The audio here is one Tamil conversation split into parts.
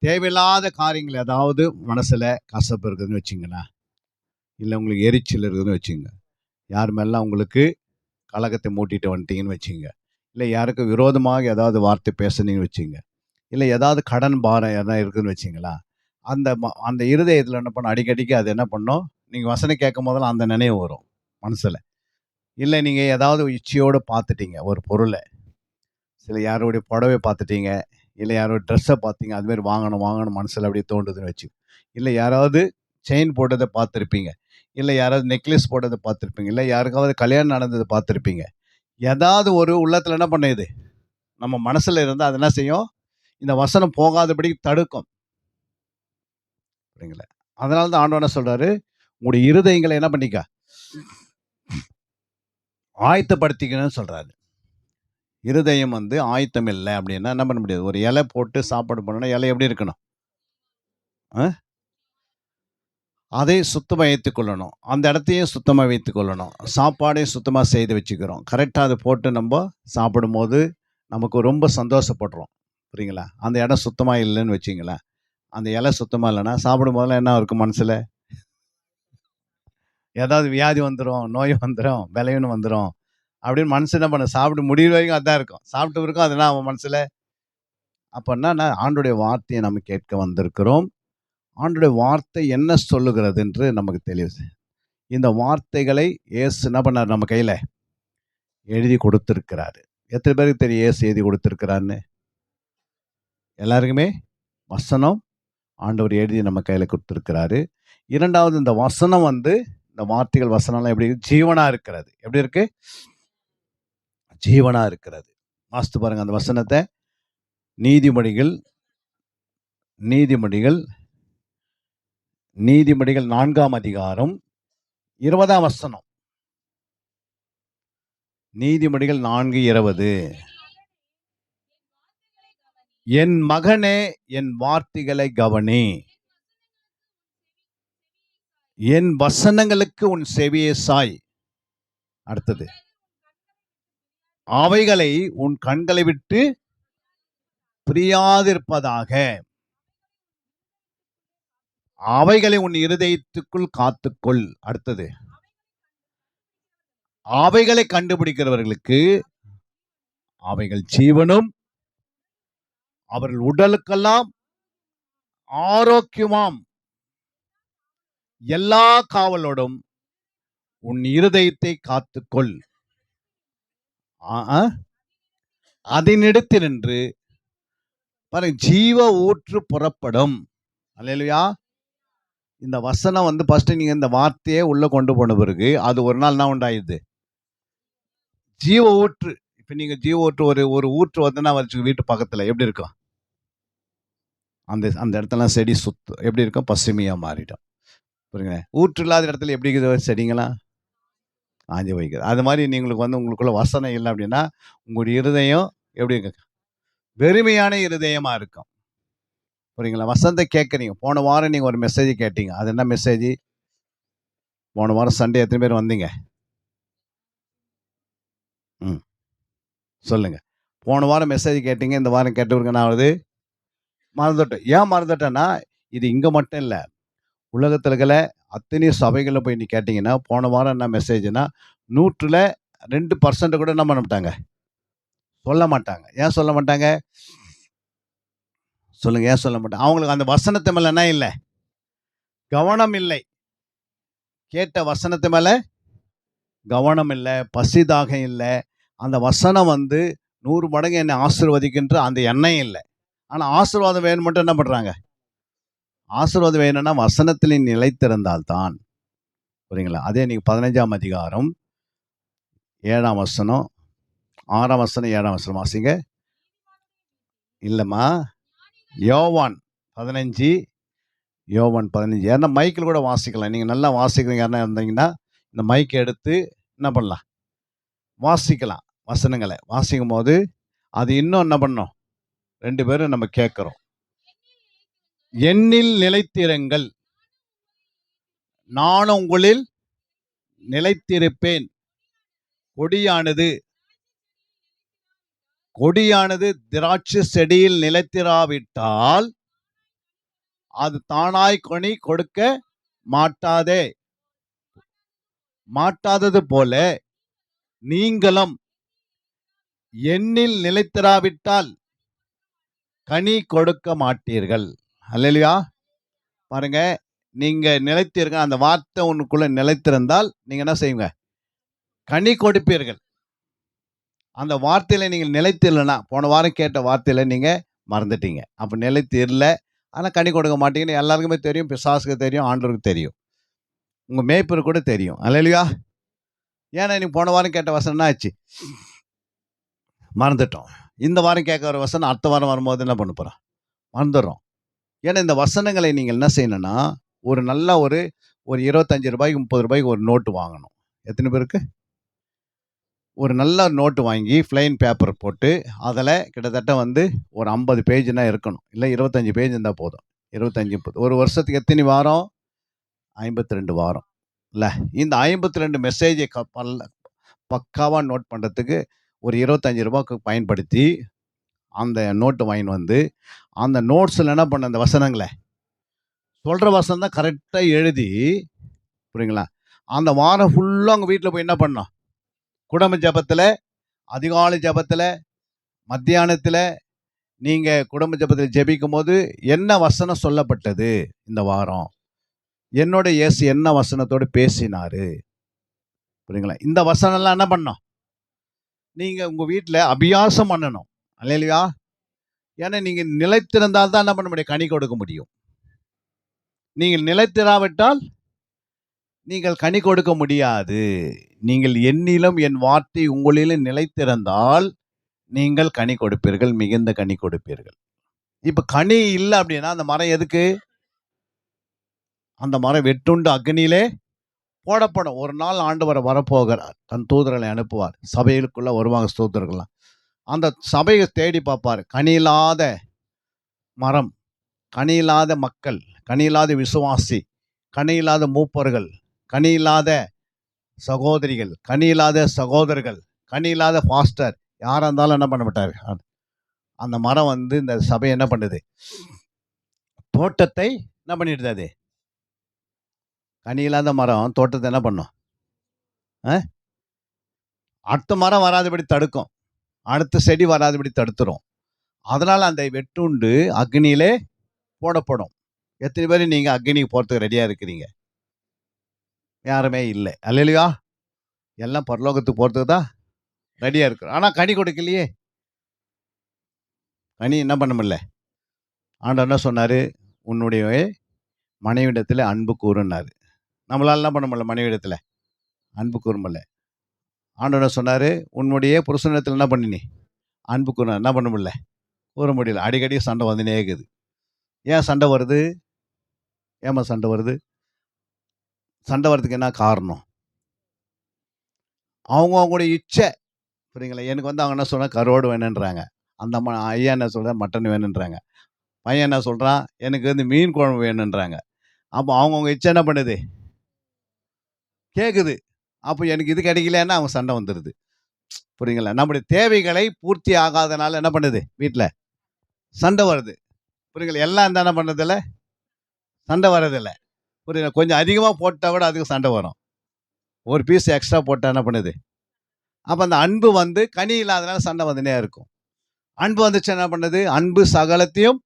தேவையில்லாத காரியங்கள் ஏதாவது மனசில் கசப்பு இருக்குதுன்னு வச்சுங்களேன், இல்லை உங்களுக்கு எரிச்சல் இருக்குதுன்னு வச்சுங்க, யார் மேலாம் உங்களுக்கு கலகத்தை மூட்டிட்டு வந்துட்டீங்கன்னு வச்சுங்க, இல்லை யாருக்கு விரோதமாக ஏதாவது வார்த்தை பேசுனீங்கன்னு வச்சுங்க, இல்லை ஏதாவது கடன் பாரம் எதனா இருக்குதுன்னு வச்சிங்களா, அந்த இருதயத்தில் என்ன பண்ண அடிக்கடிக்கு அது என்ன பண்ணும், நீங்கள் வசனம் கேட்கும் போதெல்லாம் அந்த நினைவு வரும் மனசில். இல்லை நீங்கள் ஏதாவது இச்சையோடு பார்த்துட்டீங்க ஒரு பொருளை, சில யாரோடைய புடவை பார்த்துட்டீங்க, இல்லை யாரோட ட்ரெஸ்ஸை பார்த்தீங்க, அதுமாரி வாங்கணும் மனசில் அப்படியே தோண்டுதுன்னு வச்சு, இல்லை யாராவது செயின் போட்டதை பார்த்துருப்பீங்க, இல்லை யாராவது நெக்லஸ் போட்டதை பார்த்துருப்பீங்க, இல்லை யாருக்காவது கல்யாணம் நடந்ததை பார்த்துருப்பீங்க. ஏதாவது ஒரு உள்ளத்தில் என்ன பண்ணுது, நம்ம மனசில் இருந்தால் அது என்ன செய்யும், இந்த வசனம் போகாதபடி தடுக்கும். சரிங்களா? அதனால தான் ஆண்டவர் என்ன சொல்றாரு, உங்களுடைய இருதயங்களை என்ன பண்ணிக்க ஆயத்தப்படுத்திக்கணும்னு சொல்றாரு. இருதயம் ஆயத்தம் இல்லை அப்படின்னா என்ன பண்ண முடியாது. ஒரு இலை போட்டு சாப்பாடு பண்ணணும்னா இலை எப்படி இருக்கணும், அதை சுத்தமாக வைத்துக் கொள்ளணும், அந்த இடத்தையும் சுத்தமாக வைத்துக் கொள்ளணும், சாப்பாடையும் சுத்தமாக செய்து வச்சுக்கிறோம். கரெக்டாக அதை போட்டு நம்ம சாப்பிடும்போது நமக்கு ரொம்ப சந்தோஷப்படுறோம். புரியுங்களா? அந்த இடம் சுத்தமாக இல்லைன்னு வச்சிங்களேன், அந்த இலை சுத்தமாக இல்லைன்னா சாப்பிடும் போதெல்லாம் என்ன இருக்கும், மனசில் ஏதாவது வியாதி வந்துடும், நோய் வந்துடும், விளைவுன்னு வந்துடும் அப்படின்னு மனசு என்ன பண்ண, சாப்பிட்டு முடிகிற வரைக்கும் அதான் இருக்கும். சாப்பிட்டு இருக்கும் அதுனா அவன் மனசில். அப்போ என்னன்னா, ஆண்டுடைய வார்த்தையை நம்ம கேட்க வந்திருக்கிறோம். ஆண்டுடைய வார்த்தை என்ன சொல்லுகிறது என்று நமக்கு தெளிவு. இந்த வார்த்தைகளை இயேசு என்ன பண்ணார், நம்ம கையில் எழுதி கொடுத்துருக்கிறாரு. எத்தனை பேருக்கு தெரியும் இயேசு எழுதி கொடுத்துருக்கிறான்னு? எல்லாருக்குமே வசனம் ஆண்டவர் எழுதி நம்ம கையில் கொடுத்துருக்கிறாரு. இரண்டாவது, இந்த வசனம் இந்த வார்த்தைகள் வசனம்லாம் எப்படி ஜீவனா இருக்கிறது. எப்படி இருக்கு? ஜீவனா இருக்கிறது. வாசித்து பாருங்க அந்த வசனத்தை. நீதிமொழிகள் 4ஆம் அதிகாரம் 20ஆம் வசனம். நீதிமொழிகள் 4:20. என் மகனே, என் வார்த்தைகளை கவனி, என் வசனங்களுக்கு உன் செவியை சாய். அடுத்தது, அவைகளை உன் கண்களை விட்டு பிரியாதிருப்பதாக, அவைகளை உன் இருதயத்துக்குள் காத்துக்கொள். அடுத்தது, அவைகளை கண்டுபிடிக்கிறவர்களுக்கு அவைகள் ஜீவனும் அவர்கள் உடலுக்கெல்லாம் ஆரோக்கியமாம். எல்லா காவலோடும் உன் இருதயத்தை காத்துக்கொள், அதனிடத்தினின்று ஜீவ ஊற்று புறப்படும். அல்லேலூயா. இந்த வசனம் ஃபர்ஸ்ட் நீங்க இந்த வார்த்தையே உள்ள கொண்டு போன பிறகு அது ஒரு நாள் என்ன உண்டாயிடுது, ஜீவ ஊற்று. இப்ப நீங்க ஜீவ ஊற்று ஒரு ஊற்று வச்சு வீட்டு பக்கத்துல எப்படி இருக்கும், அந்த இடத்துல செடி எப்படி இருக்கும், பசுமையா மாறிடும். புரியுங்க? ஊற்று இல்லாத இடத்துல எப்படி இருக்குது செடிங்களா, ஆஞ்சி வைக்கிறது. அது மாதிரி நீங்களுக்கு உங்களுக்குள்ள வசனம் இல்லை அப்படின்னா உங்களுடைய இருதயம் எப்படி இருக்கு, வெறுமையான இருதயமா இருக்கும். புரியுங்களா? வசனத்தை கேட்குறீங்க. போன வாரம் நீங்கள் ஒரு மெசேஜ் கேட்டீங்க. அது என்ன மெசேஜ்? போன வாரம் சண்டே எத்தனை பேர் வந்தீங்க? சொல்லுங்க. போன வாரம் மெசேஜ் கேட்டீங்க, இந்த வாரம் கேட்டவருக்கு என்ன ஆகுது, மறந்துட்டோம். ஏன் மறந்துட்டேன்னா, இது இங்கே மட்டும் இல்லை, உலகத்தில் இருக்கிற அத்தனை சபைகளில் போய் நீ கேட்டிங்கன்னா போன வாரம் என்ன மெசேஜ்னா 100% கூட என்ன பண்ண மாட்டாங்க, சொல்ல மாட்டாங்க. ஏன் சொல்ல மாட்டாங்க சொல்லுங்க? ஏன் சொல்ல மாட்டாங்க? அவங்களுக்கு அந்த வசனத்தை மேலே என்ன இல்லை, கவனம் இல்லை. கேட்ட வசனத்து மேலே கவனம் இல்லை, பசிதாக இல்லை. அந்த வசனம் 100 மடங்கு என்னை ஆசீர்வதிக்கின்ற அந்த எண்ணம் இல்லை. ஆனால் ஆசீர்வாதம் வேணும் மட்டும் என்ன பண்ணுறாங்க, ஆசீர்வாதம் வேணும்னா வசனத்தில் நிலைத்திருந்தால்தான். புரியுங்களா? அதே நீங்கள் 15ஆம் அதிகாரம் 7ஆம் வசனம் 6ஆம் வசனம் 7ஆம் வசனம் வாசிங்க. இல்லைம்மா, யோவான் 15, யோவான் 15. ஏன்னா மைக்கில் கூட வாசிக்கலாம். நீங்கள் நல்லா வாசிக்கிறீங்க யாருன்னா இருந்தீங்கன்னா இந்த மைக்கை எடுத்து என்ன பண்ணலாம், வாசிக்கலாம். வசனங்களை வாசிக்கும் போது அது இன்னும் என்ன பண்ணோம், 2 பேரும் நம்ம கேட்குறோம். என்னில் நிலைத்திருங்கள், நானும் உங்களில் நிலைத்திருப்பேன். கொடியானது திராட்சை செடியில் நிலைத்திராவிட்டால் அது தானாய் கனி கொடுக்க மாட்டாதே. மாட்டாதது போல நீங்களும் என்னில் நிலைத்திராவிட்டால் கனி கொடுக்க மாட்டீர்கள். அல்லேலூயா. பாருங்க, நீங்க நிலைத்திருங்க. அந்த வார்த்தை உனக்குள்ள நிலைத்திருந்தால் நீங்க என்ன செய்யுங்க? கனி கொடுப்பீர்கள். அந்த வார்த்தையில நீங்கள் நிலைத்து இல்லைன்னா, போன வாரம் கேட்ட வார்த்தையில நீங்க மறந்துட்டீங்க. அப்ப நிலைத்து இல்ல, ஆனா கனி கொடுக்க மாட்டீங்கன்னு எல்லாருக்குமே தெரியும். பிசாசுக்கு தெரியும், ஆண்டவருக்கு தெரியும், உங்க மேய்ப்பருக்கு கூட தெரியும். அல்லேலூயா. ஏன்னா நீ போன வாரம் கேட்ட வசனம் என்ன ஆச்சு? மறந்துட்டோம். இந்த வாரம் கேட்க வர வசனம் அடுத்த வாரம் வரும்போது என்ன பண்ண போறோம்? மறந்துடுறோம். ஏன்னா இந்த வசனங்களை நீங்கள் என்ன செய்யணும்னா, ஒரு நல்ல ஒரு ஒரு ரூ. 25 ரூ. 30 ஒரு நோட்டு வாங்கணும். எத்தனை பேருக்கு? ஒரு நல்ல நோட்டு வாங்கி ஃப்ளைன் பேப்பர் போட்டு அதில் கிட்டத்தட்ட வந்து ஒரு 50 பேஜ்னா இருக்கணும். இல்லை 25 பேஜ் இருந்தால் போதும். 25, 30 ஒரு வருஷத்துக்கு எத்தனை வாரம்? 52 வாரம். இல்லை, இந்த 52 மெசேஜை பக்காவாக நோட் பண்ணுறதுக்கு ஒரு ரூ. 25 பயன்படுத்தி அந்த நோட்டு வாங்கின்னு வந்து அந்த நோட்ஸில் என்ன பண்ண, அந்த வசனங்களை சொல்கிற வசனம் தான் கரெக்டாக எழுதி, புரியுங்களா, அந்த வாரம் ஃபுல்லாக உங்கள் வீட்டில் போய் என்ன பண்ணோம்? குடும்ப ஜபத்தில், அதிகாலை ஜபத்தில், மத்தியானத்தில் நீங்கள் குடும்ப ஜபத்தில் ஜெபிக்கும் போது என்ன வசனம் சொல்லப்பட்டது இந்த வாரம், என்னோட இயேசு என்ன வசனத்தோடு பேசினாரு, புரியுங்களா, இந்த வசனம்லாம் என்ன பண்ணோம்? நீங்கள் உங்கள் வீட்டில் அபியாசம் பண்ணணும். அல்லேலூயா. ஏன்னா நீங்கள் நிலைத்திருந்தால் தான் என்ன பண்ண முடியும்? கனி கொடுக்க முடியும். நீங்கள் நிலைத்திராவிட்டால் நீங்கள் கனி கொடுக்க முடியாது. நீங்கள் என்னிலும் என் வார்த்தை உங்களிலும் நிலைத்திருந்தால் நீங்கள் கனி கொடுப்பீர்கள், மிகுந்த கனி கொடுப்பீர்கள். இப்ப கனி இல்லை அப்படின்னா அந்த மரம் எதுக்கு? அந்த மரம் வெட்டுண்டு அக்னியிலே போடப்படும். ஒரு நாள் ஆண்டவர் வரப்போகிறார், தன் தூதர்களை அனுப்புவார், சபைகளுக்குள்ள வருவாங்க ஸ்தோத்திரர்கள்லாம். அந்த சபையை தேடி பார்ப்பார். கனியில்லாத மரம், கனியில்லாத மக்கள், கனியில்லாத விசுவாசி, கனியில்லாத மூப்பர்கள், கனியில்லாத சகோதரிகள், கனியில்லாத சகோதரர்கள், கனியில்லாத பாஸ்டர், யாராக இருந்தாலும் என்ன பண்ண மாட்டார். அந்த மரம் வந்து இந்த சபை என்ன பண்ணுது? தோட்டத்தை என்ன பண்ணிடுது? அது கனியில்லாத மரம் தோட்டத்தை என்ன பண்ணும்? அடுத்த மரம் வராதபடி தடுக்கும், அடுத்த செடி வராதபடி தடுத்துரும். அதனால அந்த வெட்டுண்டு அக்னியிலே போடப்படும். எத்தனை பேர் நீங்க அக்னிக்கு போறதுக்கு ரெடியா இருக்கிறீங்க? யாருமே இல்லை. அல்லேலூயா. எல்லாம் பரலோகத்துக்கு போறதுக்கு தான் ரெடியா இருக்கு. ஆனா கனி கொடுக்கலையே. கனி என்ன பண்ண முடியல. ஆண்டவர் என்ன சொன்னாரு? உன்னுடைய மனைவிடத்தில் அன்பு கூறுனாரு. நம்மளால என்ன பண்ண முடியல? மனைவிடத்தில் அன்பு கூற முடியல. ஆண்டவர் சொன்னாரு, உன்னுடைய புருஷனிடத்தில் என்ன பண்ணினி? அன்பு கூற. என்ன பண்ண முடியல? கூற முடியல. அடிக்கடி சண்டை வந்துனே இருக்குது. ஏன் சண்டை வருது? ஏமா சண்டை வருது? சண்டை வர்றதுக்கு என்ன காரணம்? அவங்களுடைய இச்சை, புரியுங்களா. எனக்கு வந்து அவங்க என்ன சொல்றாங்க? கருவாடு வேணுன்றாங்க. அந்த ஐயா என்ன சொல்கிறான்? மட்டன் வேணுன்றாங்க. பையன் என்ன சொல்கிறான்? எனக்கு வந்து மீன் குழம்பு வேணுன்றாங்க. அப்போ அவங்கவுங்க இச்சை என்ன பண்ணுது? கேட்குது. அப்போ எனக்கு இது கிடைக்கலன்னா அவங்க சண்டை வந்துடுது, புரியுங்களா. நம்முடைய தேவைகளை பூர்த்தி ஆகாதனால என்ன பண்ணுது? வீட்டில் சண்டை வருது, புரியுங்களா. எல்லாம் இருந்தால் என்ன பண்ணுறதில்ல? சண்டை வர்றதில்ல, புரியுங்களா. கொஞ்சம் அதிகமாக போட்டால் கூட அதுக்கு சண்டை வரும். ஒரு பீஸ் எக்ஸ்ட்ரா போட்டால் என்ன பண்ணுது? அப்போ அந்த அன்பு வந்து கனி இல்லாதனால சண்டை வந்துனே இருக்கும். அன்பு வந்துச்சு என்ன பண்ணுது? அன்பு சகலத்தையும்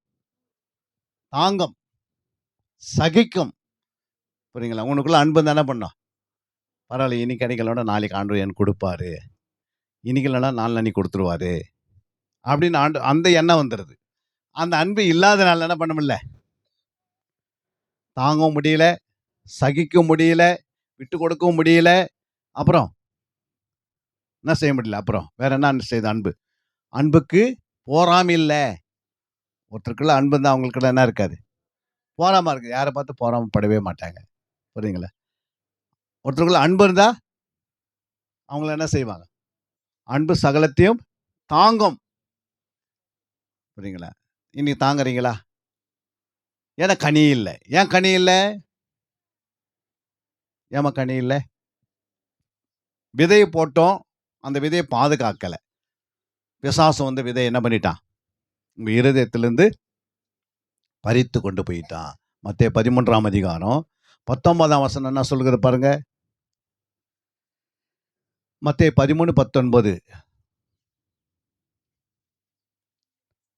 தாங்கும், சகிக்கும், புரியுங்களா. உனக்குள்ள அன்பு தான் என்ன பண்ணும்? பரவாயில்ல, இன்னைக்கு கிடைக்கலன்னா நாளைக்கு ஆண்டவர் எனக்கு கொடுப்பாரு, இன்னைக்கு இல்லைன்னா நாளைக்கு கொடுத்துருவாரு அப்படின்னு அந்த எண்ணம் வந்துடுது. அந்த அன்பு இல்லாதனால என்ன பண்ண முடியல? தாங்கவும் முடியல, சகிக்கவும் முடியல, விட்டு கொடுக்கவும் முடியல. அப்புறம் என்ன செய்ய முடியல? அப்புறம் வேற என்ன செய்யுது? அன்பு, அன்புக்கு போறாம இல்லை. ஒருத்தருக்குள்ள அன்பு தான், அவங்களுக்குள்ள என்ன இருக்காது? போறாம இருக்கு. யாரை பார்த்து போறாமப்படவே மாட்டாங்க, புரியுங்களா. ஒருத்தருக்குள்ள அன்பு இருந்தா அவங்கள என்ன செய்வாங்க? அன்பு சகலத்தையும் தாங்கும், புரியுங்களா. இன்னைக்கு தாங்குறீங்களா? ஏன்னா கனி இல்லை. ஏன் கனி இல்லை? ஏமா கனி இல்லை? விதையை போட்டோம், அந்த விதையை பாதுகாக்கலை. பிசாசம் வந்து விதையை என்ன பண்ணிட்டான்? உங்க இருதயத்திலிருந்து பறித்து கொண்டு போயிட்டான். மத்தேயு 13ஆம் அதிகாரம் 19ஆம் வசனம் என்ன சொல்கிறது பாருங்க. மத்தேயு 13:19.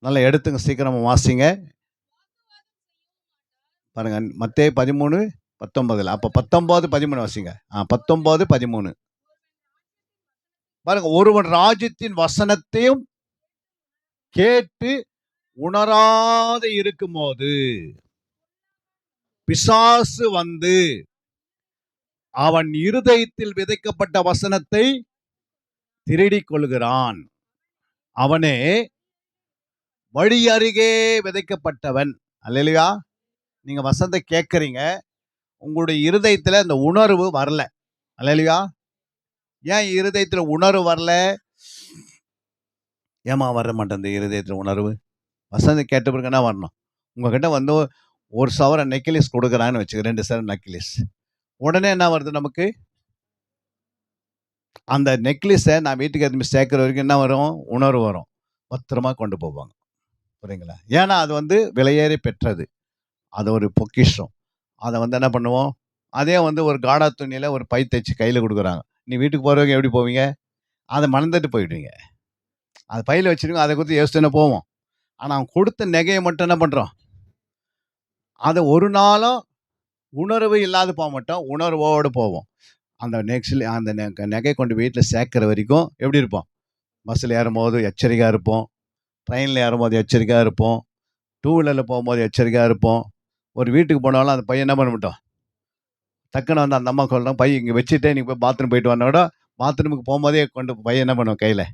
நல்லா எடுத்துங்க, சீக்கிரமா வாசிங்க. பாருங்க, மத்தேயு 13:19. அப்ப 19:13 வாசிங்க. 19:13. பாருங்க, ஒருவன் ராஜ்யத்தின் வசனத்தையும் கேட்டு உணராத இருக்கும்போது பிசாசு வந்து அவன் இருதயத்தில் விதைக்கப்பட்ட வசனத்தை திருடிக் கொள்கிறான். அவனே வழி அருகே விதைக்கப்பட்டவன். அல்லேலூயா. நீங்க வசனத்தை கேட்கறீங்க, உங்களுடைய இருதயத்துல இந்த உணர்வு வரல. அல்லேலூயா. ஏன் இருதயத்துல உணர்வு வரல? ஏமா வர மாட்டேன் இருதயத்துல உணர்வு? வசனத்தை கேட்ட பிறகு என்ன வரணும்? உங்ககிட்ட வந்து ஒரு சவர நெக்லஸ் கொடுக்குறான்னு வச்சுக்க, 2 சவரன் நெக்லஸ். உடனே என்ன வருது நமக்கு? அந்த நெக்லஸை நான் வீட்டுக்கு எடுத்து சேர்க்கிற வரைக்கும் என்ன வரும்? உணர்வு வரும். பத்திரமா கொண்டு போவாங்க. புரியுங்களா? ஏன்னா அது வந்து விலையேறி பெற்றது. அது ஒரு பொக்கிஷம். அதை வந்து என்ன பண்ணுவோம்? அதே வந்து ஒரு காடா துணியில ஒரு பை தைச்சு கையில் கொடுக்குறாங்க. நீ வீட்டுக்கு போகிறவங்க எப்படி போவீங்க? அதை மறந்துட்டு போயிடுவீங்க. அது பையில் வச்சுருங்க, அதை குறித்து யோசிச்சுன்னு போவோம். ஆனால் அவன் கொடுத்த நகையை மட்டும் என்ன பண்ணுறோம்? அதை ஒரு நாளும் உணர்வு இல்லாத போக மாட்டோம், உணர்வோடு போவோம். அந்த அந்த நகை கொண்டு வீட்டில் சேர்க்கிற வரைக்கும் எப்படி இருப்போம்? பஸ்ஸில் ஏறும்போது எச்சரிக்கையாக இருப்போம், ட்ரெயினில் ஏறும்போது எச்சரிக்கையாக இருப்போம், டூ வீலரில் போகும்போது எச்சரிக்கையாக இருப்போம். ஒரு வீட்டுக்கு போனாலும் அந்த பையன் என்ன பண்ண மாட்டோம்? டக்குன்னு வந்து அந்த அம்மா சொல்லணும், பை இங்கே வச்சுட்டே நீங்கள் போய் பாத்ரூம் போயிட்டு வந்தோட பாத்ரூமுக்கு போகும்போதே கொண்டு பையன் என்ன பண்ணுவோம் கையில்?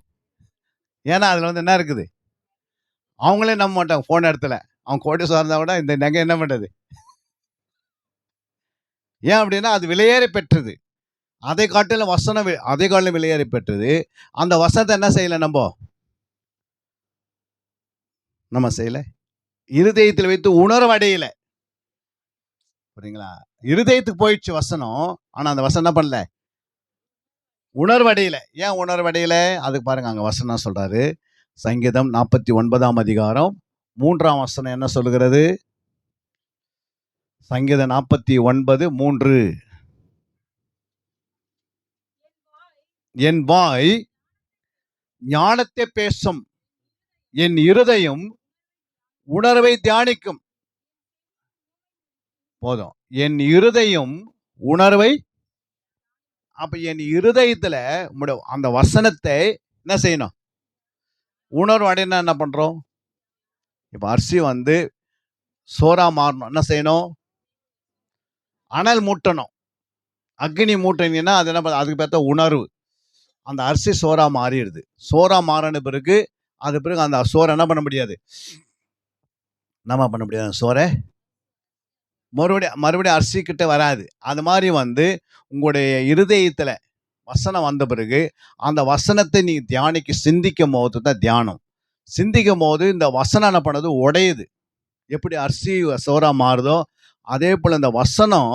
ஏன்னா அதில் வந்து என்ன இருக்குது? அவங்களே நம்ப மாட்டாங்க. ஃபோன் இடத்துல அவன் கோடீஸ்வரன் இருந்தால் கூட இந்த நகை என்ன பண்ணுறது? ஏன் அப்படின்னா அது விலையேறி பெற்றது. அதை காட்டிலும் வசனம் அதை காட்டிலும் விலையேறி பெற்றது. அந்த வசனத்தை என்ன செய்யலை? நம்ம செய்யலை. இருதயத்தில் வைத்து உணர்வு அடையலை. புரியுங்களா? இருதயத்துக்கு போயிடுச்சு வசனம், ஆனால் அந்த வசனம் என்ன பண்ணல? உணர்வு அடையலை. ஏன் உணர்வு அடையலை? அதுக்கு பாருங்க, அங்கே வசனம் சொல்றாரு. சங்கீதம் 49ஆம் அதிகாரம் 3ஆம் வசனம் என்ன சொல்லுகிறது? சங்கீதம் 49:3. என் வாய் ஞானத்தை பேசும், என் இருதயம் உணர்வை தியானிக்கும். போதும். என் இருதயம் உணர்வை. அப்ப என் இருதயத்துல அந்த வசனத்தை என்ன செய்யணும்? உணர்வு அடையணும். என்ன பண்றோம்? இப்ப அரிசி வந்து சோறா மாறணும், என்ன செய்யணும்? அனல் மூட்டணும். அக்னி மூட்டினீங்கன்னா அது என்ன? அதுக்கு பார்த்தா உணர்வு. அந்த அரிசி சோறா மாறிடுது. சோறா மாறின பிறகு அது பிறகு அந்த சோறை என்ன பண்ண முடியாது? நம்ம பண்ண முடியாது. சோறை மறுபடியும் அரிசி கிட்ட வராது. அது மாதிரி வந்து உங்களுடைய இருதயத்துல வசனம் வந்த பிறகு அந்த வசனத்தை நீ சிந்திக்கும் போது தான் தியானம். சிந்திக்கும் போது இந்த வசனம் என்ன பண்ணுது? உடையுது. எப்படி அரிசி சோறா மாறுதோ அதே போல இந்த வசனம்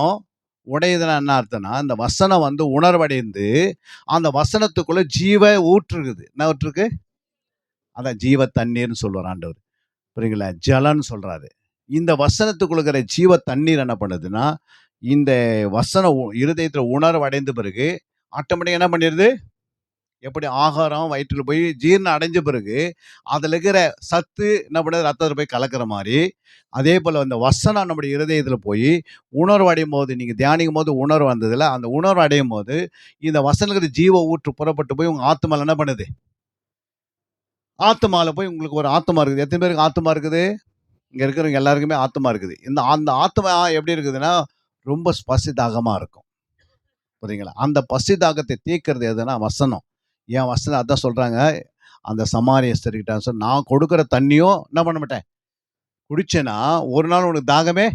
உடையுதுன்னா என்ன அர்த்தம்னா, இந்த வசனம் வந்து உணர்வடைந்து அந்த வசனத்துக்குள்ள ஜீவ ஊற்றுக்குது. என்ன ஊற்றுக்கு? அதான் ஜீவ தண்ணீர்னு சொல்லுவார் ஆண்டவர். புரியுங்களா? ஜலன்னு சொல்றாரு. இந்த வசனத்துக்குள்ள இருக்கிற ஜீவ தண்ணீர் என்ன பண்ணுதுன்னா, இந்த வசனம் இருதயத்துல உணர்வு அடைந்த பிறகு ஆட்டோமேட்டிக்கா என்ன பண்ணிடுது? எப்படி ஆகாரம் வயிற்றுல போய் ஜீரணம் அடைஞ்ச பிறகு அதுல இருக்கிற சத்து என்ன பண்ணுது? ரத்தத்தில் போய் கலக்கிற மாதிரி, அதே போல அந்த வசனம் நம்முடைய இருதயத்துல போய் உணர்வு அடையும் போது, நீங்க தியானிக்கும் போது உணர்வு வந்ததுல அந்த உணர்வு அடையும் போது இந்த வசனத்துக்கு ஜீவ ஊற்று புறப்பட்டு போய் உங்க ஆத்மால என்ன பண்ணுது? ஆத்மால போய் உங்களுக்கு ஒரு ஆத்மா இருக்குது. எத்தனை பேருக்கு ஆத்மா இருக்குது? இங்க இருக்கிறவங்க எல்லாருக்குமே ஆத்மா இருக்குது. அந்த ஆத்மா எப்படி இருக்குதுன்னா, ரொம்ப பசி தாகமா இருக்கும். புரியுங்களா? அந்த பசி தாகத்தை தீர்க்கிறது எதுனா வசனம். என் வசனம் அதான் சொல்றாங்க. அந்த சமாரிய ஸ்திரிகிட்ட நான் கொடுக்குற தண்ணியும் என்ன பண்ண மாட்டேன்? குடிச்சேன்னா ஒரு நாள் உனக்கு தாகமே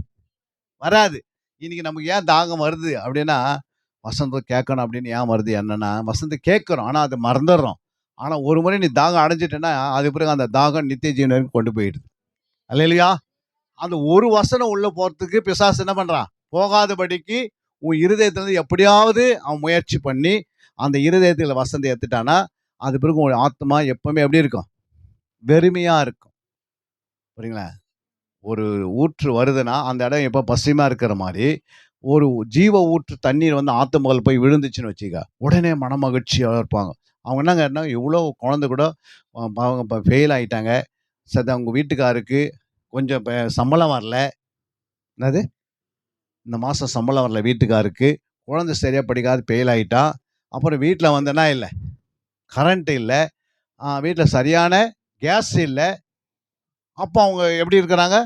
வராது. இன்னைக்கு நமக்கு ஏன் தாகம் வருது அப்படின்னா, வசனத்தை கேட்கணும் அப்படின்னு ஏன் வருது? என்னன்னா, வசனத்தை கேட்கிறோம், ஆனா அதை மறந்துடுறோம். ஆனா ஒரு முறை நீ தாகம் அடைஞ்சிட்டேன்னா அது பிறகு அந்த தாகம் நித்திய ஜீவன் வரைக்கும் கொண்டு போயிடுது. அல்லேலூயா. அந்த ஒரு வசனம் உள்ள போறதுக்கு பிசாசு என்ன பண்றான்? போகாதபடிக்கு உன் இருதயத்திலிருந்து எப்படியாவது அவன் முயற்சி பண்ணி அந்த இருதயத்தில் வசனத்தை ஏத்துட்டானா, அது பிறகு உன் ஆத்மா எப்பவுமே எப்படி இருக்கும்? வெறுமையா இருக்கும். புரியுங்களா? ஒரு ஊற்று வருதுன்னா, அந்த இடம் எப்போ பசுமையா இருக்கிற மாரி, ஒரு ஜீவ ஊற்று தண்ணீர் வந்து ஆத்துமகள் போய் விழுந்துச்சுன்னு வச்சுக்க, உடனே மனமகிழ்ச்சியா இருப்பாங்க. அவங்க என்னங்கன்னா, எவ்வளோ குழந்தை கூட பாவங்க ஃபெயில் ஆயிட்டாங்க. அவங்க வீட்டுக்காருக்கு கொஞ்சம் சம்பளம் வரல. என்னது? இந்த மாசம் சம்பளம் வரல வீட்டுக்காருக்கு. குழந்தை சரியா படிக்காது ஃபெயில் ஆயிட்டான். அப்புறம் வீட்ல வந்து என்ன இல்ல, கரண்ட் இல்ல. வீட்ல சரியான கேஸ் இல்ல. அப்போ அவங்க எப்படி இருக்கிறாங்க?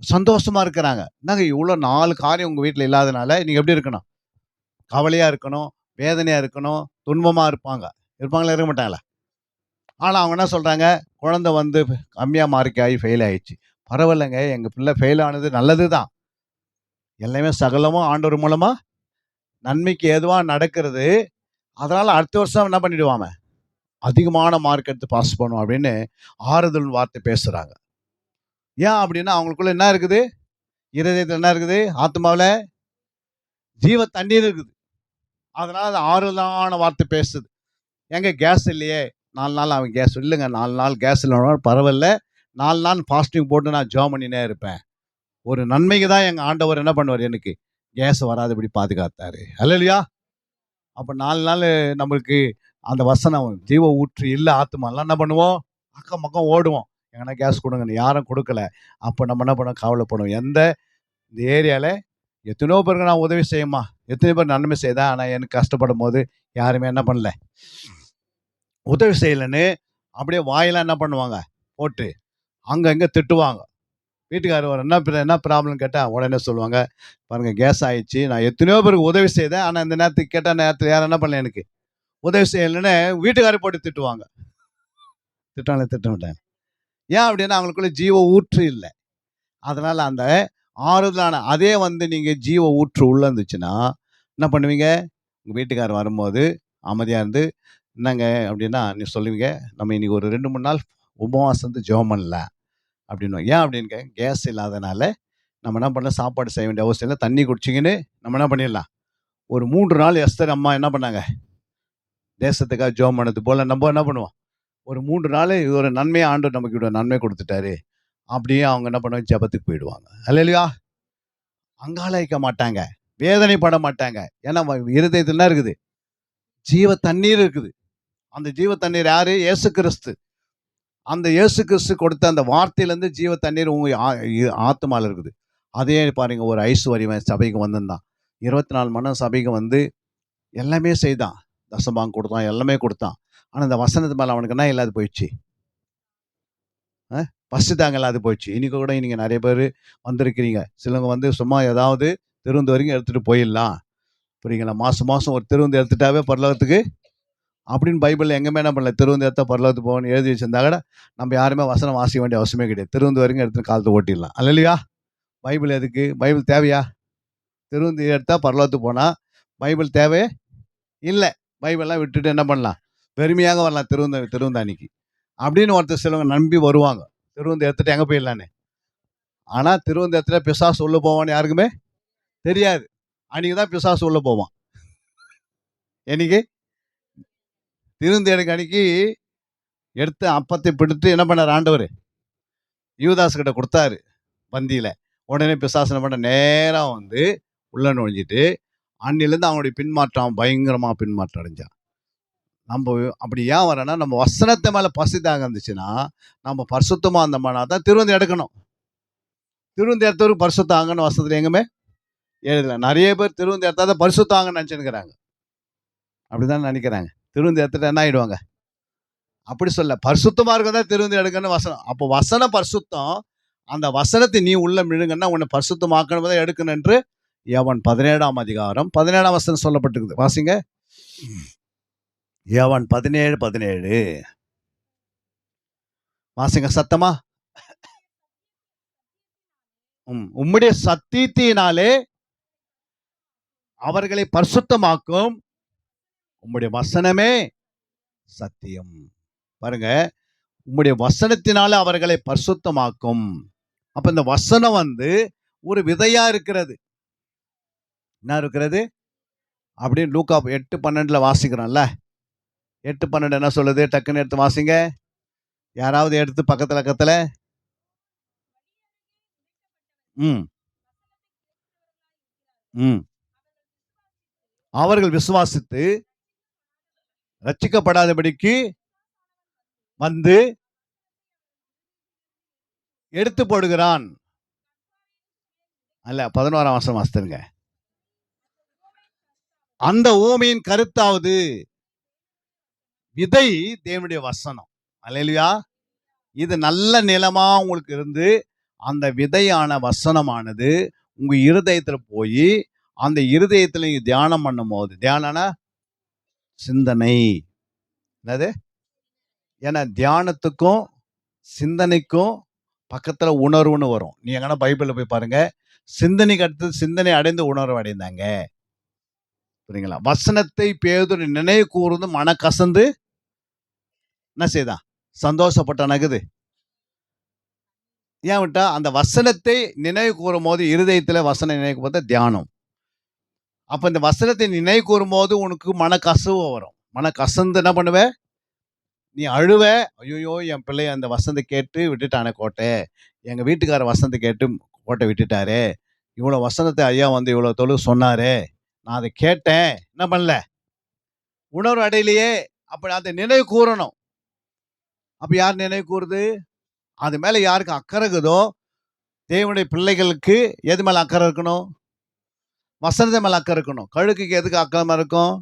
சந்தோஷமா இருக்கிறாங்க. என்னங்க இவ்ளோ 4 காரியம் உங்க வீட்ல இல்லாதனால, நீங்க எப்படி இருக்கணும்? கவலையா இருக்கணும், வேதனையா இருக்கணும், துன்பமா இருப்பாங்க. இருப்பாங்களா? இருக்க மாட்டாங்களா? ஆனா அவங்க என்ன சொல்றாங்க? குழந்தை வந்து கம்மியா மார்க் ஆகி ஃபெயில் ஆயிடுச்சு. பரவாயில்லங்க, எங்க பிள்ளை ஃபெயில் ஆனது நல்லது தான். எல்லாமே சகலமும் ஆண்டவர் மூலமா நன்மைக்கு ஏதுவா நடக்கிறது. அதனால அடுத்த வருஷம் என்ன பண்ணிடுவான் அவன்? அதிகமான மார்க் எடுத்து பாஸ் பண்ணுவான் அப்படின்னு ஆறுதல் வார்த்தை பேசுறாங்க. ஏன் அப்படின்னா, அவங்களுக்குள்ள என்ன இருக்குது? இருதயத்துல என்ன இருக்குது? ஆத்துமாவுல ஜீவ தண்ணீர் இருக்குது. அதனால அது ஆறுதலான வார்த்தை பேசுது. ஏங்க கேஸ் இல்லையே? 4 நாள் அவன் கேஸ் இல்லங்க. 4 நாள் கேஸ் இல்லனாலும் பரவால்ல. 4 நாள் ஃபாஸ்டிங் போட்டு நான் ஜெபம் பண்ணினே இருப்பேன். ஒரு நன்மைக்கு தான் எங்க ஆண்டவர் என்ன பண்ணுவாரு எனக்கு? கேஸ் வராதபடி பாதுகாத்தாரு. அல்லேலூயா! அப்ப 4 நாளு நம்மளுக்கு அந்த வசனம் ஜீவ ஊற்று இல்ல ஆத்துமாலாம் என்ன பண்ணுவோம்? அக்கம் பக்கம் ஓடுவோம். எங்கனா கேஸ் குடுங்கன்னு. யாரும் குடுக்கல. அப்ப நம்ம என்ன பண்ணுவோம்? கவலைப்படுவோம். இந்த ஏரியால எத்தனையோ பேருக்கு நான் உதவி செய்யேம்மா. எத்தனையோ பேர் நன்மை செய்தேன். ஆனா எனக்கு கஷ்டப்படும்போது யாருமே என்ன பண்ணல? உதவி செய்யலன்னு அப்படியே வாயெல்லாம் என்ன பண்ணுவாங்க? போட்டு அங்க இங்க திட்டுவாங்க. வீட்டுக்காரர் என்ன ப்ராப்ளம்னு கேட்டா, உடனே சொல்லுவாங்க, "பாருங்க கேஸ் ஆயிடுச்சு. நான் எத்தனையோ பேருக்கு உதவி செய்தேன். ஆனா இந்த நேரத்துக்கு கேட்ட நேரத்துல யாரும் என்ன பண்ணல எனக்கு? உதவி செய்யலன்னு" வீட்டுக்காரர் போட்டு திட்டுவாங்க. திட்டுவாங்களா? திட்ட மாட்டாங்க. ஏன் அப்படின்னா, அவங்களுக்குள்ள ஜீவ ஊற்று இல்ல. அதனால அந்த ஆறுதலான அதே வந்து நீங்க ஜீவ ஊற்று உள்ள இருந்துச்சுன்னா, என்ன பண்ணுவீங்க? உங்க வீட்டுக்காரர் வரும்போது அமைதியா இருந்து, "என்னங்க?" அப்படின்னா, நீ சொல்லுவீங்க, "நம்ம இன்னைக்கு ஒரு 2, 3 நாள் உபவாசம் இருந்து ஜெபம் பண்ணலாம்." அப்படின்னுவாங்க. ஏன் அப்படின்னு கேஸ் இல்லாதனால, நம்ம என்ன பண்ணலாம்? சாப்பாடு செய்ய வேண்டிய அவசியம் இல்ல. தண்ணி குடிச்சிங்கன்னு நம்ம என்ன பண்ணிடலாம்? ஒரு 3 நாள் எஸ்தர் அம்மா என்ன பண்ணாங்க? தேசத்துக்காக ஜெபம் பண்ணது போல நம்ம என்ன பண்ணுவோம்? ஒரு 3 நாள் இது ஒரு நன்மையா ஆண்டவர் நமக்கு இவ்வளோ நன்மை குடுத்துட்டாரு. அப்படியே அவங்க என்ன பண்ணுவாங்க? ஜெபத்துக்கு போயிடுவாங்க. அல்லேலூயா! அங்காளாய்க்க மாட்டாங்க. வேதனைப்பட மாட்டாங்க. ஏன்னா இருதயத்துல என்ன இருக்குது? ஜீவ தண்ணீர் இருக்குது. அந்த ஜீவ தண்ணீர் யாரு? இயேசு கிறிஸ்து. அந்த இயேசு கிறிஸ்து கொடுத்த அந்த வார்த்தையிலேருந்து ஜீவ தண்ணீர் உங்க ஆத்துமால இருக்குது. அதே பாருங்க, ஒரு ஐசுவரியவன் சபைக்கு வந்திருந்தான். 24 மணி நேரம் சபைக்கு வந்து எல்லாமே செய்தான். தசமாங்க கொடுத்தான், எல்லாமே கொடுத்தான். ஆனா இந்த வசனத்து மேல அவனுக்கு என்ன இல்லாது போயிடுச்சு? பஸ்ஸு தாங்க இல்லாது போயிடுச்சு. இன்னைக்கு கூட நீங்க நெறைய பேரு வந்திருக்கிறீங்க. சிலவங்க வந்து சும்மா ஏதாவது திருந்த வரைக்கும் எடுத்துட்டு போயிடலாம். புரியுங்களா? மாசம் மாசம் ஒரு திருவிந்து எடுத்துட்டாவே பரலோகத்துக்கு அப்படின்னு பைபிள்ல எங்கேயுமே என்ன பண்ணல. திருவிந்து எடுத்தா பரலோகத்துக்கு போகணும்னு எழுதி வச்சிருந்தா கூட, நம்ம யாருமே வசனம் வாசிக்க வேண்டிய அவசியமே கிடையாது. திருவிந்து வரைக்கும் எடுத்துட்டு காலத்த ஓட்டிடலாம். அல்லேலூயா! பைபிள் எதுக்கு? பைபிள் தேவையா? திருவிந்து எடுத்தா பரலோகத்துக்கு போனா, பைபிள் தேவையே இல்ல. பைபிள்லாம் விட்டுட்டு என்ன பண்ணலாம்? பெருமையாக வரலாம் திருவிந்து அன்னைக்கு. அப்படின்னு ஒருத்தர் சிலவங்க நம்பி வருவாங்க. திருவிந்து எடுத்துட்டு எங்க போயிடலான்னு. ஆனா திருவிந்து எடுத்துட்டா பிசாசு உள்ள போவான்னு யாருக்குமே தெரியாது. அன்னைக்கு தான் பிசாசு உள்ள போவான். என்னைக்கு? திருவிந்து எடுக்க அன்னைக்கு எடுத்து அப்பத்தை பிடித்து என்ன பண்ணாரு ஆண்டவரு? யூதாஸ் கிட்ட குடுத்தாரு பந்தியில. உடனே பிசாசு என்ன பண்ணான்? நேரா வந்து உள்ள நுழைஞ்சிட்டு, அன்னிலேருந்து அவனுடைய பின்மாற்றம் பயங்கரமா பின்மாற்றம் அடைஞ்சான். நம்ப அப்படி ஏன் வரேன்னா, நம்ம வசனத்து மேல பசி தாகம் இருந்துச்சுன்னா, நம்ம பரிசுத்தமா இருந்தோம்னா தான் திருவிந்து எடுக்கணும். திருவிந்து எடுத்தவருக்கு பரிசுத்தம் ஆகன்னு வசனத்துல எங்குமே எழுதல. நெறைய பேர் திருவிந்து எடுத்தா தான் பரிசுத்தம் ஆகன்னு நெனச்சுன்னுருக்கிறாங்க. அப்படிதான் நெனைக்கிறாங்க. திருவிந்து எடுத்துட்டா என்ன ஆயிடுவாங்க? அப்படி சொல்ல. பரிசுத்தமா இருக்க தான் திருவிந்து எடுக்கன்னு வசனம். அப்போ வசனம் பரிசுத்தம். அந்த வசனத்தை நீ உள்ள விழுங்கன்னா, உன்னை பரிசுத்தமாக்கணும் தான் எடுக்கணும் என்று யோவான் 17ஆம் அதிகாரம் 17ஆம் வசனம் சொல்லப்பட்டிருக்குது. வாசிங்க. யோவான் 17:17 வாசிங்க சத்தமா. உம்முடைய சத்தியத்தினாலே அவர்களை பரிசுத்தமாக்கும். உம்முடைய வசனமே சத்தியம். பாருங்க, உம்முடைய வசனத்தினால அவர்களை பரிசுத்தமாக்கும். அப்ப இந்த வசனம் வந்து ஒரு விதையா இருக்கிறது. என்ன இருக்கிறது? அப்படின்னு லூக்கா 8:12 வாசிக்கிறோம்ல. 8:12 என்ன சொல்லுது? டக்குன்னு எடுத்து வாசிங்க. யாராவது எடுத்து பக்கத்துல ம் ம் அவர்கள் விசுவாசித்து ரட்சிக்கப்படாதபடிக்கு வந்து எடுத்து போடுகிறான். அல்ல 11ஆம் வசனம் வாசித்துருங்க. அந்த ஊமையின் கருத்தாவது விதை தேவனுடைய வசனம். அல்லேலூயா. இது நல்ல நிலமா உங்களுக்கு இருந்து அந்த விதையான வசனமானது உங்க இருதயத்துல போய் அந்த இருதயத்துல நீங்க தியானம் பண்ணும் போது, தியானம்னா சிந்தனை. என்னது? ஏன்னா தியானத்துக்கும் சிந்தனைக்கும் பக்கத்துல உணர்வுன்னு வரும். நீ எங்கன்னா பைபிள்ல போய் பாருங்க, சிந்தனைக்கு அடுத்தது சிந்தனை அடைந்து உணர்வு அடைந்தாங்க. புரியுங்களா? வசனத்தை பேதுரு நினைவு கூர்ந்து மனக்கசந்து என்ன செய்தான்? சந்தோஷப்பட்டானாகுது. ஏன் விட்டா அந்த வசனத்தை நினைவு கூறும் போது இருதயத்துல வசனம் நினைவு போது தியானம். அப்ப இந்த வசனத்தை நினைவு கூறும் போது உனக்கு மனக்கசவு வரும். மனக்கசந்து என்ன பண்ணுவ? நீ அழுவ. ஐயோ, என் பிள்ளை அந்த வசனத்தை கேட்டு விட்டுட்டானே கோட்டை. எங்க வீட்டுக்கார வசனத்தை கேட்டு கோட்டை விட்டுட்டாரே. இவ்வளவு வசனத்தை ஐயா வந்து இவ்வளவு தொழு சொன்னாரே. நான் அதை கேட்டேன். என்ன பண்ணல? உணர்வு அடையிலையே. அப்ப அதை நினைவு கூறணும். அப்ப யார் நினைவு கூறுது? அது மேல யாருக்கு அக்கறை இருக்குதோ, தேவனுடைய பிள்ளைகளுக்கு எது மேல அக்கறை இருக்கணும்? வசனத்தை மேல அக்கறை இருக்கணும். கழுகுக்கு எதுக்கு அக்கறை இருக்கும்?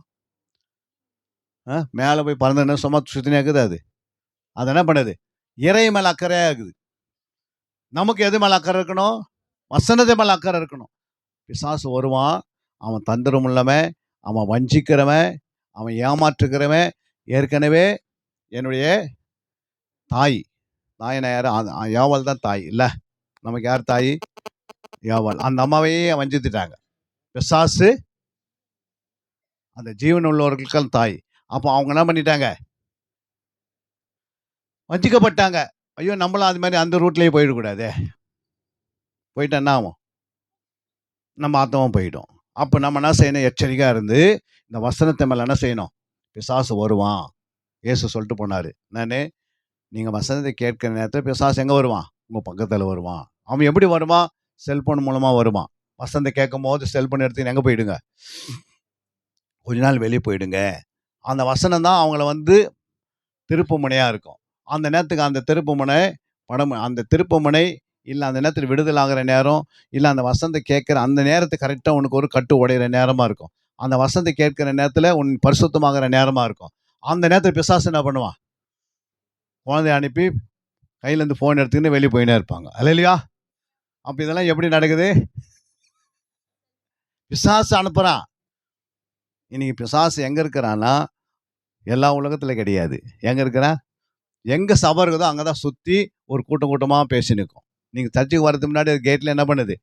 மேல போய் பறந்து சும்மா சுத்தினே இருக்குது அது. அது என்ன பண்ணுது? இறை மேல அக்கறையா இருக்குது. நமக்கு எது மேல அக்கறை இருக்கணும்? வசனத்தை மேல அக்கறை இருக்கணும். பிசாசு வருவான். அவன் தந்திரம் உள்ளவன், அவன் வஞ்சிக்கிறவன், அவன் ஏமாற்றுகிறவன். ஏற்கனவே என்னுடைய தாய் தாயினா யாரு? யாவால் தான் தாய் இல்ல. நமக்கு யார் தாய்? யாவால். அந்த அம்மாவையே வஞ்சித்துட்டாங்க. பிசாசு அந்த ஜீவன் உள்ளவர்களுக்கு தாய். அப்போ அவங்க என்ன பண்ணிட்டாங்க? வஞ்சிக்கப்பட்டாங்க. ஐயோ, நம்மளும் அது மாதிரி அந்த ரூட்லயே போயிடக்கூடாது. போயிட்டா என்ன ஆகும்? நம்ம ஆத்மாவும் போயிடும். அப்போ நம்ம என்ன செய்யணும்? எச்சரிக்கையா இருந்து இந்த வசனத்தை மேல என்ன செய்யணும்? பிசாசு வருவான். இயேசு சொல்லிட்டு போனாரு. நானு நீங்க வசனத்தை கேட்கிற நேரத்தில் பிசாசு எங்க வருவான்? உங்க பக்கத்துல வருவான். அவன் எப்படி வருவான்? செல்போன் மூலமா வருவான். வசனத்தை கேட்கும் போது செல்போன் எடுத்து எங்க போயிடுங்க? கொஞ்ச நாள் வெளியே போயிடுங்க. அந்த வசனம் தான் அவங்கள வந்து திருப்பு முனையா இருக்கும். அந்த நேரத்துக்கு அந்த திருப்பு முனை படம் அந்த திருப்பு முனை இல்லை அந்த நேரத்தில் விடுதல் ஆகிற நேரம் இல்லை அந்த வசனத்தை கேட்குற அந்த நேரத்துக்கு கரெக்டாக உனக்கு ஒரு கட்டு உடையிற நேரமாக இருக்கும். அந்த வசனத்தை கேட்கிற நேரத்தில் உன் பரிசுத்தமாகிற நேரமாக இருக்கும். அந்த நேரத்தில் பிசாசு என்ன பண்ணுவான்? குழந்தைய அனுப்பி கையிலேருந்து ஃபோன் எடுத்துக்கின்னு வெளியே போயினே இருப்பாங்க. அல்லையா? அப்போ இதெல்லாம் எப்படி நடக்குது? பிசாசு அனுப்புகிறான். இன்னைக்கு பிசாசு எங்கே இருக்கிறான்னா எல்லா உலகத்தில் கிடையாது. எங்கே இருக்கிறான்? எங்கே சபை இருக்குதோ அங்கே தான் சுற்றி ஒரு கூட்டம் கூட்டமாக பேசி நிற்கும். நீங்கள் சர்ச்சுக்கு வரதுக்கு முன்னாடி கேட்டில் என்ன பண்ணுது?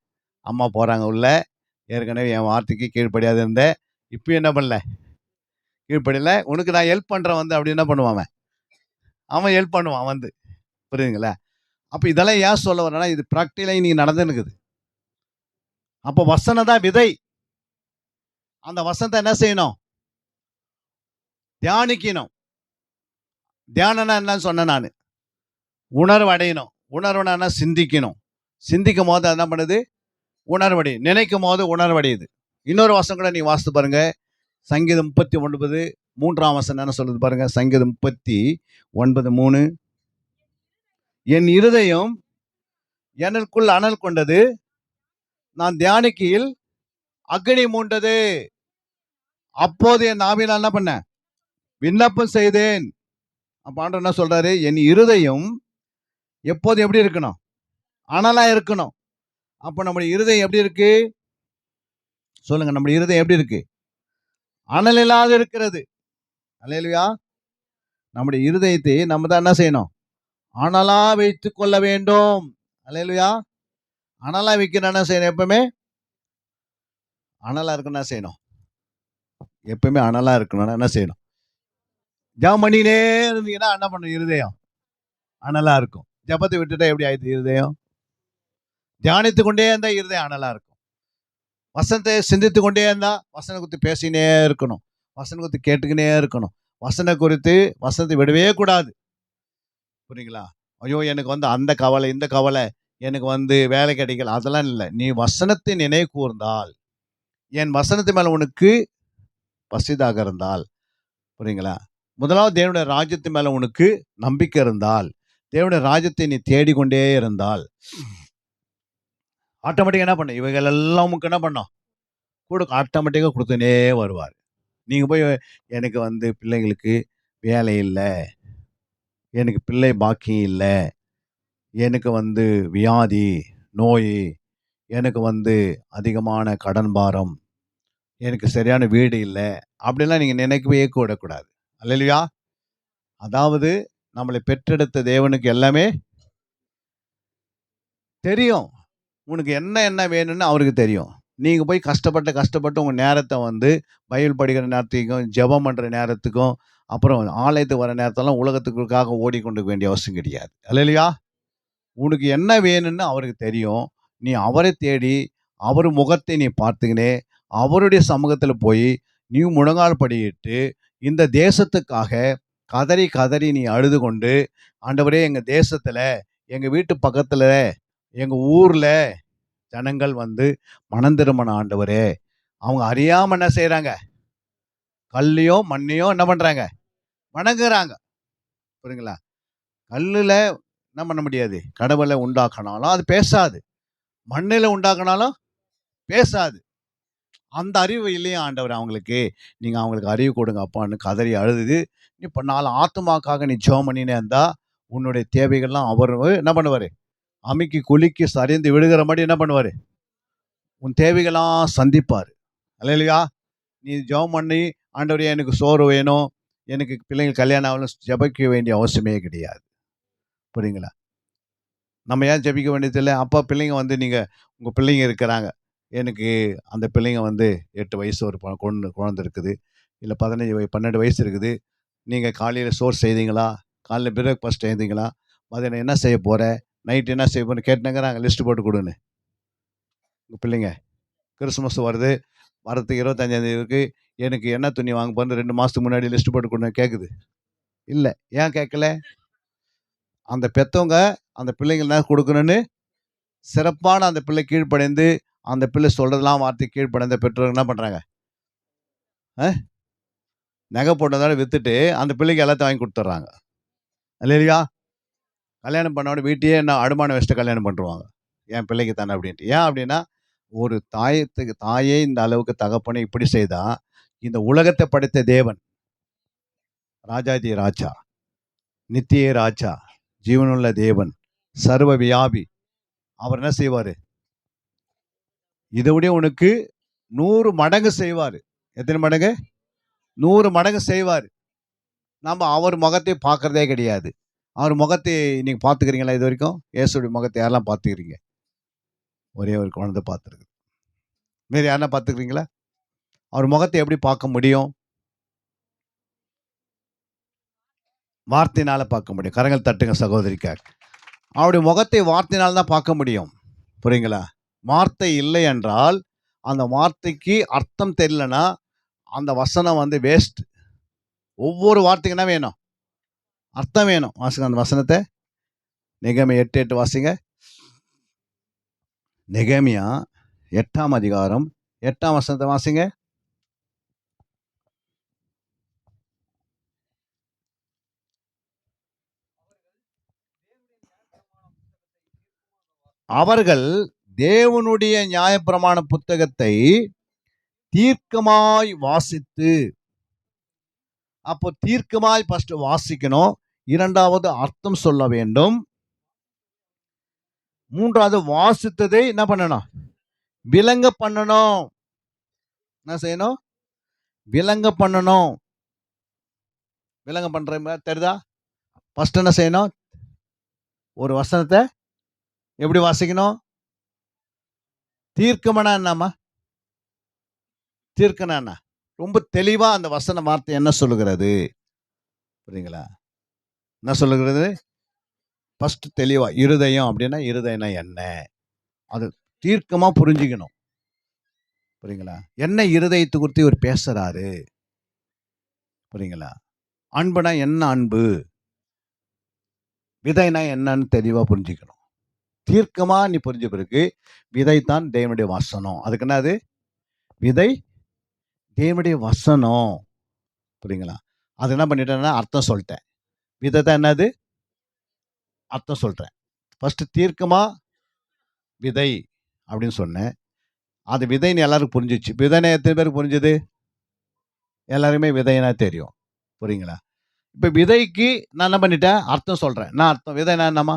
அம்மா போகிறாங்க உள்ள. ஏற்கனவே என் வார்த்தைக்கு கீழ்ப்படியாது இருந்தேன். இப்போ என்ன பண்ணல? கீழ்ப்படியல. உனக்கு நான் ஹெல்ப் பண்ணுறேன் வந்து அப்படி என்ன பண்ணுவான்? அவன் ஹெல்ப் பண்ணுவான் வந்து. புரியுதுங்களா? அப்போ இதெல்லாம் ஏன் சொல்ல வரேன்னா இது ப்ராக்டிக்கலாக இன்னைக்கு நடந்துனுக்குது. அப்போ வசனம் தான் விதை. அந்த வசனத்தை என்ன செய்யணும்? தியானிக்கணும். தியானம்னா என்னன்னு சொன்னேன் நான். உணர்வு அடையணும். உணர்வுனா சிந்திக்கணும். சிந்திக்கும் போது என்ன பண்ணுது? உணர்வடை. நினைக்கும் போது உணர்வடையுது. இன்னொரு வசனம் கூட நீ வாசித்து பாருங்க. சங்கீதம் 39 3ஆம் வசனம் என்ன சொல்லுது பாருங்க. சங்கீதம் 39:3. என் இருதயம் எனக்குள் அனல் கொண்டது, நான் தியானிக்கையில் அக்னி மூண்டது. அப்போது என் நாவினால் என்ன பண்ண? விண்ணப்பம் செய்தேன். அப்ப ஆண்டவர் என்ன சொல்றாரு? என் இருதயம் எப்போது எப்படி இருக்கணும்? அனலா இருக்கணும். அப்ப நம்முடைய இருதயம் எப்படி இருக்கு? சொல்லுங்க. நம்முடைய இருதயம் எப்படி இருக்கு? அனல் இல்லாத இருக்கிறது. அல்லேலூயா. நம்முடைய இருதயத்தை நம்ம தான் என்ன செய்யணும்? அனலா வைத்துக் கொள்ள வேண்டும். அல்லேலூயா. அனலா வைக்கணும் என்ன செய்யணும்? எப்பவுமே அனலா இருக்கணும் என்ன செய்யணும்? எப்பவுமே அனலா இருக்கணும்னா என்ன செய்யணும்? ஜெபம் பண்ணினே இருந்தீங்கன்னா என்ன பண்ணும்? இருதயம் அனலா இருக்கும். ஜெபத்தை விட்டுட்டா எப்படி ஆயிடுது இருதயம்? தியானித்து கொண்டே இருந்தா இருதயம் அனலா இருக்கும். வசனத்தை சிந்தித்து கொண்டே இருந்தா வசனம் குறித்து பேசினே இருக்கணும். வசனம் குறித்து கேட்டுக்கினே இருக்கணும். வசனம் குறித்து வசனத்தை விடவே கூடாது. புரியுங்களா? ஐயோ, எனக்கு வந்து அந்த கவலை இந்த கவலை எனக்கு வந்து வேலை கிடைக்கல, அதெல்லாம் இல்லை. நீ வசனத்தை நினைவு கூர்ந்தால், என் வசனத்து மேல உனக்கு பசிதாக இருந்தால், புரியுங்களா? முதலாவது தேவனுடைய ராஜ்யத்து மேல உனக்கு நம்பிக்கை இருந்தால், தேவனுடைய ராஜ்யத்தை நீ தேடிக்கொண்டே இருந்தால், ஆட்டோமேட்டிக்கா என்ன பண்ணும்? இவைகள் எல்லாம் உமக்கு என்ன பண்ணும்? ஆட்டோமேட்டிக்கா குடுத்துன்னே வருவார். நீங்க போய் எனக்கு வந்து பிள்ளைங்களுக்கு வேலை இல்ல, எனக்கு பிள்ளை பாக்கியம் இல்ல, எனக்கு வந்து வியாதி, நோய், எனக்கு வந்து அதிகமான கடன் பாரம், எனக்கு சரியான வீடு இல்ல, அப்படிலாம் நீங்க நினைக்கவே கூடாது. அல்லேலூயா! அதாவது நம்மளை பெற்றெடுத்த தேவனுக்கு எல்லாமே தெரியும். உனக்கு என்ன வேணும்னு அவருக்கு தெரியும். நீங்க போய் கஷ்டப்பட்டு உங்க நேரத்த வந்து பைபிள் படிக்கிற நேரத்துக்கும், ஜெபம் பண்ற நேரத்துக்கும், அப்புறம் ஆலயத்துக்கு வர நேரத்தெல்லாம் உலகத்துக்காக ஓடிக்கொண்டிருக்க வேண்டிய அவசியம் கிடையாது. அல்லேலூயா! உனக்கு என்ன வேணும்னு அவருக்கு தெரியும். நீ அவரை தேடி, அவர் முகத்தை நீ பார்த்துக்கினே, அவருடைய சமூகத்துல போய், நீ முழங்கால் படியிட்டு, இந்த தேசத்துக்காக கதறி, கதறி நீ அழுது கொண்டு, ஆண்டவரே எங்க தேசத்துல, எங்க வீட்டு பக்கத்துல, எங்க ஊர்ல ஜனங்கள் வந்து மனம் திரும்பணும் ஆண்டவரே. அவங்க அறியாம என்ன செய்றாங்க? கல்லையோ, மண்ணையோ என்ன பண்றாங்க? வணங்குறாங்க. புரியுதுங்களா? கல்லுல என்ன பண்ண முடியாது? கடவுள உண்டாக்குனாலும் அது பேசாது. மண்ணுல உண்டாக்குனாலும் பேசாது. அந்த அறிவு இல்லையா ஆண்டவரே அவங்களுக்கு. நீங்க அவங்களுக்கு அறிவு கொடுங்க அப்பான்னு கதறி அழுது, இப்ப 4 ஆத்துமாக்காக நீ ஜெபம் பண்ணினே இருந்தா, உன்னுடைய தேவைகள்லாம் அவரு என்ன பண்ணுவாரு? அமுக்கி குலுக்கி சரிந்து விழுகிறபடி என்ன பண்ணுவாரு? உன் தேவைகள்லாம் சந்திப்பாரு. அல்லேலூயா! நீ ஜெபம் பண்ணி, ஆண்டவரே எனக்கு சோறு வேணும், எனக்கு பிள்ளைங்களுக்கு கல்யாணம் ஆகணும்னு ஜெபிக்க வேண்டிய அவசியமே கிடையாது. புரியுங்களா? நம்ம ஏன் ஜெபிக்க வேண்டியதில்ல? அப்பா பிள்ளைங்க வந்து நீங்க உங்க பிள்ளைங்க இருக்கிறாங்க. எனக்கு அந்த பிள்ளைங்க வந்து 8 வயசு ஒரு குழந்தை இருக்குது. இல்ல 12 வயசு இருக்குது. நீங்க காலையில சோறு செய்தீங்களா? காலைல பிரேக்ஃபாஸ்ட் செய்தீங்களா? மதியானம் என்ன செய்ய போற? நைட் என்ன செய்ய போறன்னு கேட்டுனேங்கிறாங்க. லிஸ்ட் போட்டு குடுன்னு. உங்க பிள்ளைங்க. கிறிஸ்துமஸ் வருது. வரதுக்கு 25ஆம் தேதி இருக்கு. எனக்கு என்ன துணி வாங்க போறேன்னு 2 மாசத்துக்கு முன்னாடி லிஸ்ட் போட்டு குடுன்னு கேட்குது. இல்ல. ஏன் கேட்கல? அந்த பெத்தவங்க அந்த பிள்ளைங்களுக்கு என்ன குடுக்கணும்னு சிறப்பான அந்த பிள்ளை கீழ்ப்படிந்து, அந்த பிள்ளை சொல்றதெல்லாம் வார்த்தைக்கு கீழ்ப்படிந்த பெற்றோர்கள் என்ன பண்றாங்க? அ நகை போட்டதோட வித்துட்டு, அந்த பிள்ளைக்கு எல்லாத்தையும் வாங்கி குடுத்துர்றாங்க. அல்லேலூயா! கல்யாணம் பண்ண உடனே வீட்டையே என்ன அடமானம் வச்சுட்டு கல்யாணம் பண்ணிருவாங்க. என் பிள்ளைக்கு தானே அப்படின்ட்டு. ஏன் அப்படின்னா, ஒரு தாயே இந்த அளவுக்கு தகப்பனை இப்படி செய்தா, இந்த உலகத்தை படைத்த தேவன், ராஜாதி ராஜா, நித்திய ராஜா, ஜீவனுள்ள தேவன், சர்வ வியாபி. அவர் என்ன செய்வாரு? இதை விட உனக்கு 100 மடங்கு செய்வாரு. எத்தனை மடங்கு? 100 மடங்கு செய்வாரு. நாம அவர் முகத்தை பார்க்கிறதே கிடையாது. அவர் முகத்தை நீங்க பார்த்துக்கிறீங்களா இதுவரைக்கும்? இயேசுவுடைய முகத்தை யாரெல்லாம் பார்த்துக்கிறீங்க? ஒரே ஒரு குழந்தை பார்த்துருக்கு. வேற யாருன்னா பார்த்துக்கிறீங்களா? அவர் முகத்தை எப்படி பார்க்க முடியும்? வார்த்தையினால பார்க்க முடியும். கரங்கள் தட்டுங்க சகோதரிக்காக. அவருடைய முகத்தை வார்த்தையினால தான் பார்க்க முடியும். புரியுங்களா? வார்த்தை இல்லை என்றால், அந்த வார்த்தைக்கு அர்த்தம் தெரியலன்னா, அந்த வசனம் வந்து வேஸ்ட். ஒவ்வொரு வார்த்தைக்கு என்ன வேணும்? அர்த்தம் வேணும். வாசிங்க அந்த வசனத்த. நெகேமியா 8:8 வாசிங்க. நெகேமியா 8ஆம் அதிகாரம் 8ஆம் வசனத்த வாசிங்க. அவர்கள் தேவனுடைய நியாயப்பிரமாண புத்தகத்தை தீர்க்கமாய் வாசித்து, அப்போ தீர்க்கமாய் ஃபர்ஸ்ட் வாசிக்கணும். 2வது அர்த்தம் சொல்ல வேண்டும். 3வது வாசித்ததை என்ன பண்ணணும்? விளங்க பண்ணணும். என்ன செய்யணும்? விளங்க பண்ணணும். விளங்க பண்ற மாதிரி தெரியுதா? ஃபர்ஸ்ட் என்ன செய்யணும்? ஒரு வசனத்தை எப்படி வாசிக்கணும்? தீர்க்கமனா என்னம்மா? தீர்க்கனா என்ன? ரொம்ப தெளிவா அந்த வசன வார்த்தை என்ன சொல்லுகிறது? புரியுங்களா? என்ன சொல்லுகிறது? ஃபர்ஸ்ட் தெளிவா இருதயம் அப்படின்னா இருதயம்னா என்ன? அது தீர்க்கமா புரிஞ்சுக்கணும். புரியுங்களா? என்ன இருதயத்தை குறித்து இவர் பேசுறாரு? புரியுங்களா? அன்புனா என்ன அன்பு? விதைனா என்னன்னு தெளிவா புரிஞ்சுக்கணும். தீர்க்கமா நீ புரிஞ்ச பிறகு விதை தான் தேவனுடைய வசனம். அதுக்கு என்னது? விதை தேவனுடைய வசனம். புரியுங்களா? அது என்ன பண்ணிட்டேன்னா அர்த்தம் சொல்லிட்டேன். விதை தான் என்னது? அர்த்தம் சொல்றேன். ஃபர்ஸ்ட் தீர்க்கமா விதை அப்படின்னு சொன்னேன். அது விதைன்னு எல்லாருக்கும் புரிஞ்சிச்சு. விதைன்னா எத்தனை பேருக்கு புரிஞ்சது? எல்லாருமே விதைனா தெரியும். புரியுங்களா? இப்ப விதைக்கு நான் என்ன பண்ணிட்டேன்? அர்த்தம் சொல்றேன். நான் அர்த்தம் விதைனா என்னம்மா?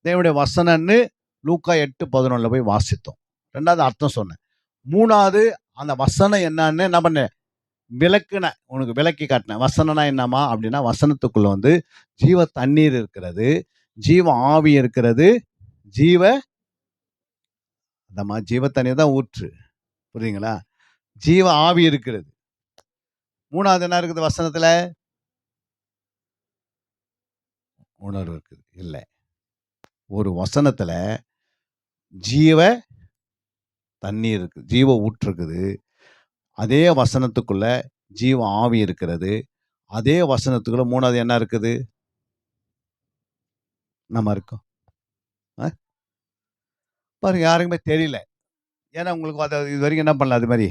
தேவனுடைய வசனம்னு லூக்கா 8:11 போய் வாசித்தோம். 2வது அர்த்தம் சொன்னேன். 3வது அந்த வசனம் என்னன்னு என்ன பண்ணேன்? விளக்குனேன். உனக்கு விளக்கி காட்டினேன். வசனம்னா என்னம்மா? அப்படின்னா வசனத்துக்குள்ள வந்து ஜீவ தண்ணீர் இருக்கிறது, ஜீவ ஆவி இருக்கிறது, ஜீவ அந்தம்மா ஜீவ தண்ணீர் தான் ஊற்று. புரியுதுங்களா? ஜீவ ஆவி இருக்கிறது. 3வது என்ன இருக்குது வசனத்துல? உணர்வு இருக்குது. இல்ல. ஒரு வசனத்துல ஜீவ தண்ணீர் இருக்கு. ஜீவ ஊற்று இருக்குது. அதே வசனத்துக்குள்ள ஜீவ ஆவி இருக்கிறது. அதே வசனத்துக்குள்ள 3வது என்ன இருக்குது? நம்ம இருக்கோம். அ பாருங்க யாருக்குமே தெரியல. ஏன்னா உங்களுக்கு அது இதுவரைக்கும் என்ன பண்ணல அது மாரி.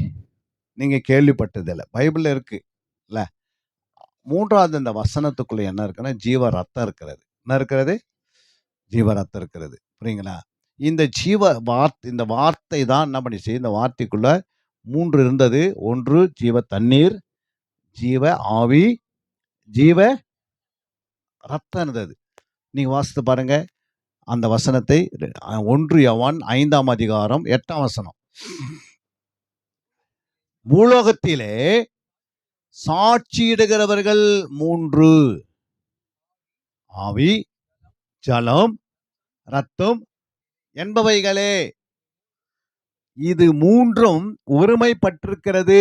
நீங்க கேள்விப்பட்டதில்ல. பைபிள்ல இருக்கு. இல்ல. 3வது இந்த வசனத்துக்குள்ள என்ன இருக்குன்னா, ஜீவ ரத்தம் இருக்கிறது. என்ன இருக்கிறது? ஜீவ ரத்தம் இருக்கிறது. புரியுங்களா? இந்த இந்த வார்த்தை தான் என்ன பண்ணிச்சு, இந்த வார்த்தைக்குள்ள 3 இருந்தது. 1 ஜீவ தண்ணீர், ஜீவ ஆவி, ஜீவ ரத்தம் இருந்தது. நீங்க வாசித்து பாருங்க. அந்த வசனத்தை 1 யோவான் 5ஆம் அதிகாரம் 8ஆம் வசனம். பூலோகத்திலே சாட்சியிடுகிறவர்கள் 3 ஆவி, ஜலம், ரத்தம் என்பவைகளே. இது 3ம் ஒருமைப்பட்டிருக்கிறது.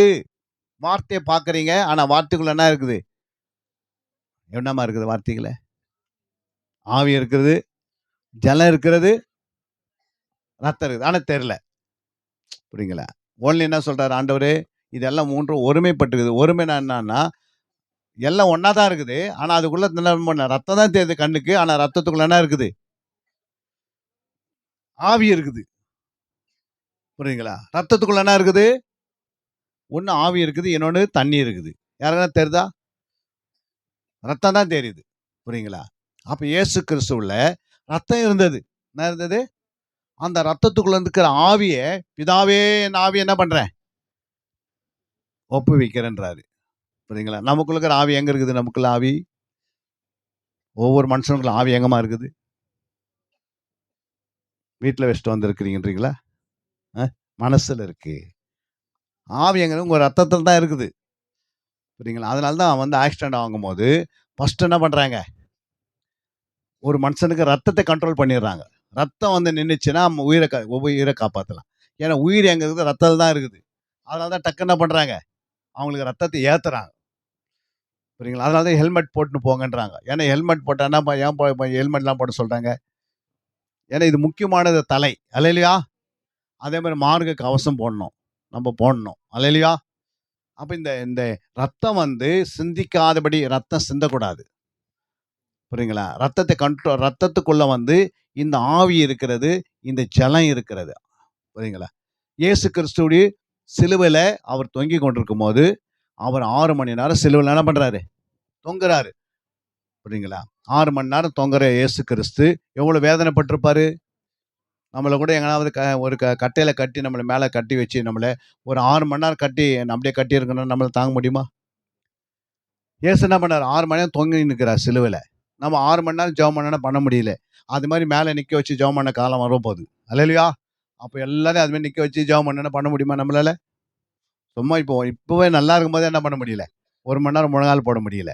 வார்த்தைய பார்க்குறீங்க. ஆனா வார்த்தைக்குள்ள என்ன இருக்குது? என்னம்மா இருக்குது வார்த்தைக்குள்ள? ஆவி இருக்கிறது, ஜலம் இருக்கிறது, ரத்தம் இருக்குது. ஆனா தெரியல. புரியுங்களா? ஒன்லி என்ன சொல்றாரு ஆண்டவரு? இதெல்லாம் 3ம் ஒருமைப்பட்டிருக்குது. ஒருமைனா என்னன்னா, எல்லாம் ஒண்ணா தான் இருக்குது. ஆனா அதுக்குள்ள ரத்தம் தான் தெரியுது கண்ணுக்கு. ஆனா ரத்தத்துக்குள்ள என்ன இருக்குது? ஆவி இருக்குது. புரியுங்களா? ரத்தத்துக்குள்ள என்ன இருக்குது? ஒண்ணு ஆவி இருக்குது, இன்னொன்னு தண்ணி இருக்குது. யாருக்காவது தெரியுதா? ரத்தம் தான் தெரியுது. புரியுங்களா? அப்ப இயேசு கிறிஸ்துவுல ரத்தம் இருந்தது. என்ன இருந்தது? அந்த ரத்தத்துக்குள்ள இருக்கிற ஆவிய, பிதாவே என் ஆவிய என்ன பண்றேன்? ஒப்புவிக்கிறேன்றாரு. புரியுங்களா? நமக்குள்ள இருக்கிற ஆவி எங்க இருக்குது? நமக்குள்ள ஆவி ஒவ்வொரு மனுஷனுக்குள்ள ஆவி எங்கம்மா இருக்குது? வீட்ல வச்சுட்டு வந்திருக்கிறீங்கன்றீங்களா? அ மனசுல இருக்கு. ஆவி எங்க? உங்க ரத்தத்துல தான் இருக்குது. புரியுங்களா? அதனால தான் வந்து ஆக்சிடென்ட் ஆகும்போது ஃபர்ஸ்ட் என்ன பண்றாங்க? ஒரு மனுஷனுக்கு ரத்தத்தை கண்ட்ரோல் பண்ணிடுறாங்க. ரத்தம் வந்து நின்னுச்சுன்னா உயிரை காப்பாத்தலாம். ஏன்னா உயிர் எங்க இருக்குது? ரத்தத்துல தான் இருக்குது. அதனால தான் டக்குன்னு என்ன பண்றாங்க? அவங்களுக்கு ரத்தத்தை ஏத்துறாங்க. புரியுங்களா? அதனால தான் ஹெல்மெட் போட்டுன்னு போங்கன்றாங்க. ஏன்னா ஹெல்மெட் போட்டா என்ன ஏன் ஹெல்மெட்லாம் போட சொல்றாங்க? ஏன்னா இது முக்கியமானது தலை. அல்லேலூயா! அதே மாரி மார்க கவசம் போடணும். நம்ம போடணும். அல்லேலூயா! அப்ப இந்த இந்த ரத்தம் வந்து சிந்திக்காதபடி ரத்தம் சிந்தக்கூடாது. புரியுங்களா? ரத்தத்துக்குள்ள வந்து இந்த ஆவி இருக்கிறது, இந்த ஜலம் இருக்கிறது. புரியுங்களா? இயேசு கிறிஸ்துவுடைய சிலுவையில அவர் தொங்கிக் கொண்டிருக்கும்போது, அவர் 6 மணி நேரம் சிலுவையில என்ன பண்றாரு? தொங்குறாரு. புரியுங்களா? 6 மணி நேரம் தொங்குற இயேசு கிறிஸ்து எவ்வளவு வேதனைப்பட்டிருப்பாரு? நம்மள கூட எங்கனாவது ஒரு கட்டையில கட்டி நம்மள மேல கட்டி வச்சு நம்மள ஒரு 6 மணி நேரம் கட்டி அப்படியே கட்டியிருக்கணும்னு நம்மளால தாங்க முடியுமா? இயேசு என்ன பண்ணாரு? 6 மணி நேரம் தொங்கி நிற்கிறார் சிலுவையில. நம்ம 6 மணி நேரம் ஜெபம் பண்ணா பண்ண முடியல. அது மாரி மேல நிக்க வச்சு ஜெபம் பண்ண காலம் வரப்போகுது. அல்லேலூயா! அப்ப எல்லாரையும் அது மாரி நிக்க வச்சு ஜெபம் பண்ணா பண்ண முடியுமா நம்மளால? சும்மா இப்பவே நல்லா இருக்கும்போதே என்ன பண்ண முடியல? 1 மணி நேரம் முழங்கால் போட முடியல.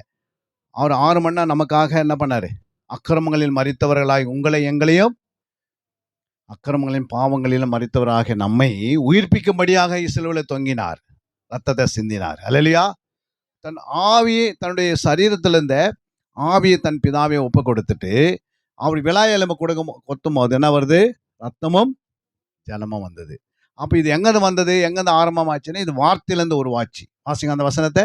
அவர் 6 மணி நேரம் நமக்காக என்ன பண்ணாரு? அக்கிரமங்களில் மரித்தவர்களாய் உங்களை எங்களையும் அக்கிரமங்களின் பாவங்களிலும் மரித்தவராகிய நம்மை உயிர்ப்பிக்கும்படியாக சிலுவையில தொங்கினார். ரத்தத்தை சிந்தினார். அல்லேலூயா! தன் ஆவியை தன்னுடைய சரீரத்துல இருந்த ஆவியை தன் பிதாவை ஒப்பு கொடுத்துட்டு, அவர் விலாய எலும்பு கொத்தும்போது என்ன வருது? ரத்தமும், ஜலமும் வந்தது. அப்ப இது எங்கிருந்து வந்தது? எங்கிருந்து ஆரம்பமாச்சுன்னா, இது வார்த்தையிலிருந்து உருவாச்சு. வாசிங்க அந்த வசனத்த.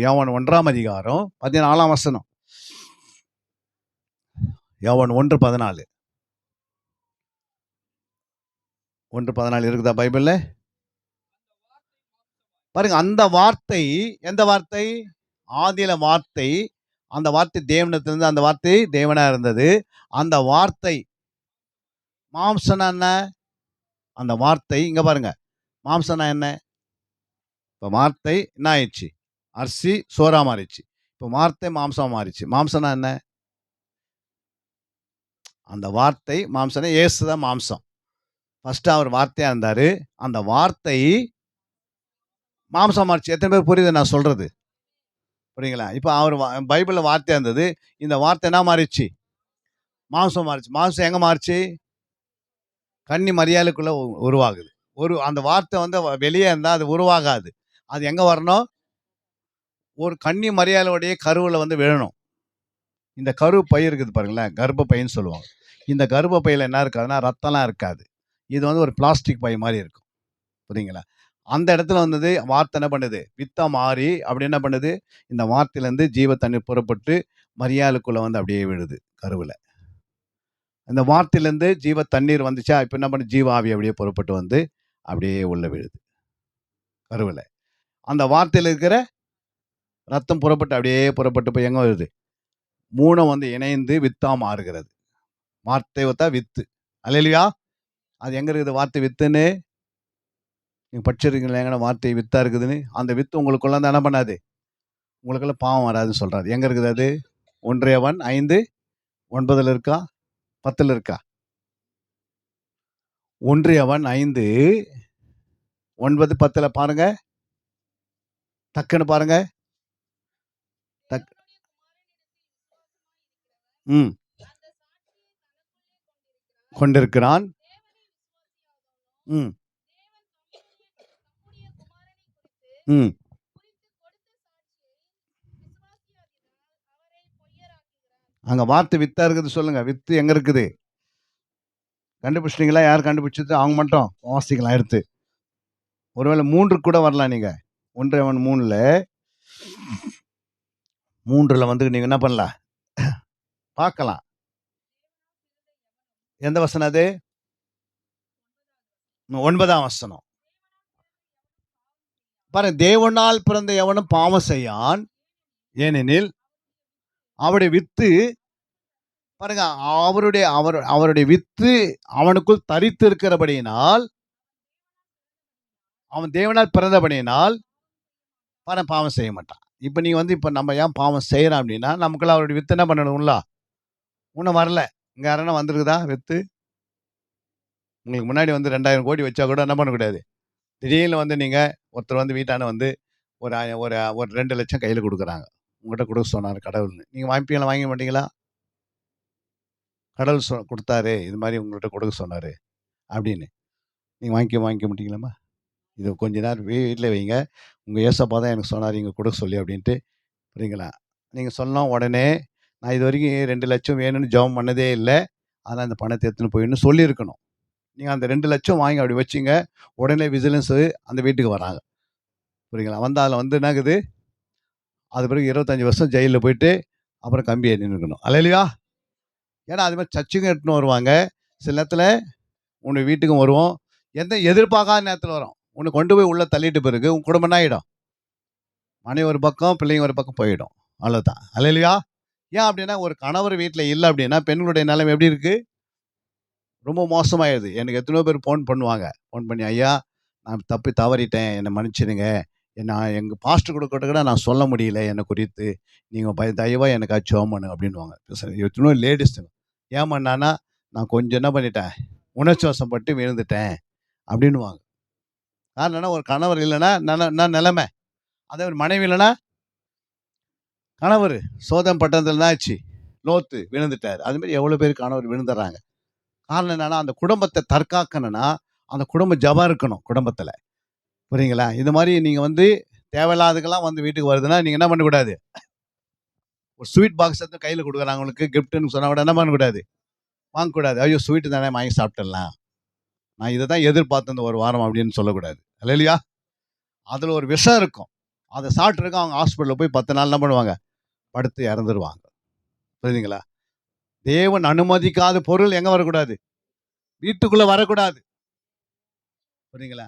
யோவான் 1ஆம் அதிகாரம் 14ஆம் வசனம். யோவான் 1:14. 1:14 இருக்குதா பைபிள்ல? பாருங்க, அந்த வார்த்தை எந்த வார்த்தை? ஆதியில வார்த்தை. அந்த வார்த்தை தேவனிடத்திலிருந்து, அந்த வார்த்தை தேவனா இருந்தது. அந்த வார்த்தை மாம்சம்னா என்ன? அந்த வார்த்தை இங்க பாருங்க. மாம்சம்னா என்ன? இப்ப வார்த்தை என்ன ஆயிடுச்சு? அரிசி சோறா மாறிடுச்சு. இப்ப வார்த்தை மாம்சமா மாறிடுச்சு. மாம்சம்னா என்ன? அந்த வார்த்தை மாம்சம்னா இயேசு தான் மாம்சம். ஃபர்ஸ்ட் அவர் வார்த்தையா இருந்தாரு. அந்த வார்த்தை மாம்சமா மாறிடுச்சு. எத்தனை பேர் புரியுது நான் சொல்றது? புரியுங்களா? இப்ப அவர் பைபிள்ல வார்த்தையா இருந்தது. இந்த வார்த்தை என்ன மாறிடுச்சு? மாம்சம் மாறிடுச்சு. மாம்சம் எங்க மாறுச்சு? கன்னி மரியாளுக்குள்ள உருவாகுது. அந்த வார்த்தை வந்து வெளியே இருந்தா அது உருவாகாது. அது எங்க வரணும்? ஒரு கன்னி மரியாளுடைய கருவுல வந்து விழணும். இந்த கரு பை இருக்குது பாருங்களேன், கர்ப்பப்பைன்னு சொல்லுவாங்க. இந்த கர்ப்பப்பையில என்ன இருக்காதுன்னா, ரத்தம்லாம் இருக்காது. இது வந்து ஒரு பிளாஸ்டிக் பை மாரி இருக்கும். புரியுங்களா? அந்த இடத்துல வந்தது வார்த்தை என்ன பண்ணுது? வித்தா மாறி அப்படி என்ன பண்ணுது? இந்த வார்த்தையிலேருந்து ஜீவ தண்ணீர் புறப்பட்டு மரியாளுக்குள்ள வந்து அப்படியே விழுது கருவுல. இந்த வார்த்தையிலேருந்து ஜீவ தண்ணீர் வந்துச்சா, இப்ப என்ன பண்ணுது? ஜீவ ஆவி அப்படியே புறப்பட்டு வந்து அப்படியே உள்ள விழுது கருவுல. அந்த வார்த்தையில இருக்கிற ரத்தம் புறப்பட்டு அப்படியே புறப்பட்டு போய் எங்க வருது? 3ம் வந்து இணைந்து வித்தா மாறுகிறது. வார்த்தை ஒத்தா வித்து. அல்லேலூயா! அது எங்க இருக்குது வார்த்தை வித்துன்னு? நீங்க படிச்சிருக்கீங்களா எங்கனா வார்த்தை வித்தா இருக்குதுன்னு? அந்த வித்து உங்களுக்குள்ள இருந்தா என்ன பண்ணாது? உங்களுக்குள்ள பாவம் வராதுன்னு சொல்றாரு. எங்க இருக்குது அது? 1 யோவான் 5:9 இருக்கா? 10 இருக்கா? 1 யோவான் 5:9, 10 பாருங்க. டக்குன்னு பாருங்க. டக் ம். கொண்டிருக்கிறான். ம். ம். அங்க வார்த்தை வித்தா இருக்குது சொல்லுங்க. வித்து எங்க இருக்குது? கண்டுபிடிச்சிட்டீங்களா? யார் கண்டுபிடிச்சது? அவங்க மட்டும் வாசிக்கலாம் எடுத்து. ஒருவேளை 3 கூட வரலாம் நீங்க. 1 யோவான் 3ல வந்து நீங்க என்ன பண்ணலாம்? பார்க்கலாம். எந்த வசனம் அது? 9ஆம் வசனம். பாருங்க, தேவனால் பிறந்த எவனும் பாவம் செய்யான். ஏனெனில் அவருடைய வித்து பாருங்க, அவருடைய வித்து அவனுக்குள் தரித்து இருக்கிறபடியினால், அவன் தேவனால் பிறந்தபடியினால் பாவம் செய்ய மாட்டான். இப்ப நீங்க வந்து இப்ப நம்ம ஏன் பாவம் செய்யறோம் அப்படின்னா, நமக்குள்ள அவருடைய வித்து என்ன பண்ணணும்ல? இன்னும் வரல. இங்க யாருன்னா வந்திருக்குதா வித்து? உங்களுக்கு முன்னாடி வந்து 2000 கோடி வச்சா கூட என்ன பண்ணக்கூடாது? திடீர்னு வந்து நீங்க ஒருத்தர் வந்து வீட்டாண்ட வந்து ஒரு ஒரு ஒரு 2,00,000 கையில குடுக்குறாங்க. உங்ககிட்ட குடுக்க சொன்னாரு கடவுள்ன்னு. நீங்க வாங்கிப்பீங்களா? வாங்க மாட்டீங்களா? கடவுள் குடுத்தாரு. இது மாரி உங்கள்ட்ட குடுக்க சொன்னாரு அப்படின்னு. நீங்க வாங்கிக்க மாட்டீங்களாம்மா? இது கொஞ்ச நேரம் வீட்ல வைங்க. உங்க ஏசப்பா தான் எனக்கு சொன்னாரு இங்க குடுக்க சொல்லி அப்படின்ட்டு. புரியுங்களா? நீங்க சொன்ன உடனே, நான் இதுவரைக்கும் 2,00,000 வேணும்னு ஜெபம் பண்ணதே இல்ல. ஆனா இந்த பணத்த எடுத்துன்னு போயிடணும்னு சொல்லியிருக்கணும். நீங்க அந்த 2,00,000 வாங்கி அப்படி வச்சீங்க. உடனே விஜிலன்ஸ் அந்த வீட்டுக்கு வராங்க. புரியுங்களா? வந்தா அதுல வந்து என்ன ஆகுது? அது பிறகு 25 வருஷம் ஜெயில்ல போயிட்டு, அப்புறம் கம்பி எண்ணின்னு இருக்கணும். அல்லேலூயா! ஏன்னா அது மாரி சர்ச்சுக்கும் எடுத்துன்னு வருவாங்க. சில நேரத்துல உன்னுடைய வீட்டுக்கும் வருவோம். எந்த எதிர்பார்க்காத நேரத்துல வரும். உன்னை கொண்டு போய் உள்ள தள்ளிட்ட பிறகு உன் குடும்பம் என்ன ஆயிடும்? மனைவி ஒரு பக்கம், பிள்ளைங்க ஒரு பக்கம் போயிடும். அவ்வளவுதான். அல்லேலூயா! ஏன் அப்படின்னா, ஒரு கணவர் வீட்ல இல்ல அப்படின்னா, பெண்களுடைய நிலைமை எப்படி இருக்கு? ரொம்ப மோசமாயிருது. எனக்கு எத்தனையோ பேர் ஃபோன் பண்ணுவாங்க. ஃபோன் பண்ணி, "ஐயா, நான் தவறிட்டேன். என்ன மன்னிச்சிடுங்க. நான் எங்க பாஸ்டர் கூட நான் சொல்ல முடியல என்ன குறித்து. நீங்க தயவா எனக்காக ஜெபம் பண்ணுங்க" அப்படின்னுவாங்க. எத்தனையோ லேடீஸுங்க. ஏம்மான்னா, நான் கொஞ்சம் என்ன பண்ணிட்டேன், உணர்ச்சி வசப்பட்டு விழுந்துட்டேன் அப்படின்னுவாங்க. காரணம் என்ன? ஒரு கணவர் இல்லன்னா என்ன நிலைமை? அதே ஒரு மனைவி இல்லன்னா, கணவர் சோதம் பட்டணத்துல என்ன ஆச்சு? லோத்து விழுந்துட்டாரு. அது மாரி எவ்வளோ பேர் கணவர் விழுந்துடுறாங்க. காரணம் என்னன்னா, அந்த குடும்பத்த தற்காக்கணும்னா, அந்த குடும்ப ஜெபம் இருக்கணும் குடும்பத்துல. புரியுங்களா? இது மாரி நீங்க வந்து தேவையில்லாததுக்கெல்லாம் வந்து வீட்டுக்கு வருதுன்னா, நீங்க என்ன பண்ணக்கூடாது? ஒரு ஸ்வீட் பாக்ஸ் எடுத்து கையில குடுக்குறாங்க உங்களுக்கு கிஃப்ட்ன்னு சொன்னா கூட என்ன பண்ணக்கூடாது? வாங்கக்கூடாது. ஐயோ! ஸ்வீட் தானே வாங்கி சாப்பிட்டுறலாம். நான் இத தான் எதிர்பார்த்தேன் இந்த ஒரு வாரம் அப்படின்னு சொல்லக்கூடாது. அல்லேலூயா! அதுல ஒரு விஷம் இருக்கும். அத சாப்பிட்டுருக்க அவங்க ஹாஸ்பிட்டல்ல போய் 10 நாள் என்ன பண்ணுவாங்க? படுத்து இறந்துருவாங்க. புரியுதுங்களா? தேவன் அனுமதிக்காத பொருள் எங்க வரக்கூடாது? வீட்டுக்குள்ள வரக்கூடாது. புரியுங்களா?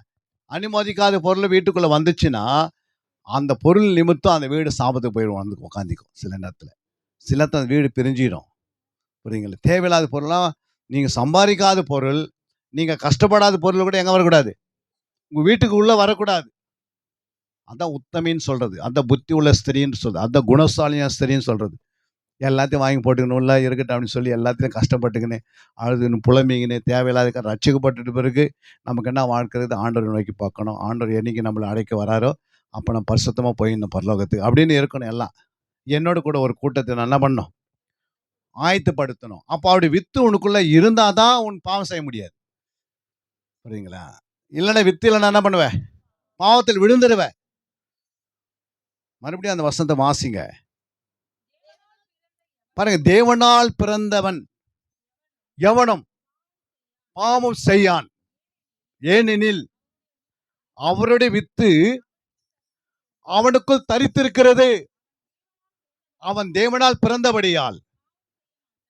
அனுமதிக்காத பொருள் வீட்டுக்குள்ள வந்துச்சுன்னா, அந்த பொருள் நிமித்தம் அந்த வீடு சாபத்துக்கு போயிடும், வந்து உட்காந்துக்கும் சில நேரத்துல. சில நேரத்துல அந்த வீடு பிரிஞ்சிடும். புரியுங்களா? தேவையில்லாத பொருள்லாம், நீங்க சம்பாதிக்காத பொருள், நீங்க கஷ்டப்படாத பொருள் கூட எங்க வரக்கூடாது? உங்க வீட்டுக்கு உள்ள வரக்கூடாது. அதான் உத்தமின்னு சொல்றது. அதான் புத்தி உள்ள ஸ்திரின்னு சொல்றது. அதான் குணசாலியான ஸ்திரின்னு சொல்றது. எல்லாத்தையும் வாங்கி போட்டுக்கணும், உள்ள இருக்கட்டும் அப்படின்னு சொல்லி எல்லாத்தையும் கஷ்டப்பட்டுக்கின்னு, அழுதுன்னு, புலம்பிக்கின்னு, தேவையில்லாத ரட்சிக்கப்பட்டுட்ட பிறகு நமக்கு என்ன வாழ்க்கை இருக்குது? ஆண்டவரை நோக்கி பார்க்கணும். ஆண்டவர் என்னைக்கு நம்மளை அழைக்க வராரோ, அப்போ நம்ம பரிசுத்தமா போயிடணும் பரலோகத்துக்கு அப்படின்னு இருக்கணும் எல்லாம். என்னோட கூட ஒரு கூட்டத்தை நான் என்ன பண்ணணும்? ஆயத்தப்படுத்தணும். அப்போ அவருடைய வித்து உனக்குள்ள இருந்தா தான் உன் பாவம் செய்ய முடியாது. புரியுங்களா? இல்லைன்னா வித்து இல்லைன்னா என்ன பண்ணுவேன்? பாவத்தில் விழுந்துடுவேன். மறுபடியும் அந்த வசனத்தை வாசிங்க. பாருங்க, தேவனால் பிறந்தவன் எவனும் பாவம் செய்யான். ஏனெனில் அவருடைய வித்து அவனுக்குள் தரித்திருக்கிறது. அவன் தேவனால் பிறந்தபடியால்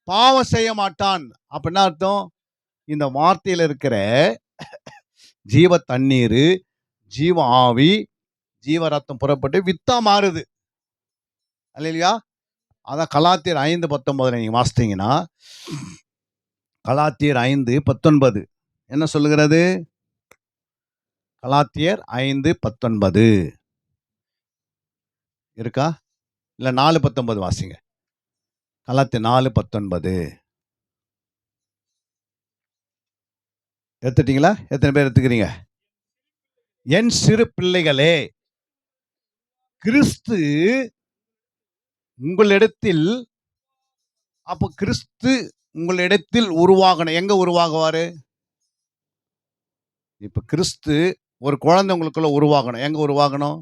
பாவம் செய்ய மாட்டான். அப்படின்னா அர்த்தம், இந்த வார்த்தையில் இருக்கிற ஜீவ தண்ணீர், ஜீவ ஆவி, ஜீவ ரத்தம் புறப்பட்டு வித்தா மாறுது. இல்லையா? அதான் கலாத்தியர் 5:19 நீங்க வாசித்தீங்கன்னா, கலாத்தியர் 5:19 என்ன சொல்லுகிறது? கலாத்தியர் 5:19 இருக்கா? இல்ல 4:19 வாசிங்க. கலாத்தியர் 4:19 எடுத்துட்டீங்களா? எத்தனை பேர் எடுத்துக்கிறீங்க? என் சிறு பிள்ளைகளே, கிறிஸ்து உங்களிடத்தில், அப்ப கிறிஸ்து உங்களிடத்தில் உருவாகணும். எங்க உருவாகுவாரு? இப்ப கிறிஸ்து ஒரு குழந்தை உங்களுக்குள்ள உருவாகணும். எங்க உருவாகணும்?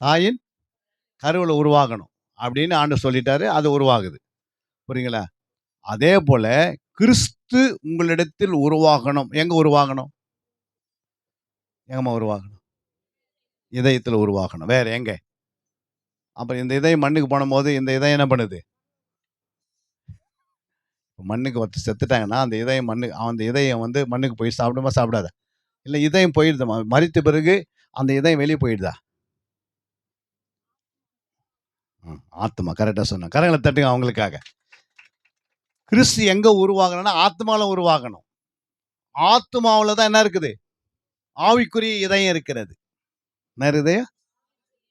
தாயின் கருவுல உருவாகணும் அப்படின்னு ஆண்டவர் சொல்லிட்டாரு. அது உருவாகுது. புரியுங்களா? அதே போல கிறிஸ்து உங்களிடத்தில் உருவாகணும். எங்க உருவாகணும்? எங்கம்மா உருவாகணும்? இதயத்தில் உருவாகணும். வேற எங்க? அப்புறம் இந்த இதயம் மண்ணுக்கு போனும்போது இந்த இதயம் என்ன பண்ணுது? மண்ணுக்கு ஒருத்தர் செத்துட்டாங்கன்னா அந்த இதயம் அந்த இதயம் வந்து மண்ணுக்கு போய் சாப்பிடுமா சாப்பிடாதா? இல்லை இதயம் போயிடுதுமா? மரித்த பிறகு அந்த இதயம் வெளியே போயிடுதா? ஆத்மா கரெக்டாக சொன்னாங்க. கரங்களை தட்டுங்க அவங்களுக்காக. கிறிஸ்து எங்க உருவாகணும்னா ஆத்மாவில் உருவாகணும். ஆத்மாவில் தான் என்ன இருக்குது? ஆவிக்குரிய இதயம் இருக்கிறது. என்ன இருக்குது?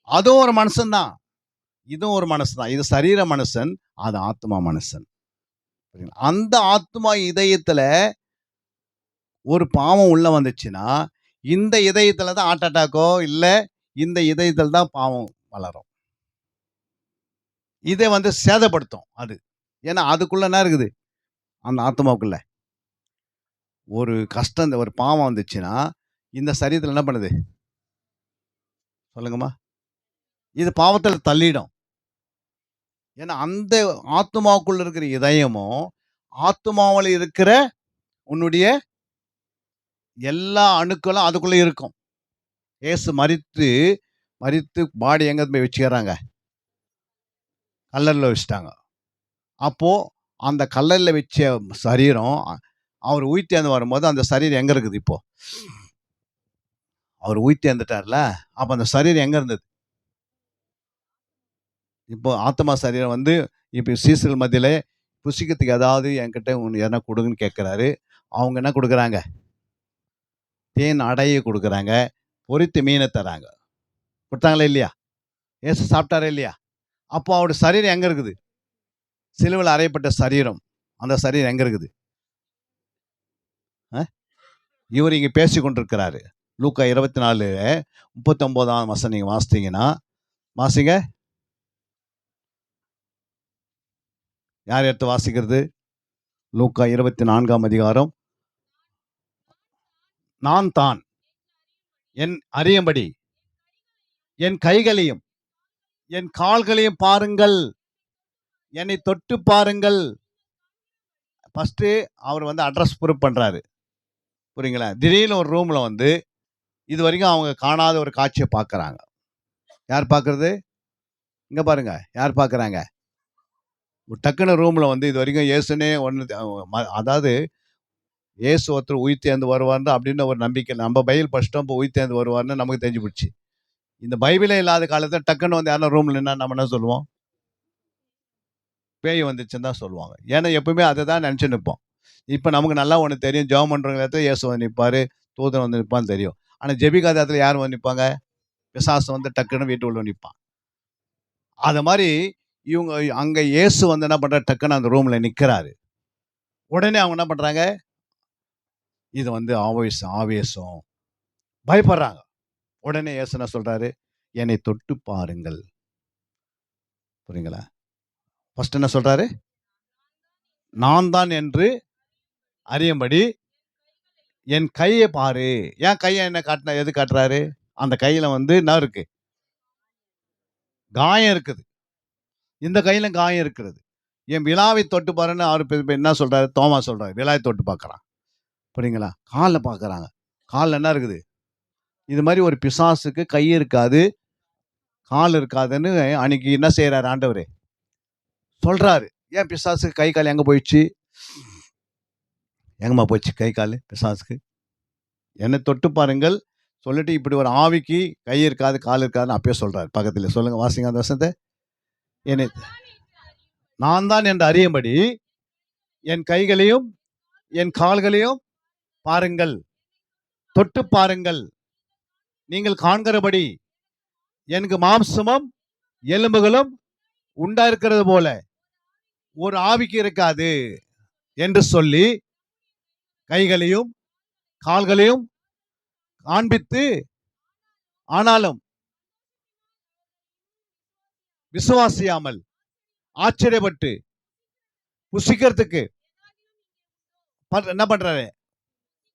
அதுவும் ஒரு மனுஷன் தான். இதுவும் ஒரு மனுஷன் தான். இது சரீர மனுஷன், அது ஆத்மா மனுஷன். அந்த ஆத்மா இதயத்துல ஒரு பாவம் உள்ள வந்துச்சுன்னா, இந்த இதயத்துல தான் ஹார்ட் அட்டாக்கோ இல்ல இந்த இதயத்துல தான் பாவம் வளரும். இதை வந்து சேதப்படுத்தும் அது. ஏன்னா அதுக்குள்ள என்ன இருக்குது? அந்த ஆத்மாவுக்குள்ள ஒரு கஷ்டம், ஒரு பாவம் வந்துச்சுன்னா, இந்த சரீரத்துல என்ன பண்ணுது? சொல்லுங்கம்மா. இது பாவத்துல தள்ளிடும். ஏன்னா அந்த ஆத்மாவுக்குள்ள இருக்கிற இதயமும், ஆத்மாவில் இருக்கிற உன்னுடைய எல்லா அணுக்களும் அதுக்குள்ள இருக்கும். இயேசு மரித்து பாடி எங்க போய் வச்சுக்கிறாங்க? கல்லறையில் வச்சுட்டாங்க. அப்போ அந்த கல்லறையில் வச்ச சரீரம் அவர் உயிர்த்தெழுந்து வரும்போது அந்த சரீரம் எங்க இருக்குது இப்போ? அவர் உயிர்த்தெழுந்துட்டார்ல, அப்ப அந்த சரீரம் எங்க இருந்தது? இப்போ ஆத்மா சரீரம் வந்து இப்போ சீசர்கள் மத்தியில புசிக்கிறதுக்கு ஏதாவது என்கிட்ட ஒன்று எதனா கொடுங்கன்னு கேட்குறாரு. அவங்க என்ன கொடுக்குறாங்க? தேன் அடையை கொடுக்குறாங்க. பொரித்த மீனை தராங்க. கொடுத்தாங்களா இல்லையா? ஏசு சாப்பிட்டாரா இல்லையா? அப்போ அவருடைய சரீரம் எங்க இருக்குது? சிலுவையில் அறையப்பட்ட சரீரம். அந்த சரீரம் எங்க இருக்குது? இவர் இங்க பேசி கொண்டிருக்கிறாரு. லூக்கா 24:39 வசனம் நீங்க வாசித்தீங்கன்னா, வாசிங்க. யார் எடுத்து வாசிக்கிறது? லூக்கா 24 நான் தான் என் அறியும்படி என் கைகளையும் என் கால்களையும் பாருங்கள், என்னை தொட்டு பாருங்கள். ஃபர்ஸ்ட் அவர் வந்து அட்ரஸ் ப்ரூவ் பண்றாரு. புரியுங்களா? திடீர்னு ஒரு ரூம்ல வந்து இது வரைக்கும் அவங்க காணாத ஒரு காட்சியை பார்க்கறாங்க. யார் பார்க்கறது? இங்க பாருங்க. யார் பார்க்கறாங்க? டக்குனு ரூம்ல வந்து இது வரைக்கும் இயேசுனே ஒன்று, அதாவது இயேசு ஒருத்தர் உயிர்த்தேர்ந்து வருவார்னு அப்படின்னு ஒரு நம்பிக்கை. நம்ம பைபிள் படிச்சிட்டோம், இப்போ உயிர்த்தேர்ந்து வருவார்னு நமக்கு தெரிஞ்சு போச்சு. இந்த பைபிளே இல்லாத காலத்தில் டக்குன்னு வந்து யாரும் ரூமில் நின்னா நம்ம என்ன சொல்லுவோம்? பேய் வந்துச்சுன்னு தான் சொல்லுவாங்க. ஏன்னா எப்பவுமே அதை தான் நினச்சி நிற்போம். இப்போ நமக்கு நல்லா ஒன்று தெரியும், ஜெபம் பண்ணுறவங்க இடத்துல இயேசு வந்து நிற்பார், தூதன் வந்து நிற்பான்னு தெரியும். ஆனால் ஜெபிக்காத இடத்துல யார் வந்து நிற்பாங்க? பிசாசு வந்து டக்குன்னு வீட்டுக்குள்ள நிற்பான். அது மாதிரி இவங்க அங்கே இயேசு வந்து என்ன பண்ணுறாரு? டக்குன்னு அந்த ரூமில் நிற்கிறாரு. உடனே அவங்க என்ன பண்ணுறாங்க? இது வந்து ஆவேசம் பயப்படுறாங்க. உடனே இயேசு என்ன சொல்றாரு? என்னை தொட்டு பாருங்கள். புரியுங்களா? ஃபர்ஸ்ட் என்ன சொல்றாரு? நான் தான் என்று அறியும்படி என் கையை பாரு. ஏன் கையை என்ன காட்டினா எது காட்டுறாரு? அந்த கையில வந்து என்ன இருக்கு? காயம் இருக்குது. இந்த கையில காயம் இருக்கிறது. என் விழாவை தொட்டு பாருன்னு அவர் என்ன சொல்றாரு? தோமா சொல்றாரு. விழாவை தொட்டு பார்க்கறான். புரியுங்களா? கால்ல பார்க்கறாங்க. கால்ல என்ன இருக்குது? இது மாதிரி ஒரு பிசாசுக்கு கை இருக்காது, கால் இருக்காதுன்னு அன்னைக்கு என்ன செய்யறாரு ஆண்டவரு? சொல்றாரு. ஏன் பிசாசுக்கு கை கால் எங்க போயிடுச்சு? எங்கம்மா போச்சு கை கால் பிசாசுக்கு? என்னை தொட்டு பாருங்கள் சொல்லிட்டு இப்படி ஒரு ஆவிக்கு கை இருக்காது, கால் இருக்காதுன்னு அப்பயே சொல்றாரு. பக்கத்துல சொல்லுங்க, வாசிங்க அந்த வசனத்தை. என்னை நான் தான் என்று அறியும்படி என் கைகளையும் என் கால்களையும் பாருங்கள், தொட்டு பாருங்கள். நீங்கள் காண்கிறபடி எனக்கு மாம்சமும் எலும்புகளும் உண்டா இருக்கிறது போல ஒரு ஆவிக்கு இருக்காது என்று சொல்லி கைகளையும் கால்களையும் காண்பித்து, ஆனாலும் விசுவாசியாமல் ஆச்சரியப்பட்டு புசிக்கிறதுக்கு என்ன பண்றாரு?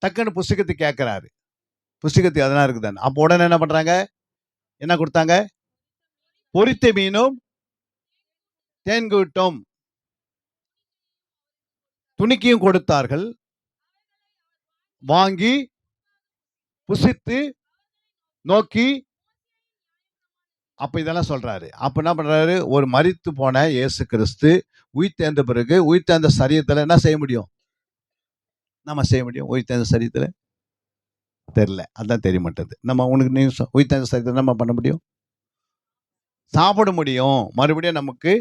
டக்குன்னு புசிக்கிறதுக்கு கேட்கிறாரு. புசிக்கிறதுக்கு அதெல்லாம் இருக்குதான்னு. அப்போ உடனே என்ன பண்றாங்க? என்ன கொடுத்தாங்க? பொரித்த மீனும் தேன்கூட்டும் துணிக்கையும் கொடுத்தார்கள். வாங்கி புசித்து நோக்கி அப்ப இதெல்லாம் சொல்றாரு. அப்ப என்ன பண்றாரு? ஒரு மரித்து போன இயேசு கிறிஸ்து உயிர்த்தெழுந்த பிறகு உயிர்த்தெழுந்த சரீரத்துல என்ன செய்ய முடியும்? நம்ம செய்ய முடியும் உயிர்த்தெழுந்த சரீரத்துல? தெரியல. அதான் தெரிய மாட்டேது. நம்ம உனக்கு நீ உயிர்த்தெழுந்த சரீரத்துல நம்ம பண்ண முடியும்? சாப்பிட முடியும். மறுபடியும் நமக்கு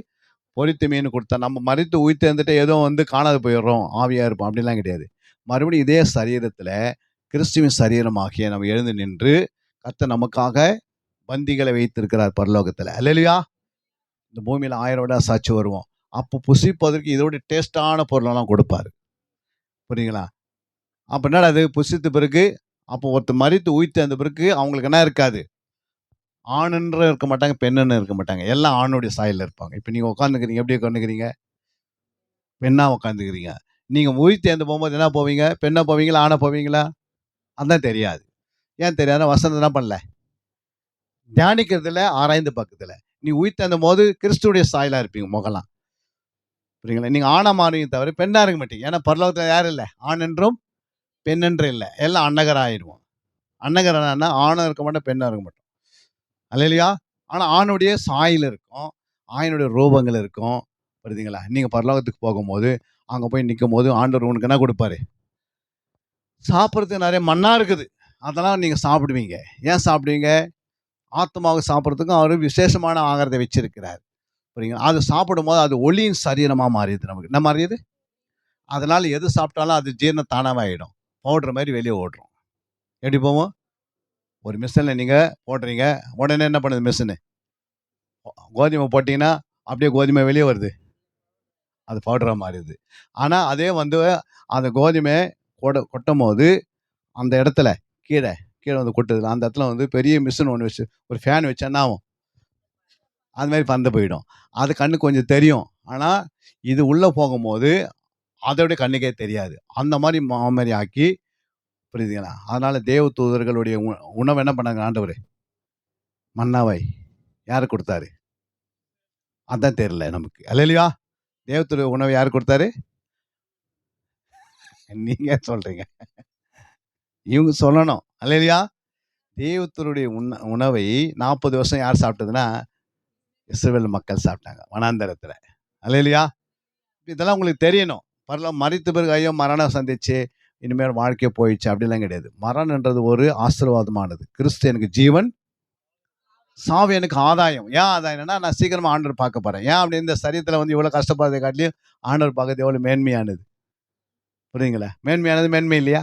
பொரித்த மீன் கொடுத்தா நம்ம மரித்து உயிர்த்தெழுந்துட்டு ஏதோ வந்து காணாத போயிடுறோம், ஆவியா இருப்போம் அப்படிலாம் கிடையாது. மறுபடியும் இதே சரீரத்துல கிறிஸ்துவின் சரீரமாகிய நம்ம எழுந்து நின்று கர்த்தர் நமக்காக பந்திகளை வைத்திருக்கிறார் பரலோகத்துல. அல்லேலூயா. இந்த பூமியில 1000 வருடம் சாட்சி வருவோம். அப்போ புசிப்பதற்கு இதோட டேஸ்டான பொருளெல்லாம் கொடுப்பாரு. புரியுங்களா? அப்ப என்னடா அது? புசித்த பிறகு அப்போ ஒருத்தர் மரித்து உயிர்த்தெழுந்த பிறகு அவங்களுக்கு என்ன இருக்காது? ஆணுன்ற இருக்க மாட்டாங்க, பெண்ணுன்னு இருக்க மாட்டாங்க. எல்லாம் ஆணுடைய சாயல்ல இருப்பாங்க. இப்போ நீங்க உட்காந்துக்கிறீங்க, எப்படி உட்காந்துக்கிறீங்க? பெண்ணா உட்காந்துக்கிறீங்க. நீங்க உயிர்த்தெழுந்து போகும்போது என்ன போவீங்க? பெண்ணா போவீங்களா? ஆணா போவீங்களா? அதான் தெரியாது. ஏன் தெரியாது? வசனம் என்ன பண்ணல? தியானிக்கிறதுல, ஆராய்ந்து பார்க்கறதுல. நீ உயிர்த்தெழுந்தும் போது கிறிஸ்துவுடைய சாயலா இருப்பீங்க முகலாம். புரியுங்களா? நீங்க ஆணா மாறுவீங்க தவிர பெண்ணா இருக்க மாட்டீங்க. ஏன்னா பரலோகத்துல யாரும் இல்லை, ஆண் என்றும் பெண் என்றும் இல்லை. எல்லாம் அன்னகரா ஆயிடுவோம். அன்னகரனா ஆணும் இருக்க மாட்டோம், பெண்ணா இருக்க மாட்டோம். அல்லேலூயா. ஆனா ஆணுடைய சாயல் இருக்கும், ஆணுடைய ரூபங்கள் இருக்கும். புரியுதுங்களா? நீங்க பரலோகத்துக்கு போகும்போது அங்க போய் நிற்கும் போது ஆண்டவர் உனக்கு என்ன கொடுப்பாரு? சாப்பிட்றதுக்கு நிறைய மண்ணா இருக்குது, அதெல்லாம் நீங்க சாப்பிடுவீங்க. ஏன் சாப்பிடுவீங்க? ஆத்மாவுக்கு சாப்பிட்றதுக்கும் அவர் விசேஷமான ஆகாரத்தை வச்சிருக்கிறார். புரியுங்களா? அது சாப்பிடும்போது அது ஒளியின் சரீரமா மாறிடுது. நமக்கு என்ன மாறியது? அதனால எது சாப்பிட்டாலும் அது ஜீரணம் தானாவே ஆயிடும். பவுடர் மாதிரி வெளியே ஓடுறோம். எப்படி போவோம்? ஒரு மிஷின்ல நீங்க போடுறீங்க, உடனே என்ன பண்ணுது மிஷினு? கோதுமை போட்டீங்கன்னா அப்படியே கோதுமை வெளியே வருது, அது பவுடரா மாறிடுது. ஆனா அதே வந்து அந்த கோதுமை கொட்டும் போது அந்த இடத்துல கீழே கீழே வந்து கொட்டுது. அந்த இடத்துல வந்து பெரிய மிஷின் ஒன்று வச்சு ஒரு ஃபேன் வச்சா என்ன ஆகும்? அது மாதிரி பறந்து போயிடும். அது கண்ணுக்கு கொஞ்சம் தெரியும். ஆனா இது உள்ள போகும்போது அதோட கண்ணுக்கே தெரியாது. அந்த மாதிரி மாமரி ஆக்கி, புரியுதுங்களா? அதனால தேவ தூதர்களுடைய உணவு என்ன பண்ணாங்க ஆண்டவர்? மன்னாவை யாரு கொடுத்தாரு? அதான் தெரியல நமக்கு. அல்லேலூயா. தேவத்துடைய உணவை யாரு கொடுத்தாரு? நீங்க சொல்றீங்க. இவங்க சொல்லணும். அல்லேலூயா. தேவத்துடைய உணவை 40 வருஷம் யார் சாப்பிட்டதுன்னா இஸ்ரவேல் மக்கள் சாப்பிட்டாங்க வனாந்தரத்துல. அல்லேலூயா. இதெல்லாம் உங்களுக்கு தெரியணும். மரித்த பிறகு ஐயோ மரணம் சந்திச்சு இனிமேல் வாழ்க்கையே போயிடுச்சு அப்படிலாம் கிடையாது. மரணன்றது ஒரு ஆசீர்வாதமானது. கிறிஸ்து எனக்கு ஜீவன், சாவு எனக்கு ஆதாயம். ஏன் ஆதாயம்னா, நான் சீக்கிரமா ஆண்டவர் பார்க்க போறேன். ஏன் அப்படி இந்த சரீரத்துல வந்து இவ்வளவு கஷ்டப்படுறதை காட்டிலும் ஆண்டவர் பார்க்கறது எவ்வளவு மேன்மையானது. புரியுதுங்களா? மேன்மையானது மேன்மை இல்லையா?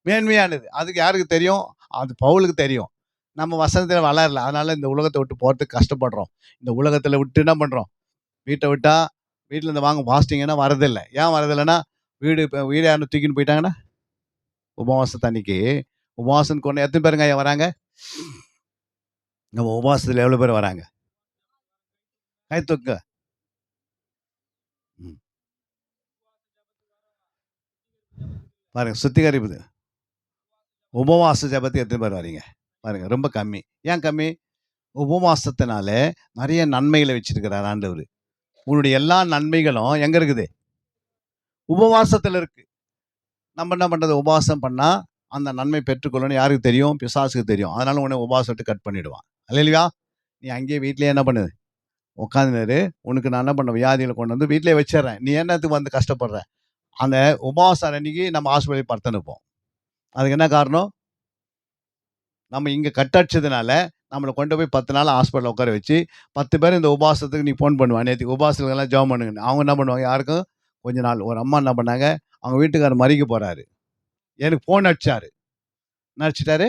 மேன்மையானது. அதுக்கு யாருக்கு தெரியும்? அது பவுலுக்கு தெரியும். நம்ம வசனத்துல வளரல. அதனால இந்த உலகத்தை விட்டு போறதுக்கு கஷ்டப்படுறோம். இந்த உலகத்துல விட்டு என்ன பண்றோம்? வீட்டை விட்டா வீட்டுல இருந்து வாங்க பாஸ்டிங்கன்னா வரதில்லை. ஏன் வரதில்லைன்னா, வீடு யாரும் தூக்கின்னு போயிட்டாங்கன்னா, உபவாசத்து அன்னைக்கு உபவாசம் கொண்டு எத்தனை பேருங்க ஐயா வராங்க? நம்ம உபவாசத்துல எவ்வளவு பேர் வராங்க? கை தூக்குங்க. ம். பாருங்க, சுத்திகரிப்பு உபவாச ஜெபத்துக்கு எத்தனை பேர் வரீங்க? பாருங்க, ரொம்ப கம்மி. ஏன் கம்மி? உபவாசத்தினால நிறைய நன்மைகளை வச்சிருக்கிறார் ஆண்டவர். உன்னுடைய எல்லா நன்மைகளும் எங்க இருக்குது? உபவாசத்துல இருக்கு. நம்ம என்ன பண்றது? உபவாசம் பண்ணா அந்த நன்மை பெற்றுக்கொள்ளணும் யாருக்கு தெரியும்? பிசாசுக்கு தெரியும். அதனால உன்னை உபவாசத்தை கட் பண்ணிடுவான். அல்லேலூயா. நீ அங்கேயே வீட்லயே என்ன பண்ணு? உட்காந்துரு. உனக்கு நான் என்ன பண்ண வியாதிகளை கொண்டு வந்து வீட்லயே வச்சிடுறேன். நீ என்னத்துக்கு வந்து கஷ்டப்படுற? அந்த உபவாசம் அன்னைக்கு நம்ம ஹாஸ்பிட்டல் படுத்துனுப்போம். அதுக்கு என்ன காரணம்? நம்ம இங்க கட்டடிச்சதுனால நம்மளை கொண்டு போய் 10 நாள் ஹாஸ்பிட்டலில் உட்கார வச்சு 10 பேர் இந்த உபவாசத்துக்கு நீ ஃபோன் பண்ணுவான். நேற்று உபவாசத்துக்கெல்லாம் ஜெபம் பண்ணுங்கன்னு. அவங்க என்ன பண்ணுவாங்க? யாருக்கும் கொஞ்ச நாள் ஒரு அம்மா என்ன பண்ணாங்க? அவங்க வீட்டுக்காரர் மறிக்க போறாரு. எனக்கு ஃபோன் அடிச்சாரு. என்ன அடிச்சிட்டாரு?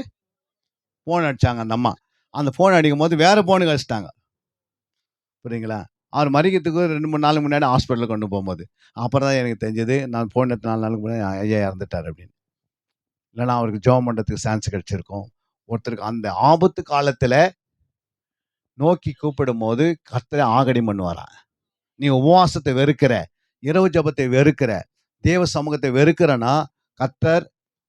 ஃபோன் அடிச்சாங்க அந்த அம்மா. அந்த ஃபோன் அடிக்கும்போது வேற ஃபோனுக்கு அடிச்சிட்டாங்க. புரியுங்களா? அவர் மறிக்கிறதுக்கு 2, 3 நாளுக்கு முன்னாடி ஹாஸ்பிட்டலுக்கு கொண்டு போகும்போது. அப்புறம் தான் எனக்கு தெரிஞ்சது. நான் ஃபோன் எடுத்து 4 நாளுக்கு முன்னாடி ஐயா இறந்துட்டார் அப்படின்னு. இல்லைன்னா அவருக்கு ஜெபம் பண்ணுறதுக்கு சான்ஸ் கிடைச்சிருக்கும். ஒருத்தருக்கு அந்த ஆபத்து காலத்துல நோக்கி கூப்பிடும்போது கர்த்தர் ஆகடிம் பண்ணுவாராம். நீ உபவாசத்தை வெறுக்கிற, இரவு ஜெபத்தை வெறுக்கிற, தேவ சமூகத்தை வெறுக்கிறனா, கர்த்தர்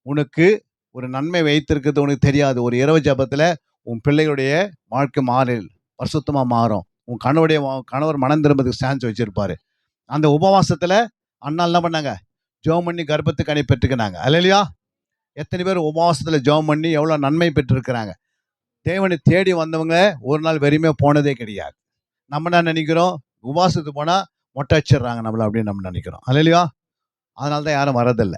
உனக்கு ஒரு நன்மை வைத்திருக்கிறது உனக்கு தெரியாது. ஒரு இரவு ஜெபத்துல உன் பிள்ளைகளுடைய வாழ்க்கை பரிசுத்தமா மாறும். உன் கணவர் மனம் திரும்புறதுக்கு சான்ஸ் வச்சிருப்பாரு. அந்த உபவாசத்துல அண்ணாள் என்ன பண்ணாங்க? ஜெபம் பண்ணி கர்ப்பத்து கனி பெற்றுக்கினாங்க. அல்லேலூயா. எத்தனை பேர் உபவாசத்துல ஜெபம் பண்ணி எவ்வளவு நன்மை பெற்றிருக்கிறாங்க. தேவனை தேடி வந்தவங்க ஒரு நாள் வெறுமையா போனதே கிடையாது. நம்ம என்ன நினைக்கிறோம்? உபவாசத்துக்கு போனா மொட்டை அடிச்சிடுறாங்க நம்மள அப்படின்னு நம்ம நினைக்கிறோம். அல்லேலூயா. அதனால தான் யாரும் வரதில்ல.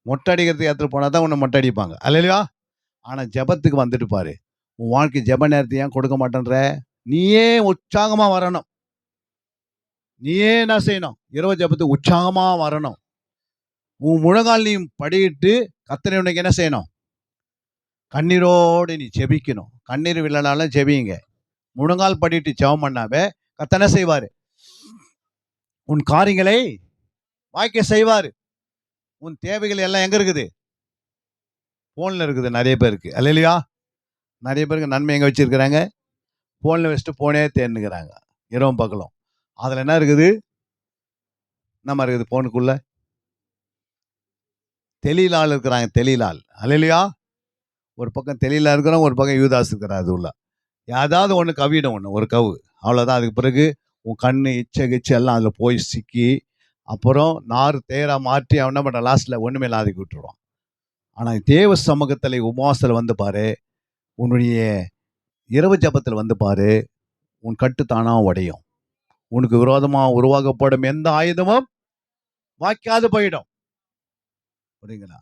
மொட்டை அடிக்கிறதுக்கு இடத்துல போனா தான் உன்னை மொட்டை அடிப்பாங்க. அல்லேலூயா. ஆனா ஜெபத்துக்கு வந்துட்டு பாரு. உன் வாழ்க்கை ஜெப நேரத்தை ஏன் கொடுக்க மாட்டேன்ற? நீயே உற்சாகமா வரணும். நீயே என்ன செய்யணும்? இரவு ஜெபத்துக்கு உற்சாகமா வரணும். உன் முழங்கால் நீ படியிட்டு கர்த்தரை உனக்கு என்ன செய்யணும்? கண்ணீரோடு நீ ஜெபிக்கணும். கண்ணீர் வில்லனாலும் ஜெபிங்க. முழங்கால் படிட்டு ஜெபம் பண்ணாவே கர்த்தர் என்ன செய்வாரு? உன் காரியங்களை வாய்க்க செய்வாரு. உன் தேவைகள் எல்லாம் எங்க இருக்குது? போன்ல இருக்குது நிறைய பேருக்கு. அல்லேலூயா. நிறைய பேருக்கு நன்மை எங்க வச்சிருக்கிறாங்க? போன்ல வச்சுட்டு போனே தேர்னுக்கிறாங்க இரவும் பகலும். அதுல என்ன இருக்குது? என்னமா இருக்குது போனுக்குள்ள? தெலீலாள் இருக்கிறாங்க. தெலீலாள். அல்லேலூயா. ஒரு பக்கம் தெலீலா இருக்கிறோம், ஒரு பக்கம் யூதாஸ் இருக்கிறார். அது உள்ள ஏதாவது ஒன்று கவிடும், ஒரு கவு. அவ்வளோதான். அதுக்கு பிறகு உன் கண்ணு இச்சை கிச்சை எல்லாம் அதில் போய் சிக்கி அப்புறம் நார் தேரா மாற்றி அவன் என்ன பண்ணுறான்? லாஸ்ட்டில் ஒன்றுமே இல்லாதக்கு விட்டுருவான். ஆனால் தேவ சமூகத்தில் உபவாசத்தில் வந்து பாரு, உன்னுடைய இரவு ஜெபத்தில் வந்து பாரு, உன் கட்டு தானாக உடையும். உனக்கு விரோதமாக உருவாக்கப்படும் எந்த ஆயுதமும் வாய்க்காது போயிடும். புரியுங்களா?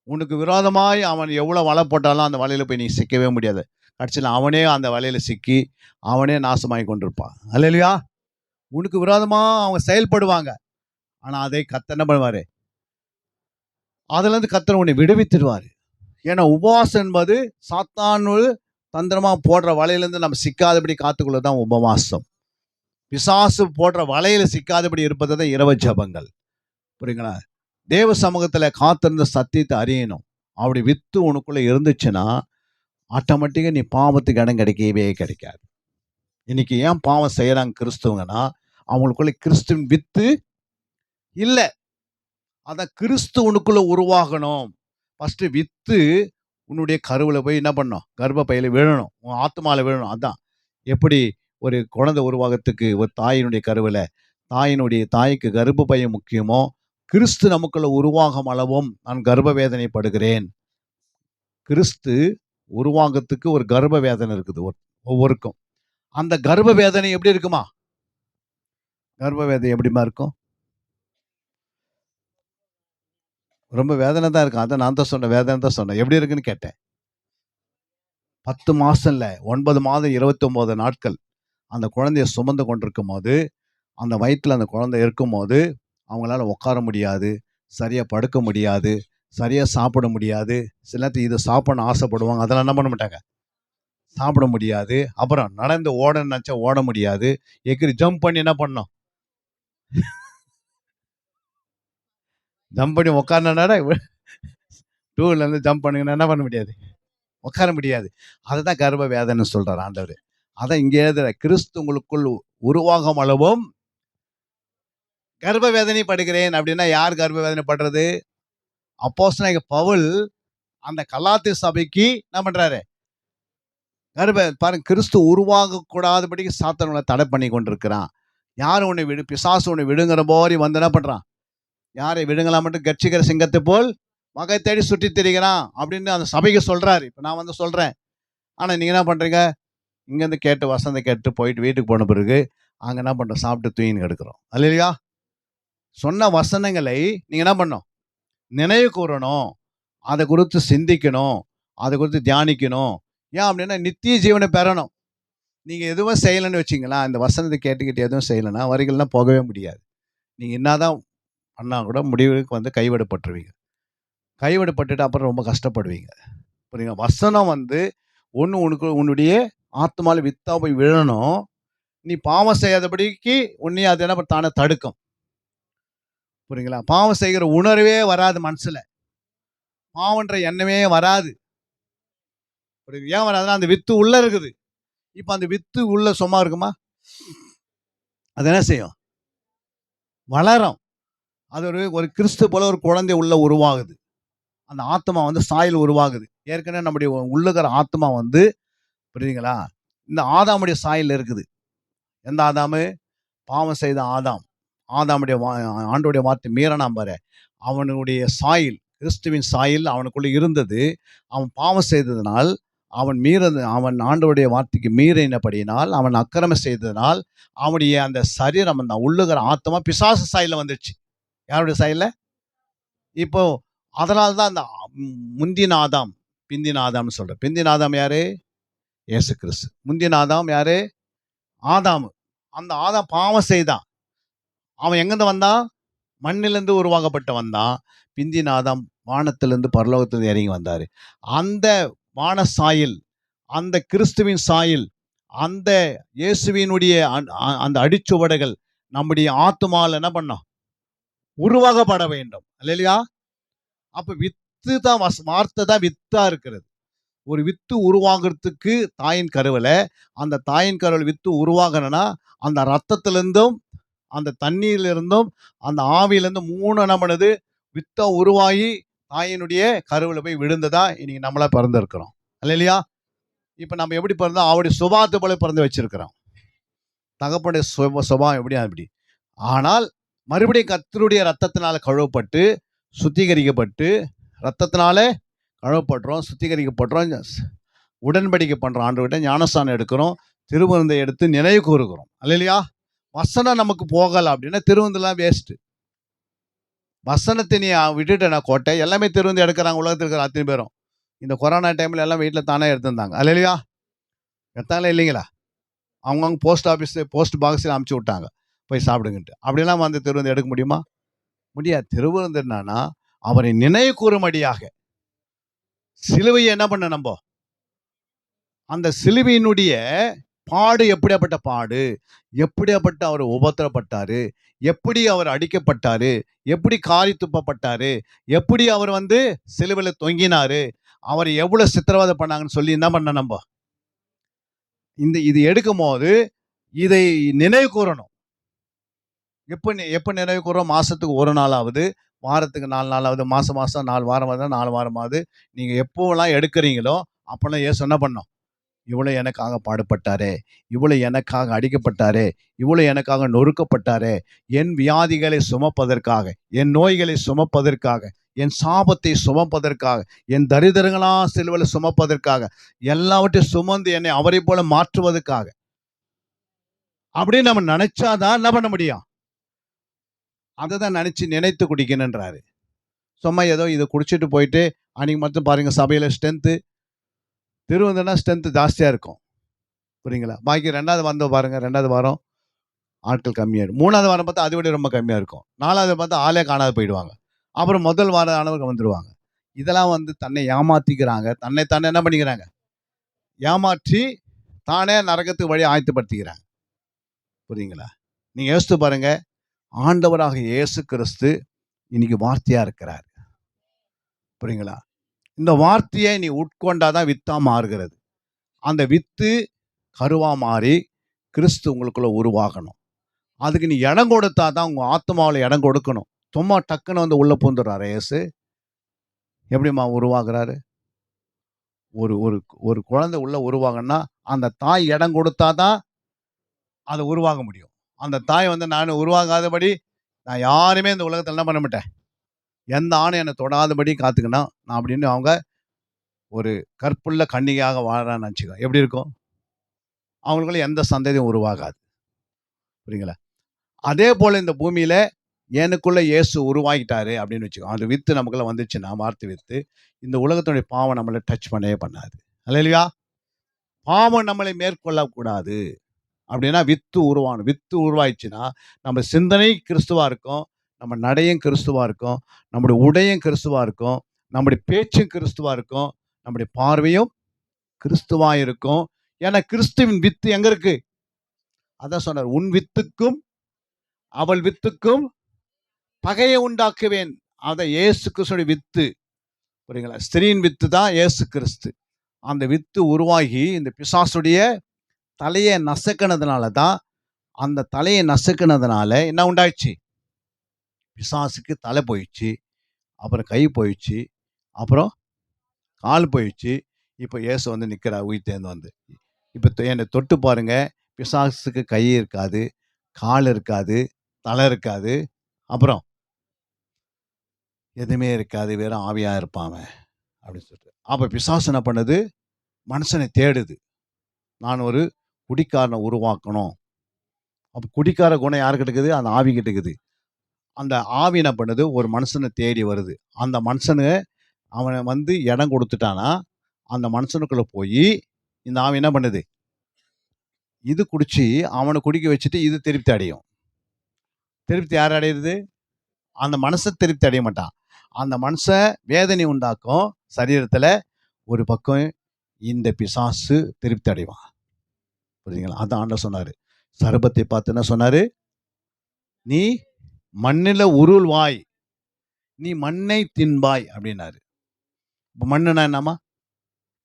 உனக்கு விரோதமாய் அவன் எவ்வளோ வலை போட்டாலும் அந்த வலையில் போய் நீ சிக்கவே முடியாது. கடைசியில் அவனே அந்த வலையில் சிக்கி அவனே நாசமாகி கொண்டிருப்பான். அல்லேலூயா. உனக்கு விரோதமாக அவங்க செயல்படுவாங்க. ஆனால் அதை கர்த்தர் என்ன பண்ணுவார்? அதுலேருந்து கர்த்தர் உன்னை விடுவித்துடுவார். ஏன்னா உபவாசம் என்பது சாத்தானு தந்திரமாக போடுற வலையிலேருந்து நம்ம சிக்காதபடி காத்துக்கொள்ள தான் உபவாசம். பிசாசு போடுற வலையில் சிக்காதபடி இருப்பது தான் இரவு ஜெபங்கள். புரியுங்களா? தேவ சமூகத்தில் காத்திருந்த சத்தியத்தை அறியணும். அப்படி வித்து உனக்குள்ளே இருந்துச்சுன்னா ஆட்டோமேட்டிக்காக நீ பாவத்துக்கு இடம் கிடைக்கவே கிடைக்காது. இன்னைக்கு ஏன் பாவம் செய்கிறாங்க கிறிஸ்துவங்கன்னா, அவங்களுக்குள்ள கிறிஸ்துவின் வித்து இல்லை. அதான் கிறிஸ்து உனக்குள்ள உருவாகணும். ஃபர்ஸ்ட் வித்து உன்னுடைய கருவில் போய் என்ன பண்ணணும்? கர்ப்ப பையில விழணும். உன் ஆத்மாவில் விழணும். அதான் எப்படி ஒரு குழந்தை உருவாகத்துக்கு ஒரு தாயினுடைய கருவில் தாய்க்கு கர்ப்ப பையன் முக்கியமோ, கிறிஸ்து நமக்குள்ள உருவாகும் அளவும் நான் கர்ப்ப வேதனைப்படுகிறேன். கிறிஸ்து உருவாகத்துக்கு ஒரு கர்ப்ப வேதனை இருக்குது ஒவ்வொருக்கும். அந்த கர்ப்ப வேதனை எப்படி இருக்குமா? கர்ப்ப வேதனை எப்படிமா இருக்கும்? ரொம்ப வேதனை தான் இருக்கும். அதான் நான் தான் சொன்னேன். வேதனை தான் சொன்னேன். எப்படி இருக்குன்னு கேட்டேன். 10 மாசம் இல்ல. 9 மாதம் 29 நாட்கள். அந்த குழந்தைய சுமந்து கொண்டிருக்கும்போது, அந்த வயித்துல அந்த குழந்தை இருக்கும்போது, அவங்களால உட்கார முடியாது. சரியா படுக்க முடியாது. சரியா சாப்பிட முடியாது. சில நேரத்துக்கு இத சாப்பிடணும்னு ஆசைப்படுவாங்க. அதெல்லாம் என்ன பண்ண மாட்டாங்க. சாப்பிட முடியாது. அப்புறம் நடந்து ஓடணும்னு நெனச்சா ஓட முடியாது. எகிறி ஜம்ப் பண்ணி என்ன பண்ணணும்? ஜம்ப் பண்ணி உட்காரணும்னா டூ வீலர்லேருந்து ஜம்ப் பண்ணுங்கன்னா என்ன பண்ண முடியாது? உட்கார முடியாது. அததான் கர்ப்ப வேதனைன்னு சொல்றாரு ஆண்டவரு. அதான் இங்க எழுதுற கிறிஸ்து உங்களுக்குள் உருவாகும் அளவும் கர்ப்ப வேதனை படுகிறேன் அப்படின்னா யார் கர்ப்ப வேதனை படுறது? அப்போஸ்தலனாகிய பவுல் அந்த கலாத்திய சபைக்கு என்ன பண்றாரு? பாருங்க, கிறிஸ்து உருவாக கூடாதபடிக்கு சாத்தான் உன்னை தடை பண்ணி கொண்டிருக்கிறான். யார் உன்னை பிசாசு உன்னை விழுங்குற போரி வந்து என்ன பண்றான்? யாரை விழுங்கலாம் மட்டும் கட்சிக்கிற சிங்கத்தை போல் வகை தேடி சுற்றி திரிகிறான் அப்படின்னு அந்த சபைக்கு சொல்றாரு. இப்ப நான் வந்து சொல்றேன். ஆனா நீங்க என்ன பண்றீங்க? இங்கேருந்து கேட்டு வசனத்தை கேட்டு போயிட்டு வீட்டுக்கு போன பிறகு அங்க என்ன பண்றோம்? சாப்பிட்டு தூங்கின்னு கிடக்குறோம். அல்லேலூயா. சொன்ன வசனங்களை நீங்க என்ன பண்ணணும்? நினைவு கூறணும். அதை குறித்து சிந்திக்கணும். அதை குறித்து தியானிக்கணும். ஏன் அப்படின்னா நித்திய ஜீவனை பெறணும். நீங்க எதுவும் செய்யலைன்னு வச்சிங்களா, இந்த வசனத்தை கேட்டுக்கிட்டு எதுவும் செய்யலைன்னா வரிகள்லாம் போகவே முடியாது. நீங்க என்னதான் பண்ணா கூட முடிவுக்கு வந்து கைவிடப்பட்டுருவீங்க. கைவிடப்பட்டுட்டு அப்புறம் ரொம்ப கஷ்டப்படுவீங்க. புரியுங்களா? வசனம் வந்து ஒண்ணு உனக்கு உன்னுடைய ஆத்துமால வித்தா போய் விழணும். நீ பாவம் செய்யாதபடிக்கு உன்னையும் அது என்ன தானே தடுக்கும். புரியுங்களா? பாவம் செய்கிற உணர்வே வராது மனசுல. பாவன்ற எண்ணமே வராது. புரியுது? ஏன் வராதுன்னா அந்த வித்து உள்ள இருக்குது. இப்ப அந்த வித்து உள்ள சும்மா இருக்குமா? அது என்ன செய்யும்? வளரும். அது ஒரு ஒரு கிறிஸ்து போல ஒரு குழந்தை உள்ள உருவாகுது. அந்த ஆத்மா வந்து சாயல் உருவாகுது. ஏற்கனவே நம்முடைய உள்ளுக்கிற ஆத்மா வந்து புரியுதுங்களா? இந்த ஆதாமுடைய சாயல் இருக்குது. எந்த ஆதாமு? பாவம் செய்த ஆதாம். ஆதாமுடைய ஆண்டவருடைய வார்த்தை மீறினான் பாரு. அவனுடைய சாயல், கிறிஸ்துவின் சாயல் அவனுக்குள்ள இருந்தது. அவன் பாவம் செய்ததினால், அவன் ஆண்டவருடைய வார்த்தைக்கு மீறினபடியினால், அவன் அக்கிரமம் செய்ததினால், அவனுடைய அந்த சரீரம் அந்த உள்ளுகிற ஆத்மா பிசாசு சாயல்ல வந்துடுச்சு. யாருடைய சாயல்ல? இப்போ அதனால தான் அந்த முந்தின ஆதாம், பிந்தின ஆதாம்னு சொல்றேன். பிந்தின ஆதாம் யாரு? இயேசு கிறிஸ்து. முந்தின ஆதாம் யாரு? ஆதாமு. அந்த ஆதாம் பாவம் செய்தான். அவன் எங்கிருந்து வந்தான்? மண்ணிலிருந்து உருவாக்கப்பட்டு வந்தான். பிந்தின ஆதாம் வானத்திலிருந்து பரலோகத்திலிருந்து இறங்கி வந்தாரு. அந்த வான சாயல், அந்த கிறிஸ்துவின் சாயல், அந்த இயேசுவினுடைய அந்த அடிச்சுவடுகள் நம்முடைய ஆத்துமால என்ன பண்ணோம்? உருவாக்கப்பட வேண்டும். அல்லேலூயா. அப்ப வித்து தான் வார்த்தை தான் வித்தா இருக்கிறது. ஒரு வித்து உருவாகிறதுக்கு தாயின் கருவில, அந்த தாயின் கருவில வித்து உருவாகணும்னா அந்த ரத்தத்திலிருந்தும் அந்த தண்ணீரிலிருந்தும் அந்த ஆவியிலிருந்து 3 என்ன பண்ணுது? வித்தா உருவாகி தாயினுடைய கருவில போய் விழுந்ததா இன்னைக்கு நம்மளா பிறந்திருக்கிறோம். அல்லேலூயா. இப்ப நம்ம எப்படி பிறந்தோம்? அவருடைய சுபாவத்தை போல பிறந்து வச்சிருக்கிறோம். தகப்பனுடைய சுபாவம் எப்படியா அப்படி. ஆனால் மறுபடியும் கர்த்தருடைய ரத்தத்தினால கழுவப்பட்டு, சுத்திகரிக்கப்பட்டு, ரத்தத்தினாலே கழுவப்படுறோம், சுத்திகரிக்கப்படுறோம், உடன்படிக்கை பண்றோம், ஆண்டவர்கிட்ட ஞானஸ்தானம் எடுக்கிறோம், திருவிருந்தை எடுத்து நினைவு கூறுகிறோம். அல்லேலூயா. வசனம் நமக்கு போகல அப்படின்னா திருவிருந்தெல்லாம் வேஸ்ட். வசனத்தை நீ விட்டுட்டேனா கோட்டை எல்லாமே திருவிருந்து எடுக்கிறாங்க உலகத்தில் இருக்கிற அத்தனை பேரும். இந்த கொரோனா டைம்ல எல்லாம் வீட்டில் தானே எடுத்திருந்தாங்க. அல்லேலூயா. எடுத்தாங்களா இல்லைங்களா? அவங்கவுங்க போஸ்ட் பாக்ஸில் அமுச்சு விட்டாங்க. போய் சாப்பிடுங்கன்ட்டு. அப்படிலாம் வந்து திருவிருந்து எடுக்க முடியுமா? முடியாது. திருவிருந்து என்னன்னா அவரை நினைவு கூறும்படியாக சிலுவையை என்ன பண்ண நம்ப? அந்த சிலுவையினுடைய பாடு எப்படியாப்பட்ட பாடு, எப்படியாப்பட்ட அவர் உபத்திரப்பட்டாரு, எப்படி அவர் அடிக்கப்பட்டாரு, எப்படி காரி துப்பப்பட்டாரு, எப்படி அவர் வந்து சிலுவையில தொங்கினாரு, அவரை எவ்வளவு சித்திரவதை பண்ணாங்கன்னு சொல்லி என்ன பண்ண நம்ப? இது எடுக்கும்போது இதை நினைவு கூறணும். எப்ப நினைவு கூறோம்? மாசத்துக்கு ஒரு நாளாவது, வாரத்துக்கு 4 நாளாவது, மாசம் 4 வாரமாவது 4 வாரமாவது நீங்க எப்போலாம் எடுக்கிறீங்களோ அப்போலாம் இயேசு என்ன பண்ணணும்? இவ்வளவு எனக்காக பாடுபட்டாரே, இவ்வளவு எனக்காக அடிக்கப்பட்டாரே, இவ்வளவு எனக்காக நொறுக்கப்பட்டாரே, என் வியாதிகளை சுமப்பதற்காக, என் நோய்களை சுமப்பதற்காக, என் சாபத்தை சுமப்பதற்காக, என் தரித்திரங்களாம் சிலுவையில சுமப்பதற்காக, எல்லாவற்றையும் சுமந்து என்னை அவரை போல மாற்றுவதற்காக அப்படின்னு நம்ம நினைச்சாதான் என்ன பண்ண முடியும்? அதை தான் நினைத்து குடிக்கணுன்றாரு. சும்மா ஏதோ இதை குடிச்சிட்டு போயிட்டு அன்றைக்கி மட்டும் பாருங்கள் சபையில் ஸ்ட்ரென்த்து திருவந்தனா ஸ்ட்ரென்த்து ஜாஸ்தியாக இருக்கும். புரியுங்களா? பாக்கி 2வது வாரம் பாருங்கள், 2வது வாரம் ஆட்கள் கம்மியாயிடும். 3வது வாரம் பார்த்தா அதை விட ரொம்ப கம்மியாக இருக்கும். 4வது பார்த்தா ஆளே காணாது போயிடுவாங்க. அப்புறம் முதல் வாரம் ஆனவங்க வந்துடுவாங்க. இதெல்லாம் வந்து தன்னை ஏமாத்திக்கிறாங்க. தன்னை என்ன பண்ணிக்கிறாங்க? ஏமாற்றி தானே நரகத்துக்கு வழி ஆயத்தப்படுத்திக்கிறாங்க. புரியுங்களா? நீங்கள் யோசித்து பாருங்க, ஆண்டவராக இயேசு கிறிஸ்து இன்னைக்கு வார்த்தையாக இருக்கிறார். புரியுங்களா? இந்த வார்த்தையை நீ உட்கொண்டாதான் வித்தா மாறுகிறது. அந்த வித்து கருவா மாறி கிறிஸ்து உங்களுக்குள்ள உருவாகணும். அதுக்கு நீ இடம் கொடுத்தா தான் உங்கள் ஆத்மாவில் இடம் கொடுக்கணும். சும்மா டக்குன்னு வந்து உள்ளே பூந்துடுறாரு இயேசு. எப்படிம்மா உருவாகிறாரு? ஒரு ஒரு ஒரு குழந்தை உள்ள உருவாகணும்னா அந்த தாய் இடம் கொடுத்தா தான் அதை உருவாக முடியும். அந்த தாய் வந்து நான் உருவாகாதபடி நான் யாருமே இந்த உலகத்தில் என்ன பண்ண மாட்டேன், எந்த ஆணும் என்னை தொடாதபடி காத்துக்கணும் நான் அப்படின்னு அவங்க ஒரு கற்புள்ள கன்னிகையாக வாழறான்னு நினச்சிக்கோ. எப்படி இருக்கும்? அவங்களுக்குள்ள எந்த சந்ததியும் உருவாகாது. புரியுங்களா? அதே போல் இந்த பூமியில் எனக்குள்ள இயேசு உருவாகிட்டாரு அப்படின்னு வச்சுக்கோ. அது வித்து நமக்குள்ள வந்துச்சுன்னா, வார்த்தை வித்து இந்த உலகத்துடைய பாவம் நம்மளை டச் பண்ணவே பண்ணாது. அல்லேலூயா. பாவம் நம்மளை மேற்கொள்ளக்கூடாது அப்படின்னா வித்து உருவாகணும். வித்து உருவாயிடுச்சுன்னா நம்ம சிந்தனை கிறிஸ்துவா இருக்கும், நம்ம நடையும் கிறிஸ்துவா இருக்கும், நம்முடைய உடையும் கிறிஸ்துவா இருக்கும், நம்முடைய பேச்சும் கிறிஸ்துவா இருக்கும், நம்முடைய பார்வையும் கிறிஸ்துவா இருக்கும். ஏன்னா கிறிஸ்துவின் வித்து எங்க இருக்கு? அதான் சொன்னார், உன் வித்துக்கும் அவள் வித்துக்கும் பகையை உண்டாக்குவேன். அதை இயேசு கிறிஸ்துடைய வித்து. புரியுங்களா? ஸ்திரீயின் வித்து தான் இயேசு கிறிஸ்து. அந்த வித்து உருவாகி இந்த பிசாசுடைய தலையை நசுக்கினதுனால தான், அந்த தலையை நசுக்கினதுனால என்ன உண்டாயிடுச்சு? பிசாசுக்கு தலை போயிடுச்சு, அப்புறம் கை போயிடுச்சு, அப்புறம் கால் போயிடுச்சு. இப்போ இயேசு வந்து நிற்கிறார் உயிர்த்தேர்ந்து வந்து. இப்போ என்னை தொட்டு பாருங்க, பிசாசுக்கு கை இருக்காது, கால் இருக்காது, தலை இருக்காது, அப்புறம் எதுவுமே இருக்காது, வெறும் ஆவியாக இருப்பான் அப்படின்னு சொல்லிட்டு. அப்போ பிசாசு என்ன பண்ணுது? மனுஷனை தேடுது. நான் ஒரு குடிக்காரனை உருவாக்கணும். அப்போ குடிக்கார குணம் யாருக்கிட்ட இருக்குது? அந்த ஆவி கிட்ட இருக்குது. அந்த ஆவி என்ன பண்ணுது? ஒரு மனுஷனை தேடி வருது. அந்த மனுஷனு அவனை வந்து இடம் கொடுத்துட்டானா, அந்த மனுஷனுக்குள்ள போய் இந்த ஆவி என்ன பண்ணுது? இது குடிச்சு அவனை குடிக்க வச்சுட்டு இது திருப்தி அடையும். திருப்தி யார் அடையுது? அந்த மனுஷன் திருப்தி அடைய மாட்டான். அந்த மனுஷன் வேதனை உண்டாக்கும் சரீரத்தில். ஒரு பக்கம் இந்த பிசாசு திருப்தி அடைவான். புரியுதுங்களா? அதான் ஆண்டவர் சொன்னார், சர்பத்தை பார்த்து என்ன சொன்னார்? நீ மண்ணில் உருள்வாய், நீ மண்ணை தின்பாய் அப்படின்னாரு. இப்போ மண்ணுனா என்னம்மா?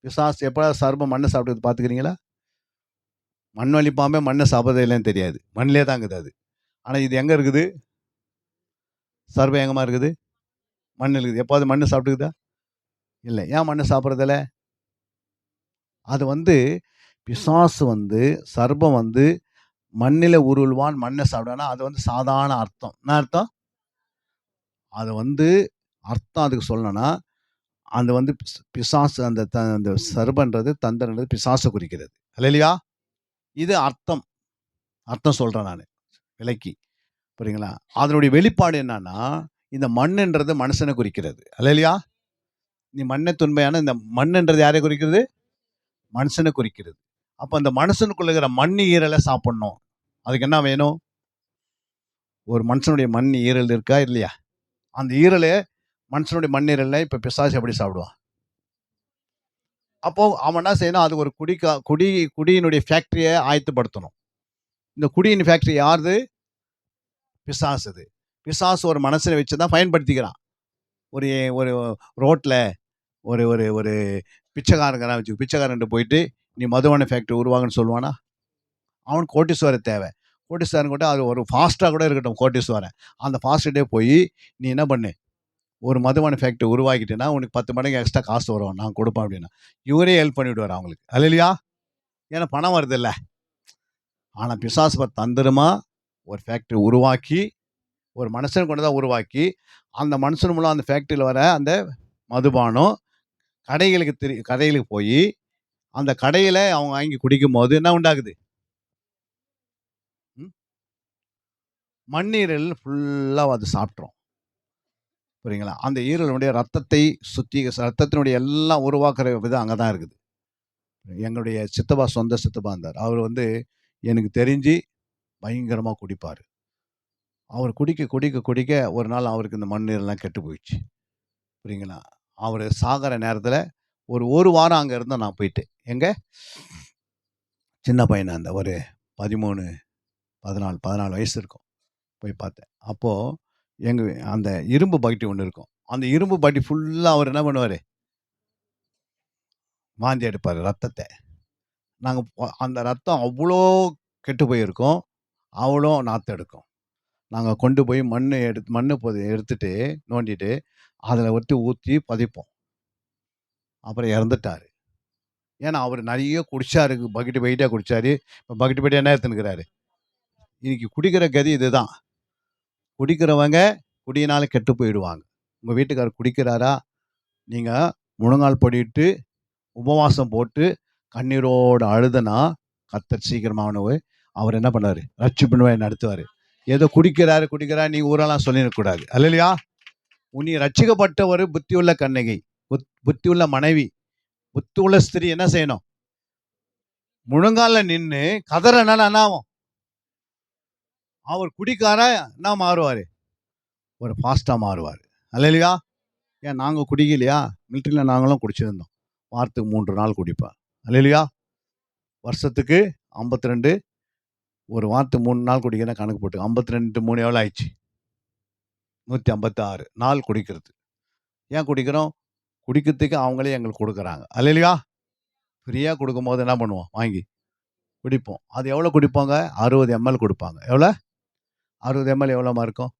பிசாசு எப்போ சர்பம் மண்ணை சாப்பிட்டு பார்த்துக்கிறீங்களா? மண் வலிப்பாமே மண்ணை சாப்பிட்றது இல்லைன்னு தெரியாது, மண்ணிலே தான் இருக்குது அது. ஆனால் இது எங்கே இருக்குது? சர்பம் எங்கம்மா இருக்குது? மண் இருக்குது. எப்போது மண் சாப்பிட்டுக்குதா? இல்லை. ஏன் மண்ணை சாப்பிட்றதில்ல? அது வந்து பிசாசு வந்து சர்பம் வந்து மண்ணில் உருள்வான், மண்ணை சாப்பிடுவானா, அது வந்து சாதாரண அர்த்தம். என்ன அர்த்தம்? அது வந்து அர்த்தம் அதுக்கு சொல்லணும்னா, அது வந்து பிசாசு அந்த சர்பன்றது தந்தன்றது பிசாசை குறிக்கிறது. அல்லேலூயா. இது அர்த்தம். அர்த்தம் சொல்கிறேன் நான் விளக்கி. புரியுங்களா? அதனுடைய வெளிப்பாடு என்னன்னா, இந்த மண்ணுன்றது மனுஷனை குறிக்கிறது. அல்லேலூயா. நீ மண்ணை துன்பையான இந்த மண்ணுன்றது யாரை குறிக்கிறது? மனுஷனை குறிக்கிறது. அப்போ அந்த மனுஷனுக்குள்ள இருக்கிற மண் ஈரலை சாப்பிடணும். அதுக்கு என்ன வேணும்? ஒரு மனுஷனுடைய மண் ஈரல் இருக்கா இல்லையா? அந்த ஈரலை மனுஷனுடைய மண் ஈரலை இப்போ பிசாசு எப்படி சாப்பிடுவான்? அப்போ அவன் என்ன செய்யணும்? அது ஒரு குடியினுடைய ஃபேக்டரியை ஆயத்தப்படுத்தணும். இந்த குடியின் ஃபேக்டரி யாருது? பிசாசு. அது பிசாசு ஒரு மனுஷனை வச்சு தான் பயன்படுத்திக்கிறான். ஒரு ஒரு ரோட்டில் ஒரு ஒரு ஒரு பிச்சைக்காரங்கிறான் வச்சு, பிச்சைக்காரன்ட்டு போயிட்டு நீ மதுபான ஃபேக்டரி உருவாகுன்னு சொல்லுவானா? அவனுக்கு கோட்டீஸ்வரன் தேவை. கோட்டீஸ்வரன் கூட அது ஒரு ஃபாஸ்ட்டாக கூட இருக்கட்டும் கோட்டீஸ்வரன். அந்த ஃபாஸ்ட்டே போய் நீ என்ன பண்ணு? ஒரு மதுபான ஃபேக்டரி உருவாக்கிட்டேன்னா உனக்கு 10 மடங்கு எக்ஸ்ட்ரா காசு வரும், நான் கொடுப்பேன் அப்படின்னா இவரே ஹெல்ப் பண்ணிவிடுவார் அவங்களுக்கு. அல்லேலூயா. ஏன்னா பணம் வருது இல்லை. ஆனால் பிசாசு தந்திரமா ஒரு ஃபேக்டரி உருவாக்கி, ஒரு மனுஷன் கொண்டு தான் உருவாக்கி, அந்த மனுஷன் மூலம் அந்த ஃபேக்டரியில் வர அந்த மதுபானம் கடைகளுக்கு போய் அந்த கடையில் அவங்க வாங்கி குடிக்கும் போது என்ன உண்டாகுது? மண்ணீரல் ஃபுல்லாக அது சாப்பிட்றோம். புரியுங்களா? அந்த ஈரலுடைய ரத்தத்தை ரத்தத்தினுடைய எல்லாம் உருவாக்குற விதம் அங்க தான் இருக்குது. எங்களுடைய சித்தப்பா, சொந்த சித்தப்பா இருந்தாரு. அவரு வந்து எனக்கு தெரிஞ்சு பயங்கரமா குடிப்பாரு. அவர் குடிக்க, குடிக்க, குடிக்க ஒரு நாள் அவருக்கு இந்த மண்ணீரல்லாம் கெட்டு போயிடுச்சு. புரியுங்களா? அவரு சாகுற நேரத்தில ஒரு வாரம் அங்க இருந்தேன் நான் போயிட்டு. எங்க? சின்ன பையனா இருந்தேன். ஒரு 13, 14 வயசு இருக்கும். போய் பார்த்தேன். அப்போ எங்க அந்த இரும்பு பக்கெட்டு ஒண்ணு இருக்கும். அந்த இரும்பு பாட்டி ஃபுல்லா அவரு என்ன பண்ணுவாரு? வாந்தி எடுப்பாரு ரத்தத்த. நாங்க அந்த ரத்தம் அவ்ளோ கெட்டு போயிருக்கும். அவ்ளோ நாத்தம் எடுக்கும். நாங்க கொண்டு போய் மண்ணு எடுத்துட்டு நோண்டிட்டு, அதில ஊத்தி புதைப்போம். அப்புறம் இறந்துட்டாரு. ஏன்னா, அவரு நெறைய குடிச்சாரு. பக்கெட்டு பக்கெட்டா குடிச்சாரு. இப்ப பக்கெட்டு பக்கெட்டா என்ன எடுத்துன்னுருக்கிறாரு. இன்னைக்கு குடிக்கிற கதி இதுதான். குடிக்கிறவங்க குடியினால கெட்டு போயிடுவாங்க. உங்க வீட்டுக்காரர் குடிக்கிறாரா? நீங்க முழங்கால் படியிட்டு, உபவாசம் போட்டு, கண்ணீரோட அழுதனா, கர்த்தர் சீக்கிரமா அவர் என்ன பண்ணாரு? ரட்சிப்பின் வழி நடத்துவாரு. ஏதோ குடிக்கிறாரு, குடிக்கிறாரு நீ ஊரெல்லாம் சொல்லிறக் கூடாது. அல்லேலூயா! நீ ரட்சிக்கப்பட்ட ஒரு புத்தியுள்ள கன்னிகை, புத்தியுள்ள மனைவி, புத்தியுள்ள ஸ்திரீ என்ன செய்யணும்? முழங்கால்ல நின்னு கதறினா என்ன ஆகும்? அவர் குடிக்காரன் என்ன மாறுவாரு? ஒரு ஃபாஸ்ட்டா மாறுவாரு. அல்லேலூயா! ஏன் நாங்க குடிக்கலையா? மிலிட்டரில நாங்களும் குடிச்சிருந்தோம். வாரத்துக்கு 3 நாள் குடிப்பேன். அல்லேலூயா! வருஷத்துக்கு 52 ஒரு வாரத்துக்கு 3 நாள் குடிக்கிறேன் கணக்கு போட்டு. 52 3 எவ்வளோ ஆயிடுச்சு? 156 நாள் குடிக்கிறது. ஏன் குடிக்கிறோம்? குடிக்கிறதுக்கு அவங்களே எங்களுக்கு குடுக்குறாங்க. அல்லேலூயா! ஃப்ரீயா குடுக்கும்போது என்ன பண்ணுவோம்? வாங்கி குடிப்போம். அது எவ்வளோ குடிப்போங்க? 60 எம்எல் குடுப்பாங்க. எவ்வளோ? 60 எம்எல் எவ்வளோம்மா இருக்கும்?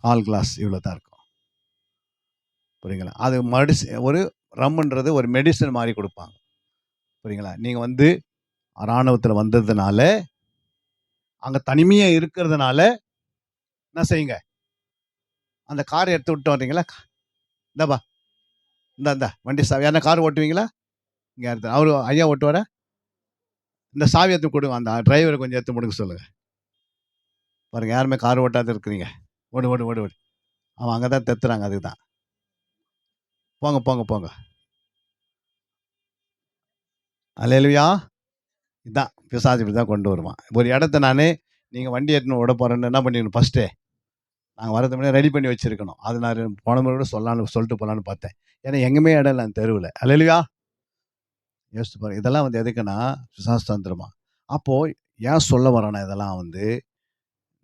1/4 கிளாஸ் இவ்வளோ தான் இருக்கும். புரியுங்களா? அது ஒரு ரம்முன்றது ஒரு மெடிசின் மாரி குடுப்பாங்க. புரியுங்களா? நீங்க வந்து ராணுவத்தில வந்ததுனால, அங்க தனிமையா இருக்கிறதுனால என்ன செய்யுங்க? அந்த கார எடுத்து விட்டு வர்றீங்களா? இந்தாப்பா, இந்தா வண்டி சாவி. யாருனா கார் ஓட்டுவீங்களா? இங்க எடுத்து அவரு ஐயா ஓட்டுவாரா? இந்த சாவி எடுத்து குடுங்க. அந்த டிரைவர கொஞ்சம் எடுத்து குடுக்க சொல்லுங்க. பாருங்க யாருமே கார் ஓட்டாத இருக்கிறீங்க. ஓடு, ஓடு, ஓடு, ஓடு. அவன் அங்க தான் தெத்துறாங்க அதுக்கு தான். போங்க, போங்க, போங்க. அல்லேலூயா! இதான் பிசாசு இப்படி தான் கொண்டு வருவான். ஒரு இடத்த நீங்க வண்டி எடுத்துன்னு விட போறேன்னு என்ன பண்ணிக்கணும் ஃபர்ஸ்ட்டே, நாங்க வரதுக்கு முன்னாடி ரெடி பண்ணி வச்சிருக்கணும். அது நான் போன முறை கூட சொல்லிட்டு போலான்னு பார்த்தேன். ஏன்னா எங்கேயுமே இடம் இல்ல அந்த தெருவுல. அல்லேலூயா! யோசிச்சு பாருங்க. இதெல்லாம் வந்து எதுக்குன்னா, பிசாசு தந்திரமா. அப்போ ஏன் சொல்ல வரேன்னா இதெல்லாம் வந்து,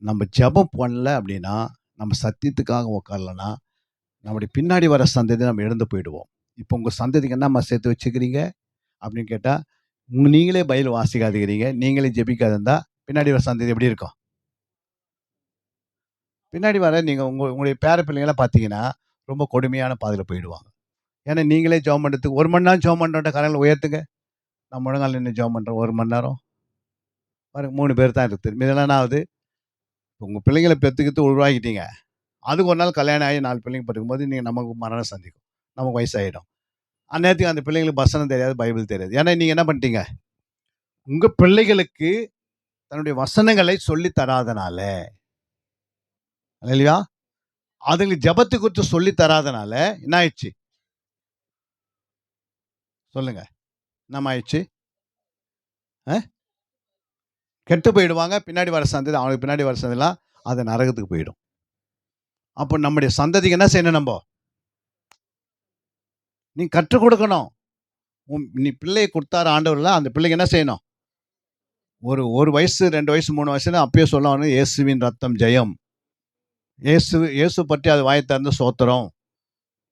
நம்ம ஜெபம் பண்ணல அப்படின்னா, நம்ம சத்தியத்துக்காக உட்காரலன்னா, நம்முடைய பின்னாடி வர சந்ததிய நம்ம இழந்து போயிடுவோம். இப்போ உங்க சந்ததிக்கு என்னம்மா சேர்த்து வச்சுக்கிறீங்க? அப்படின்னு கேட்டா, நீங்களே பைபிள் வாசிக்காதீக்கிறீங்க. நீங்களே ஜெபிக்காத இருந்தா, பின்னாடி வர சந்ததி எப்படி இருக்கும்? பின்னாடி வர நீங்க உங்களுடைய பேர பிள்ளைங்கலாம் பார்த்தீங்கன்னா, ரொம்ப கொடுமையான பாதையில போயிடுவாங்க. ஏன்னா நீங்களே ஜெபம் பண்றதுக்கு 1 மணி நேரம் ஜெபம் பண்றோன்ட்ட கரங்கள உயர்த்துங்க. நான் முழங்கால் நின்னு ஜெபம் பண்றேன் 1 மணி நேரம். பாருங்க 3 பேர் தான் இருக்குது. இதெல்லாம் என்ன ஆகுது? உங்க பிள்ளைங்கள பெத்துக்கிட்டு உருவாக்கிட்டீங்க. அதுக்கு ஒரு நாள் கல்யாணம் ஆகி 4 பிள்ளைங்க பெத்துக்கும்போது, நீங்க நமக்கு மரணம் சந்திக்கும். நமக்கு வயசாயிடும். அந்நேரத்துக்கு அந்த பிள்ளைங்களுக்கு வசனம் தெரியாது, பைபிள் தெரியாது. ஏன்னா நீங்க என்ன பண்ணிட்டீங்க? உங்க பிள்ளைகளுக்கு தன்னுடைய வசனங்களை சொல்லி தராதனால, இல்லையா? அதுங்களுக்கு ஜெபத்தை குறித்து சொல்லி தராதனால என்ன ஆயிடுச்சு? சொல்லுங்க. என்னம்மா ஆயிடுச்சு? அ கெட்டு போயிடுவாங்க. பின்னாடி வர சந்ததி அவங்களுக்கு பின்னாடி வர சந்ததிலாம் அது நரகத்துக்கு போயிடும். அப்போ நம்முடைய சந்ததிக்கு என்ன செய்யணும் நம்போ? நீ கற்றுக் கொடுக்கணும். நீ பிள்ளைய குடுத்தாரு ஆண்டவர்ல, அந்த பிள்ளைக்கு என்ன செய்யணும்? ஒரு 1 வயசு, 2 வயசு, 3 வயசுல அப்பயே சொல்லணும், இயேசுவின் ரத்தம் ஜெயம். இயேசு பற்றி அது வாய திறந்து ஸ்தோத்திரம்.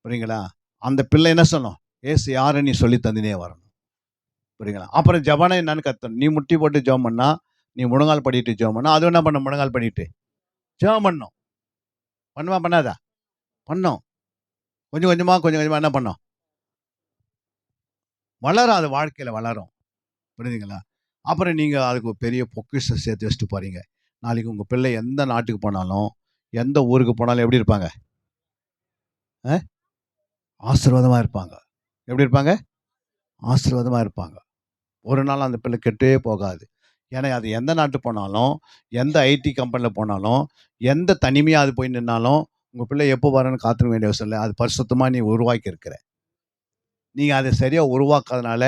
புரியுங்களா? அந்த பிள்ளை என்ன சொல்லணும்? இயேசு யாருன்னு நீ சொல்லி தந்துனே வரணும். புரியுங்களா? அப்புறம் ஜெபம்னா என்னன்னு கத்தணும். நீ முட்டி போட்டு ஜெபம் பண்ணா, நீ முழங்கால் படியிட்டு ஜெபம் பண்ணா, அதுவும் என்ன பண்ணும் முழங்கால் படியிட்டு? ஜெபம் பண்ணணும். பண்ணுமா? பண்ணாதா? பண்ணும். கொஞ்சம் கொஞ்சமா, கொஞ்சம் கொஞ்சமா என்ன பண்ணும்? வளரும் அது வாழ்க்கையில வளரும். புரியுதுங்களா? அப்புறம் நீங்க அதுக்கு ஒரு பெரிய பொக்கிஷம் சேர்த்து வச்சுட்டு போறீங்க. நாளைக்கு உங்க பிள்ளை எந்த நாட்டுக்கு போனாலும், எந்த ஊருக்கு போனாலும் எப்படி இருப்பாங்க? அ ஆசீர்வாதமா இருப்பாங்க. எப்படி இருப்பாங்க? ஆசீர்வாதமா இருப்பாங்க. ஒரு நாள் அந்த பிள்ளை கெட்டே போகாது. ஏன்னா, அது எந்த நாட்டுக்கு போனாலும், எந்த ஐடி கம்பெனில போனாலும், எந்த தனிமையா அது போய் நின்னாலும், உங்கள் பிள்ளை எப்போ வரணும்னு காத்துக்க வேண்டிய அவசியம் இல்லை. அது பரிசுத்தமாக நீ உருவாக்கி இருக்கிற. நீங்கள் அதை சரியாக உருவாக்காதனால,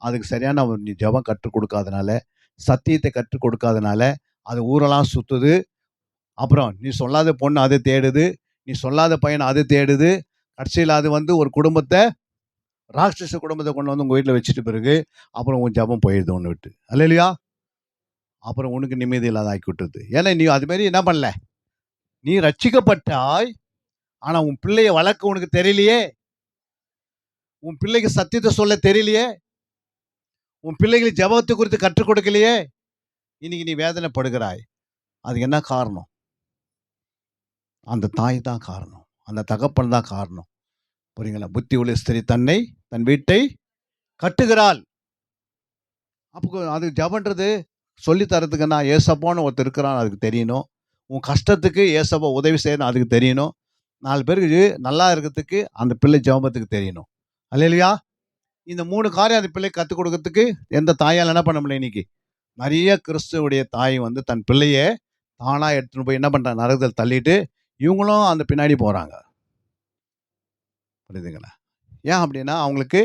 அதுக்கு சரியான நீ ஜெபம் கற்றுக் கொடுக்காதனால, சத்தியத்தை கற்றுக் கொடுக்காதனால, அது ஊரெல்லாம் சுற்றுது. அப்புறம் நீ சொல்லாத பொண்ணு அது தேடுது, நீ சொல்லாத பையனை அது தேடுது. கடைசியில் அது வந்து ஒரு குடும்பத்தை, ராட்சச குடும்பத்தை கொண்டு வந்து உங்கள் வீட்டில் வச்சுட்டு பிறகு அப்புறம் உன் ஜெபம் போயிடுது ஒன்று விட்டு. அல்லேலூயா. அப்புறம் உனக்கு நிம்மதி இல்லாத ஆக்கி விட்டுருது. ஏன்னா நீ அதுமாரி என்ன பண்ணல, நீ ரட்சிக்கப்பட்டாய், ஆனால் உன் பிள்ளையை வளர்க்க உனக்கு தெரியலையே, உன் பிள்ளைக்கு சத்தியத்தை சொல்ல தெரியலையே, உன் பிள்ளைகளுக்கு ஜெபத்தை குறித்து கற்றுக் கொடுக்கலையே, இன்னைக்கு நீ வேதனைப்படுகிறாய். அதுக்கு என்ன காரணம்? அந்த தாய் தான் காரணம், அந்த தகப்பன் தான் காரணம். புரியுங்களா? புத்தி உள்ள ஸ்திரீ தன் வீட்டை கட்டுகிறாள். அப்போ அது ஜெபன்றது சொல்லி தரதுக்குன்னா, ஏசப்பான்னு ஒருத்தர் இருக்கிறான் அதுக்கு தெரியணும். உன் கஷ்டத்துக்கு ஏசப்பா உதவி செய்யணும் அதுக்கு தெரியணும். 4 பேருக்கு நல்லா இருக்கிறதுக்கு அந்த பிள்ளை ஜெபத்துக்கு தெரியணும். அல்லேலூயா. இந்த 3 காரியம் அந்த பிள்ளைக்கு கற்றுக் கொடுக்கறதுக்கு எந்த தாயால் என்ன பண்ண முடியல இன்னைக்கு? நிறைய கிறிஸ்துவுடைய தாய் வந்து தன் பிள்ளைய தானா எடுத்துட்டு போய் என்ன பண்றாங்க? நரகத்தில் தள்ளிட்டு இவங்களும் அந்த பின்னாடி போறாங்க. புரியுதுங்களா? ஏன் அப்படின்னா அவங்களுக்கு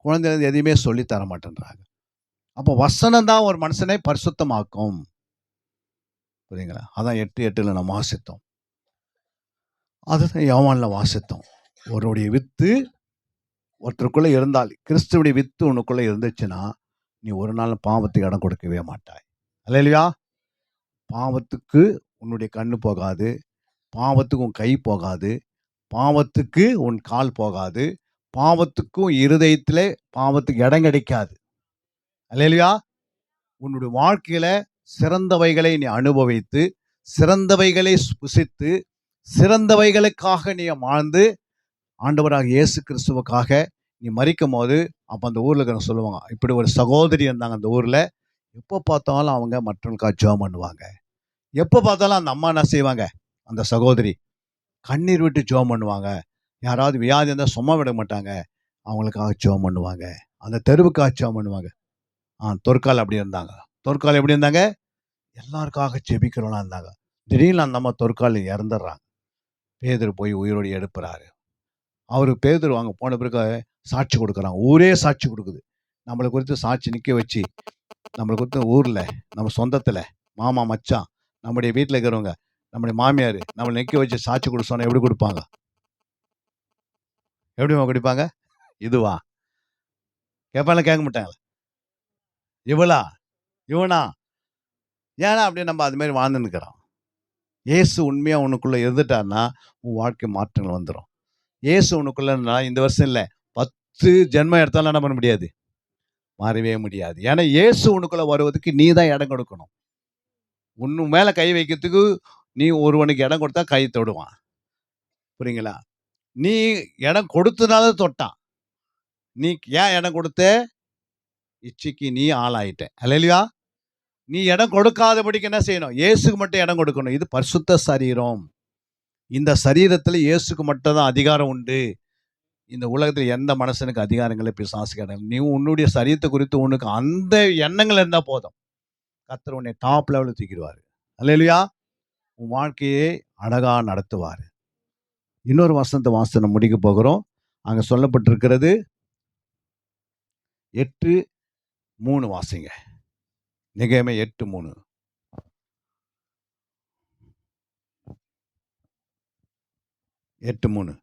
குழந்தையிலேருந்து எதையுமே சொல்லி தர மாட்டேன்றாங்க. அப்போ வசனம் தான் ஒரு மனுஷனை பரிசுத்தமாக்கும். புரியுங்களா? அதான் 8:8 நம்ம வாசித்தோம். அதுதான் யோவான்ல வாசித்தோம். ஒருவருடைய வித்து ஒருத்தருக்குள்ள இருந்தால், கிறிஸ்துவுடைய வித்து உனக்குள்ள இருந்துச்சுன்னா, நீ ஒரு நாள் பாவத்துக்கு இடம் கொடுக்கவே மாட்டாய். அல்லேலூயா. பாவத்துக்கு உன்னுடைய கண்ணு போகாது, பாவத்துக்கு உன் கை போகாது, பாவத்துக்கு உன் கால் போகாது, பாவத்துக்கும் இருதயத்திலே பாவத்துக்கு இடம் கிடைக்காது. அல்லேலூயா. உன்னுடைய வாழ்க்கையில சிறந்தவைகளை நீ அனுபவித்து, சிறந்தவைகளை புசித்து, சிறந்தவைகளுக்காக நீ வாழ்ந்து, ஆண்டவராக இயேசு கிறிஸ்துவுக்காக நீ மரிக்கும் போது, அப்போ அந்த ஊரில் இருக்கிறவங்க சொல்லுவாங்க, இப்படி ஒரு சகோதரி இருந்தாங்க அந்த ஊரில். எப்போ பார்த்தாலும் அவங்க மற்றவங்களுக்காக ஜெபம் பண்ணுவாங்க. எப்போ பார்த்தாலும் அந்த அம்மா என்ன செய்வாங்க, அந்த சகோதரி கண்ணீர் விட்டு ஜெபம் பண்ணுவாங்க. யாராவது வியாதி இருந்தால் சும்மா விட மாட்டாங்க, அவங்களுக்காக ஜெபம் பண்ணுவாங்க. அந்த தெருவுக்காக ஜெபம் பண்ணுவாங்க. தொற்கால் அப்படி இருந்தாங்க. தொற்கால் எப்படி இருந்தாங்க? எல்லாருக்காக ஜெபிக்கிறவங்களா இருந்தாங்க. திடீர்னு அந்த அம்மா தொற்கால் இறந்துடுறாங்க. பேதுரு போய் உயிரோடு எழுப்புறாரு. அவர் பேதுரு அங்கே போன பிறகு சாட்சி கொடுக்குறாங்க. ஊரே சாட்சி கொடுக்குது. நம்மளை குறித்து சாட்சி நிற்க வச்சு, நம்மளை குறித்து ஊரில், நம்ம சொந்தத்தில், மாமா மச்சான், நம்முடைய வீட்டில் இருக்கிறவங்க, நம்முடைய மாமியார் நம்மளை நிற்க வச்சு சாட்சி கொடுக்க சொன்னால் எப்படி கொடுப்பாங்க? எப்படிமா கொடுப்பாங்க? இதுவா கேட்பாங்களா? கேட்க மாட்டாங்களா? இவனா ஏன்னா அப்படியே நம்ம அது மாதிரி வாழ்ந்துன்னுக்கிறோம். இயேசு உண்மையாக உனக்குள்ளே இருந்துட்டான்னா உன் வாழ்க்கை மாற்றங்கள் வந்துடும். இயேசு உனக்குள்ளா இந்த வருஷம் இல்லை, 10 ஜென்மம் எடுத்தாலும் என்ன பண்ண முடியாது, மாறவே முடியாது. ஏன்னா இயேசு உனக்குள்ள வருவதற்கு நீ தான் இடம் கொடுக்கணும். உன்னு மேலே கை வைக்கிறதுக்கு நீ ஒருவனுக்கு இடம் கொடுத்தா கை தொடுவான். புரியுங்களா? நீ இடம் கொடுத்தனால தொட்டான். நீ ஏன் இடம் கொடுத்த? இச்சைக்கு நீ ஆளாயிட்ட. அல்லேலூயா. நீ இடம் கொடுக்காதபடிக்கு என்ன செய்யணும்? இயேசுக்கு மட்டும் இடம் கொடுக்கணும். இது பரிசுத்த சரீரம். இந்த சரீரத்தில் இயேசுக்கு மட்டும் தான் அதிகாரம் உண்டு. இந்த உலகத்தில் எந்த மனுஷனுக்கு அதிகாரங்களை பிசாசு கிடையாது. நீ உன்னுடைய சரீரத்தை குறித்து உனக்கு அந்த எண்ணங்கள் இருந்தால் போதும், கர்த்தர் உன்னை டாப் லெவலில் தூக்கிடுவார். அல்லேலூயா. உன் வாழ்க்கையை அழகா நடத்துவார். இன்னொரு வசனத்தை வாசனை முடிக்க போகிறோம். அங்கே சொல்லப்பட்டிருக்கிறது 8:3 வாசிங்க. நெகேமியா 8:3. 8:3.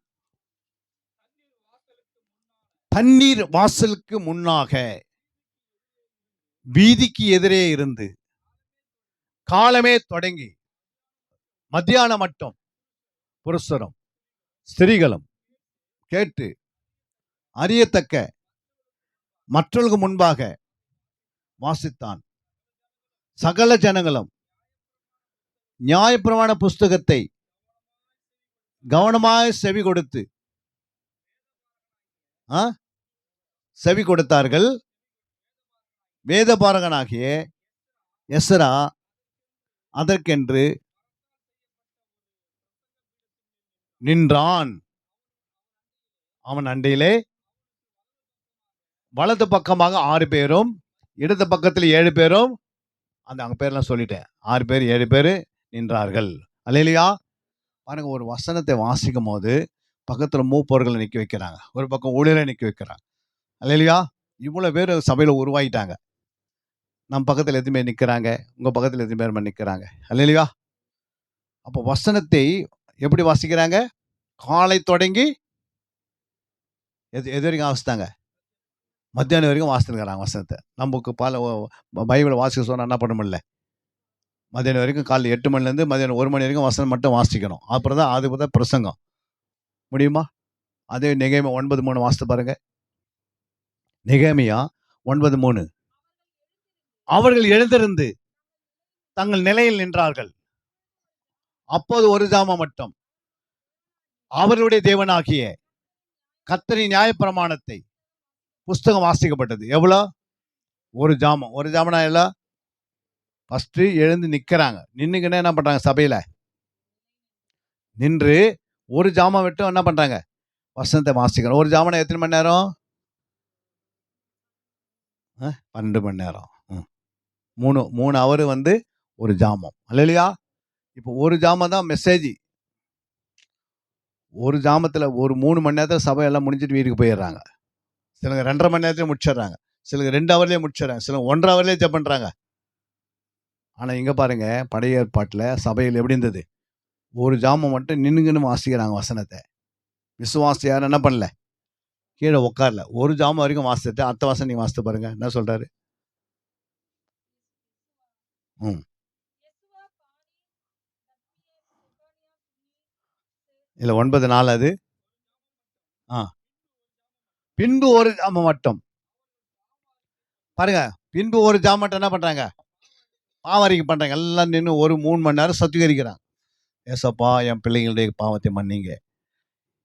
தண்ணீர் வாசலுக்கு முன்னாக வீதிக்கு எதிரே இருந்து காலமே தொடங்கி மத்தியானம் மட்டும் புருஷரும் ஸ்திரீகளும் கேட்டு அறியத்தக்க மற்றவர்களுக்கு முன்பாக வாசித்தான். சகல ஜனங்களும் நியாயப்பிரமாண புஸ்தகத்தை கவனமாக செவி கொடுத்தார்கள். வேதபாரகனாகிய எஸ்ரா அதற்கென்று நின்றான். அவன் அண்டையிலே வலது பக்கமாக 6 பேரும், இடது பக்கத்தில் 7 பேரும், அங்க பேர்லாம் சொல்லிட்டேன், 6 பேர் 7 பேர் நின்றார்கள். அல்லேலூயா. பாருங்க, ஒரு வசனத்தை வாசிக்கும் போது பக்கத்துல மூப்பொருகளை நிக்க வைக்கிறாங்க, ஒரு பக்கம் ஊழியரை நிக்க வைக்கிறாங்க. அல்லேலூயா. இவ்வளவு பேர் சபையில உருவாயிட்டாங்க. நம்ம பக்கத்துல எத்தனை பேர் நிக்கிறாங்க? உங்க பக்கத்துல எத்தனை பேர் நிக்கிறாங்க? அல்லேலூயா. அப்போ வசனத்தை எப்படி வாசிக்கிறாங்க? காலை தொடங்கி எது எது வரைக்கும் வாசித்தாங்க? மத்தியானம் வரைக்கும் வாசித்துருக்கிறாங்க வசனத்தை. நமக்கு பைபிளை வாசிக்க சொன்னா என்ன பண்ண முடியல? மதியானம் வரைக்கும், காலைல 8 மணிலேருந்து மதியானம் 1 மணி வரைக்கும் வசனம் மட்டும் வாசிக்கணும். அப்புறம் தான் அதுக்கு தான் பிரசங்கம். முடியுமா? அதே நெகேமியா 9:3 வாசித்து பாருங்க. நெகேமியா 9:3. அவர்கள் எழுந்திருந்து தங்கள் நிலையில் நின்றார்கள். அப்போது ஒரு ஜாமம் மட்டும் அவர்களுடைய தேவனாகிய கர்த்தரின் நியாயப்பிரமாணத்தை புஸ்தகம் வாசிக்கப்பட்டது. எவ்வளோ? ஒரு ஜாமம். ஒரு ஜாமனா எல்லாம் ஃபர்ஸ்ட் எழுந்து நிக்கிறாங்க. நின்னுக்கினே என்ன பண்றாங்க? சபையில நின்று ஒரு ஜாமம் விட்டு என்ன பண்றாங்க? வசனத்தை வாசிக்கிறோம். ஒரு ஜாமனா எத்தனை மணி நேரம்? 12 மணி நேரம். 3 ஹவர் வந்து ஒரு ஜாமம். அல்லேலூயா. இப்போ ஒரு ஜாமம் தான் மெசேஜ். ஒரு ஜாமத்துல ஒரு 3 மணி நேரத்துல சபை எல்லாம் முடிஞ்சிட்டு வீட்டுக்கு போயிடுறாங்க. சிலங்க 2.5 மணி நேரத்துல முடிச்சிடுறாங்க. சிலங்க 2 ஹவர்லயே முடிச்சிடுறாங்க. சிலங்க 1.5 ஹவர்லயே ஜெபம் பண்றாங்க. ஆனா இங்க பாருங்க, பழைய ஏற்பாட்டுல சபையில் எப்படி இருந்தது? ஒரு ஜாமம் மட்டும் நின்னுங்கன்னு வாசிக்கிறாங்க வசனத்தை. விசுவாசி யாரும் என்ன பண்ணல? கீழே உட்காரல. ஒரு ஜாமம் வரைக்கும் வாசிட்டு அடுத்த வசனம் நீங்க வாசித்து பாருங்க. என்ன சொல்றாரு? இல்ல 9:4 அது. பின்பு ஒரு ஜாமம் மட்டும் பாருங்க. பின்பு ஒரு ஜாமம் மட்டும் என்ன பண்றாங்க? பாவரிக்கை பண்றாங்க. எல்லாம் நின்று ஒரு 3 மணி நேரம் சத்திகரிக்கிறாங்க. ஏசப்பா, என் பிள்ளைங்களுடைய பாவத்தை மன்னிங்க,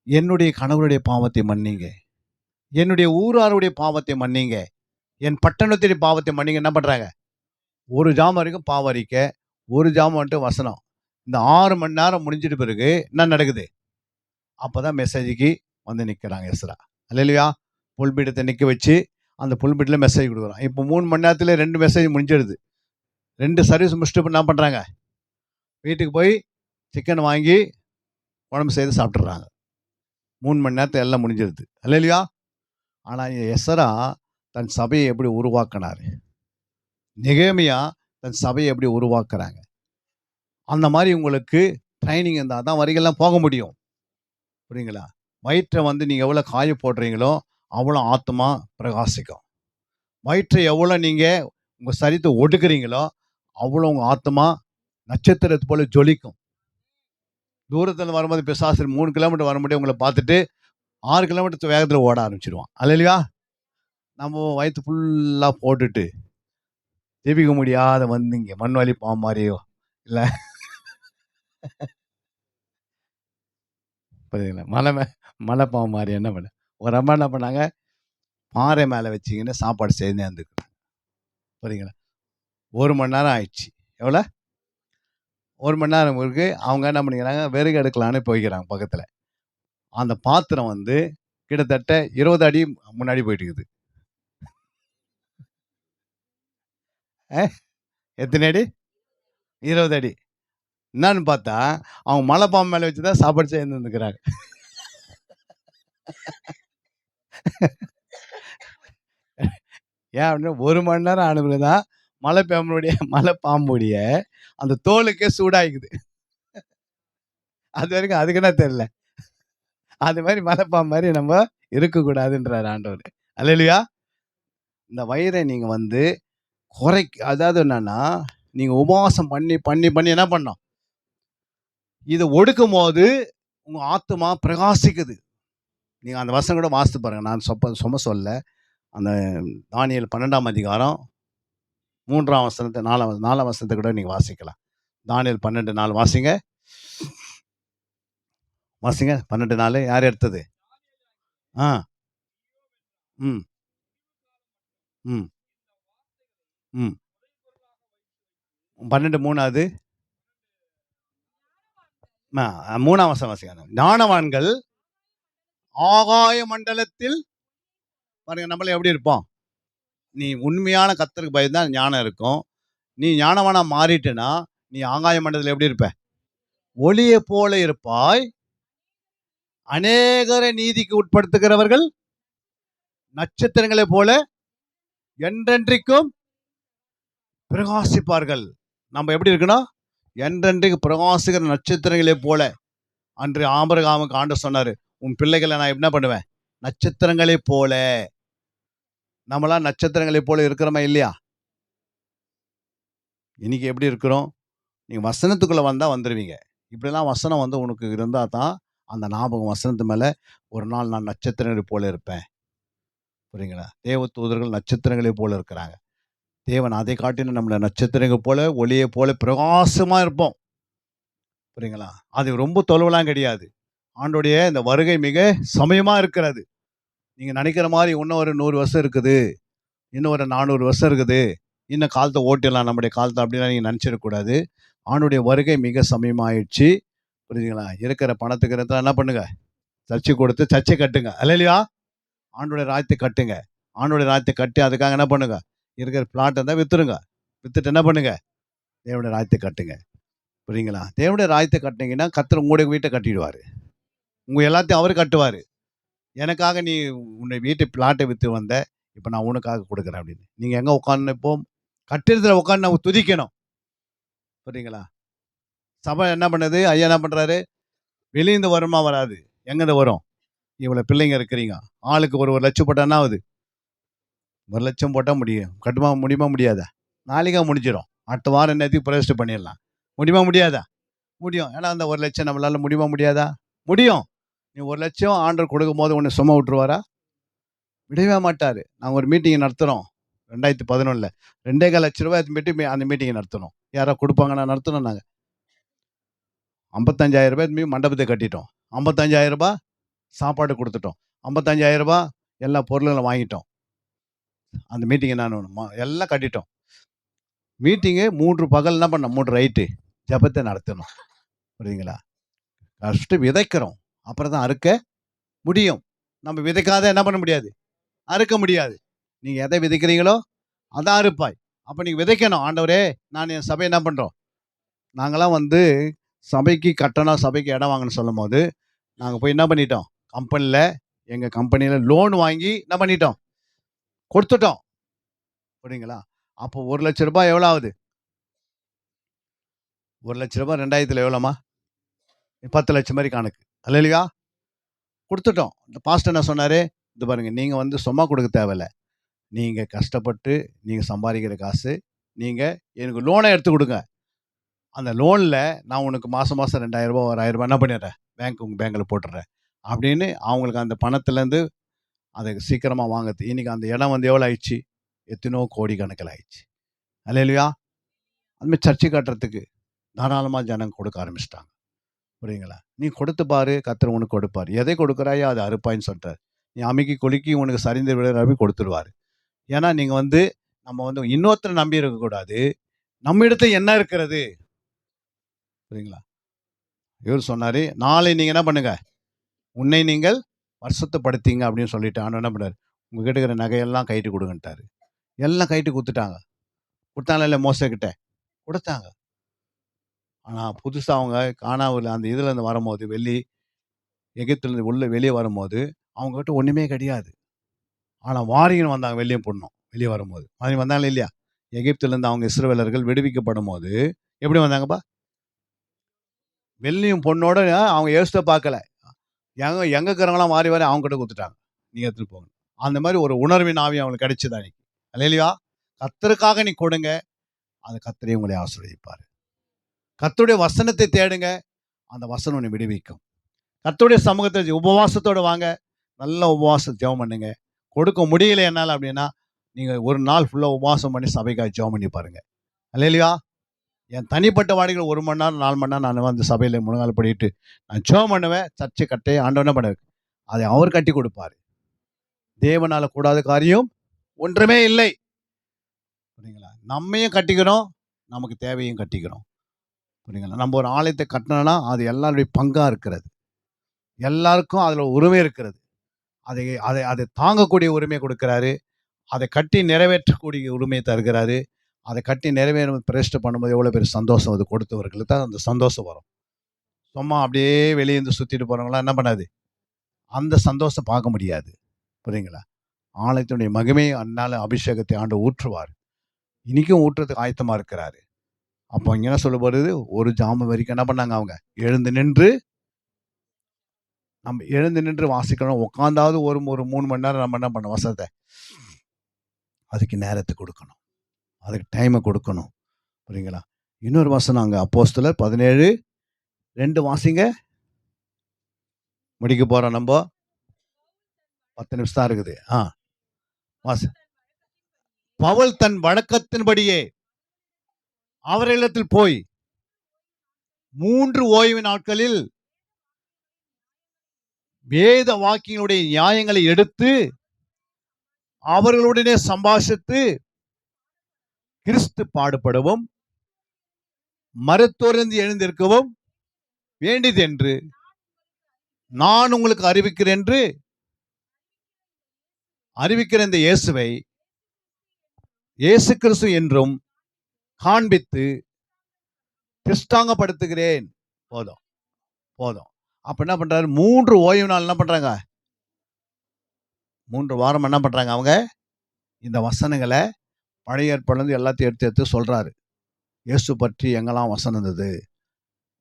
என்னுடைய கணவருடைய பாவத்தை மன்னிங்க, என்னுடைய ஊராருடைய பாவத்தை மன்னிங்க, என் பட்டணத்துடைய பாவத்தை மன்னிங்க. என்ன பண்றாங்க? ஒரு ஜாமம் வரைக்கும் பாவரிக்க, ஒரு ஜாமம் வந்துட்டு வசனம். இந்த 6 மணி நேரம் முடிஞ்சிட்ட பிறகு என்ன நடக்குது? அப்பதான் மெசேஜுக்கு வந்து நிக்கிறாங்க எஸ்ரா. அல்லேலூயா. புல்பீடத்தை நிக்க வச்சு அந்த புல்பீட்ல மெசேஜ் கொடுக்குறான். இப்போ 3 மணி நேரத்துல 2 மெசேஜ் முடிஞ்சிடுது. 2 சர்வீஸ் முடிச்சுட்டு என்ன பண்றாங்க? வீட்டுக்கு போய் சிக்கன் வாங்கி குழம்பு செய்து சாப்பிட்றாங்க. 3 மணி நேரத்தில் எல்லாம் முடிஞ்சிருது. அல்லேலூயா. ஆனால் எஸ்ரா தன் சபையை எப்படி உருவாக்கினார்? நெகேமியா தன் சபையை எப்படி உருவாக்குறாங்க? அந்த மாதிரி உங்களுக்கு ட்ரைனிங் இருந்தால் தான் வரிகள்லாம் போக முடியும். புரியுங்களா? வயிற்றை வந்து நீங்கள் எவ்வளோ காய போடுறீங்களோ அவ்வளோ ஆத்மா பிரகாசிக்கும். வயிற்றை எவ்வளோ நீங்கள் உங்கள் சரீரத்தை ஒடுக்குறீங்களோ அவ்வளோ உங்கள் ஆத்மா நட்சத்திரத்து போல ஜொலிக்கும். தூரத்தில் வரும்போது பிசாசு 3 கிலோமீட்டர் வர முடியும் உங்களை பார்த்துட்டு 6 கிலோமீட்டர் வேகத்தில் ஓட ஆரம்பிச்சிடுவான். அல்லேலூயா. நம்ம வயிற்று ஃபுல்லாக போட்டுட்டு ஜெபிக்க முடியாத வந்தீங்க மண் வலி மாதிரியோ இல்லை புரியுதுங்களா? மலை பாம்பு மாதிரி என்ன பண்ண ஒரு அம்மா என்ன பண்ணாங்க? பாறை மேலே வச்சிங்கன்னு சாப்பாடு செய்து இருந்துக்கு. புரியுங்களா? 1 மணி நேரம் ஆயிடுச்சு. எவ்வளோ? 1 மணி நேரம் இருக்கு. அவங்க என்ன பண்ணிக்கிறாங்க? விறகு எடுக்கலான்னு போய்க்கிறாங்க பக்கத்தில். அந்த பாத்திரம் வந்து கிட்டத்தட்ட 20 அடி முன்னாடி போயிட்டு இருக்குது. எத்தனை அடி? 20 அடி. என்னன்னு பார்த்தா அவங்க மலை பாம்பு மேலே வச்சு தான் சாப்பாடு செய்து இருந்துக்கிறாங்க. ஏன் அப்படின்னா 1 மணி நேரம் ஆனதுதான் மலை பாம்புடைய அந்த தோலுக்கே சூடாயிக்குது. அது வரைக்கும் அதுக்கு என்ன தெரியல. அது மாதிரி மலைப்பாம்பு மாதிரி நம்ம இருக்கக்கூடாதுன்றார் ஆண்டவர். அல்லேலூயா. இந்த வயிறை நீங்க வந்து அதாவது என்னன்னா, நீங்க உபவாசம் பண்ணி பண்ணி பண்ணி என்ன பண்ணணும்? இதை ஒடுக்கும் போது உங்க ஆத்மா பிரகாசிக்குது. நீங்க அந்த வசனம் கூட வாசித்து பாருங்க. நான் சும்மா சொல்ல. அந்த தானியேல் 12ஆம் அதிகாரம் 3ஆம் வசனத்தை 4ஆம் வசனத்தை கூட நீங்க வாசிக்கலாம். தானியேல் 12:4 வாசிங்க. வாசிங்க. 12:4 யார் எடுத்தது? ஆ ம் ம் ம் 12:3 அது 3ஆம் வசனம் வாசிங்க. ஞானவான்கள் ஆகாய மண்டலத்தில் பாருங்க, நம்மள எப்படி இருப்போம்? நீ உண்மையான கர்த்தருக்கு பயந்தா ஞானம் இருக்கும். நீ ஞானவானா மாறிட்டேன்னா நீ ஆகாய மண்டலத்தில் எப்படி இருப்ப? ஒளியை போல இருப்பாய், அநேகரை நீதிக்கு உட்படுத்துகிறவர்கள் நட்சத்திரங்களைப் போல என்றென்றைக்கும் பிரகாசிப்பார்கள். நம்ம எப்படி இருக்கணும்? என்றென்றைக்கு பிரகாசிக்கிற நட்சத்திரங்களைப் போல. அன்று ஆபிரகாமுக்கு ஆண்டவர் சொன்னாரு, உன் பிள்ளைகளை நான் என்ன பண்ணுவேன்? நட்சத்திரங்களைப் போல. நம்மளாம் நட்சத்திரங்களைப் போல இருக்கிறோமா இல்லையா? இன்னைக்கு எப்படி இருக்கிறோம்? நீங்க வசனத்துக்குள்ள வந்தா வந்துருவீங்க. இப்படிலாம் வசனம் வந்து உனக்கு இருந்தா தான் அந்த ஞாபகம் வசனத்து மேல, ஒரு நாள் நான் நட்சத்திரங்களைப் போல இருப்பேன். புரியுங்களா? தேவ தூதர்கள் நட்சத்திரங்களைப் போல இருக்கிறாங்க. தேவன் அதை காட்டிலும் நம்மள நட்சத்திரங்கள் போல, ஒளியைப் போல பிரகாசமா இருப்போம். புரியுங்களா? அது ரொம்ப தொலைவுலாம் கிடையாது. ஆண்டோடைய இந்த வருகை மிக சமயமா இருக்கிறது. நீங்க நினைக்கிற மாரி இன்னும் ஒரு 100 வருஷம் இருக்குது. இன்னும் ஒரு 400 வருஷம் இருக்குது. இன்னும் காலத்த ஓட்டிடலாம் நம்முடைய காலத்த அப்படிலாம் நீங்க நினைச்சிடக்கூடாது. ஆண்டுடைய வருகை மிக சமயமாயிடுச்சு. புரியுதுங்களா? இருக்கிற பணத்துக்கு இருக்கிறதெல்லாம் என்ன பண்ணுங்க? சர்ச்சை கொடுத்து சர்ச்சை கட்டுங்க. அல்லேலூயா! ஆண்டோடைய ராஜ்யத்தை கட்டுங்க. ஆண்டோடைய ராஜ்யத்தை கட்டி அதுக்காக என்ன பண்ணுங்க? இருக்கிற பிளாட் இருந்தா வித்துருங்க. வித்துட்டு என்ன பண்ணுங்க? தேவனுடைய ராஜ்யத்தை கட்டுங்க. புரியுங்களா? தேவனுடைய ராஜ்யத்தை கட்டுனீங்கன்னா, கர்த்தர் உங்களுடைய வீட்ட கட்டிடுவாரு. உங்க எல்லாத்தையும் அவரு கட்டுவாரு. எனக்காக நீ உன்னை வீட்டு பிளாட்டை வித்து வந்த. இப்ப நான் உனக்காக கொடுக்குறேன் அப்படின்னு. நீங்க எங்க உட்கார்ந்து இப்போ கட்டிடத்துல உட்கார்ந்து நம்ம துதிக்கணும். புரியுங்களா? சபை என்ன பண்ணுது? ஐயா என்ன பண்றாரு? வெளியிருந்து வருமா வராது. எங்கேருந்து வரும்? இவ்வளவு பிள்ளைங்க இருக்கிறீங்க. ஆளுக்கு ஒரு 1,00,000 போட்டா என்ன ஆகுது? 1,00,000 போட்டா முடியும். முடியுமா முடியாதா? நாளைக்கே முடிஞ்சிடும். அடுத்த வாரம் என்னத்தையும் பிரதிஷ்டை பண்ணிடலாம். முடியுமா முடியாதா? முடியும். ஏன்னா அந்த 1,00,000 நம்மளால முடியுமா முடியாதா? முடியும். நீ 1,00,000 ஆண்டவர் கொடுக்கும்போது உன்னை சும்மா விட்டுருவாரா? விடவே மாட்டாரு. நாங்க ஒரு மீட்டிங் நடத்துறோம். 2011ல ரூ. 2,50,000 அந்த மீட்டிங் நடத்தணும். யாரோ கொடுப்பாங்கன்னா நடத்தணும் நாங்க. ரூ. 55,000 மண்டபத்தை கட்டிட்டோம். ரூ. 55,000 சாப்பாடு கொடுத்துட்டோம். ரூ. 55,000 எல்லா பொருளுங்களும் வாங்கிட்டோம். அந்த மீட்டிங்கை எல்லாம் கட்டிட்டோம். மீட்டிங்கு 3 பகல் என்ன பண்ணோம்? 3 ரைட்டு ஜெபத்தை நடத்தணும். புரியுதுங்களா? ஃபர்ஸ்ட்டு விதைக்கிறோம். அப்புறம் தான் அறுக்க முடியும். நம்ம விதைக்காத என்ன பண்ண முடியாது? அறுக்க முடியாது. நீங்க எதை விதைக்கிறீங்களோ அதான் அறுப்பாய். அப்ப நீங்க விதைக்கணும். ஆண்டவரே, நான் என் சபையை என்ன பண்றோம்? நாங்கலாம் வந்து சபைக்கு கட்டணும், சபைக்கு இடம் வாங்கணும்னு சொல்லும்போது, நாங்க போய் என்ன பண்ணிட்டோம்? கம்பெனில எங்க கம்பெனில லோன் வாங்கி என்ன பண்ணிட்டோம்? கொடுத்துட்டோம். புரியுங்களா? அப்போ ரூ. 1,00,000 எவ்வளோ ஆகுது? ரூ. 1,00,000 2000த்துல எவ்வளோம்மா? 10,00,000 மாரி கணக்கு. அல்லேலூயா! குடுத்துட்டோம். இந்த பாஸ்டர் என்ன சொன்னாரு? "இது பாருங்க, நீங்க வந்து சும்மா குடுக்க தேவையில்ல. நீங்க கஷ்டப்பட்டு நீங்க சம்பாதிக்கிற காசு, நீங்க எனக்கு லோனா எடுத்து குடுங்க. அந்த லோன்ல நான் உனக்கு மாசம் மாசம் ரூ. 2,000 ஒரு ரூ. 1,000 என்ன பண்ணிடுறேன், உங்க பேங்க்ல போட்டுடுறேன்." அப்படின்னு அவங்களுக்கு அந்த பணத்துலேருந்து அதை சீக்கிரமா வாங்குறது. இன்னைக்கு அந்த இடம் வந்து எவ்வளோ ஆயிடுச்சு? எத்தனையோ கோடி கணக்கில் ஆயிடுச்சு. அல்லேலூயா! அதுமாரி சர்ச்சை கட்டுறதுக்கு தாராளமா ஜனங்க கொடுக்க ஆரம்பிச்சுட்டாங்க. புரியுங்களா? நீ கொடுத்து பாரு, கர்த்தர் உனக்கு கொடுப்பார். எதை கொடுக்குறாயோ அதை அறுப்பாய்ன்னு சொல்றாரு. நீ அமுக்கி குலுக்கி உனக்கு சரிந்து விழுகிறவை கொடுத்துருவாரு. ஏன்னா நீங்க வந்து நம்ம வந்து இன்னொருத்தரை நம்பி இருக்கக்கூடாது. நம்மிடத்தில் என்ன இருக்கிறது? புரியுங்களா? இவர் சொன்னாரு, நாளை நீங்க என்ன பண்ணுங்க? உன்னை நீங்கள் பரிசுத்தப்படுத்திங்க அப்படின்னு சொல்லிட்டு ஆண்டவர் என்ன பண்ணாரு? உங்ககிட்ட இருக்கிற நகையெல்லாம் கழட்டி கொடுங்கன்ட்டாரு. எல்லாம் கழட்டி குடுத்துட்டாங்க. குடுத்தாங்களா இல்லையா மோசேகிட்ட? குடுத்தாங்க. ஆனா புதுசா அவங்க கானாவுல அந்த இதுலேருந்து வரும்போது, எகிப்திலேருந்து உள்ள வெளியே வரும்போது, அவங்ககிட்ட ஒண்ணுமே கிடையாது. ஆனா வாரின்னு வந்தாங்க வெள்ளியும் பொண்ணும். வெளியே வரும்போது. வாரி வந்தாங்களா இல்லையா? எகிப்திலேருந்து அவங்க இஸ்ரவேலர்கள் விடுவிக்கப்படும்போது, எப்படி வந்தாங்கப்பா? வெள்ளியும் பொண்ணோட அவங்க யோசித்து பார்க்கல. எங்க எங்க இருக்கிறவங்கலாம் வாரி வாரி அவங்க கிட்ட குடுத்துட்டாங்க. நீங்க எடுத்துட்டு போங்க. அந்த மாரி ஒரு உணர்வின் ஆவி அவங்களுக்கு கிடைச்சது அன்னைக்கு. அல்லேலூயா! கர்த்தருக்காக நீ கொடுங்க. அந்த கர்த்தரே உங்களை ஆசீர்வதிப்பாரு. கர்த்தருடைய வசனத்தை தேடுங்க. அந்த வசனம் உன்னை விடுவிக்கும். கர்த்தருடைய சமூகத்தை உபவாசத்தோட வாங்க. நல்ல உபவாசம் ஜெபம் பண்ணுங்க. கொடுக்க முடியல என்னால அப்படின்னா, நீங்க ஒரு நாள் ஃபுல்லா உபவாசம் பண்ணி சபைக்காக ஜெபம் பண்ணி பாருங்க. அல்லேலூயா! என் தனிப்பட்ட வாழ்க்கையில 1 மணி நேரம், 4 மணி நேரம் நான் வந்து சபையில முழங்கால் படியிட்டு நான் ஜெபம் பண்ணுவேன். சர்ச்சை கட்டி ஆண்டவர் என்ன பண்ணுவாரு? அதை அவர் கட்டி கொடுப்பாரு. தேவனால கூடாத காரியம் ஒன்றுமே இல்லை. புரியுங்களா? நம்மையும் கட்டிக்கிறோம், நமக்கு தேவையும் கட்டிக்கிறோம். புரியுங்களா? நம்ம ஒரு ஆலயத்தை கட்டணும்னா அது எல்லாருடைய பங்கா இருக்கிறது. எல்லாருக்கும் அதுல உரிமை இருக்கிறது. அதை அதை அதை தாங்கக்கூடிய உரிமை கொடுக்கிறாரு. அதை கட்டி நிறைவேற்றக்கூடிய உரிமையை தருகிறாரு. அதை கட்டி நிறைவேறும் பிரதிஷ்டை பண்ணும்போது எவ்வளோ பெரிய சந்தோஷம் அது கொடுத்தவர்களுக்கு தான் அந்த சந்தோஷம் வரும். சும்மா அப்படியே வெளியே இருந்து சுற்றிட்டு போகிறவங்களாம் என்ன பண்ணாது, அந்த சந்தோஷம் பார்க்க முடியாது. புரியுங்களா? ஆலயத்தினுடைய மகிமை அந்நாள் அபிஷேகத்தை ஆண்டு ஊற்றுவார். இன்னைக்கும் ஊற்றுறதுக்கு ஆயத்தமாக இருக்கிறாரு. அப்போ இங்கே என்ன சொல்லப்படுது, ஒரு ஜாமம் வரைக்கும் என்ன பண்ணாங்க அவங்க, எழுந்து நின்று நம்ம எழுந்து நின்று வாசிக்கணும். உட்காந்தாவது ஒரு ஒரு 3 மணி நேரம் நம்ம என்ன பண்ணணும், வசனத்தை அதுக்கு நேரத்தை கொடுக்கணும், அதுக்கு டைமை கொடுக்கணும். புரியுங்களா? இன்னொரு வசனம் அங்கே அப்போஸ்தலர் 17:2 வாசிங்க. முடிக்க போகிறோம் நம்ம. 10 நிமிஷம் தான் இருக்குது. வாசி. பவுல் தன் வழக்கத்தின்படியே அவர்களிடத்தில் போய் 3 ஓய்வு நாட்களில் வேத வாக்கியங்களுடைய நியாயங்களை எடுத்து அவர்களுடனே சம்பாஷித்து கிறிஸ்து பாடுபடவும் மருத்துவருந்து எழுந்திருக்கவும் வேண்டியது என்று நான் உங்களுக்கு அறிவிக்கிற இந்த இயேசுவை இயேசு கிறிஸ்து என்றும் காண்பித்து கிறிஸ்தாங்கப்படுத்துகிறேன். போதும் போதும். அப்ப என்ன பண்றாரு, 3 ஓய்வு நாள் என்ன பண்றாங்க, 3 வாரம் என்ன பண்றாங்க அவங்க, இந்த வசனங்களை பழைய ஏற்பாடுலேருந்து எல்லாத்தையும் எடுத்து எடுத்து சொல்றாரு. இயேசு பற்றி எங்கெல்லாம் வசனம் இருந்தது.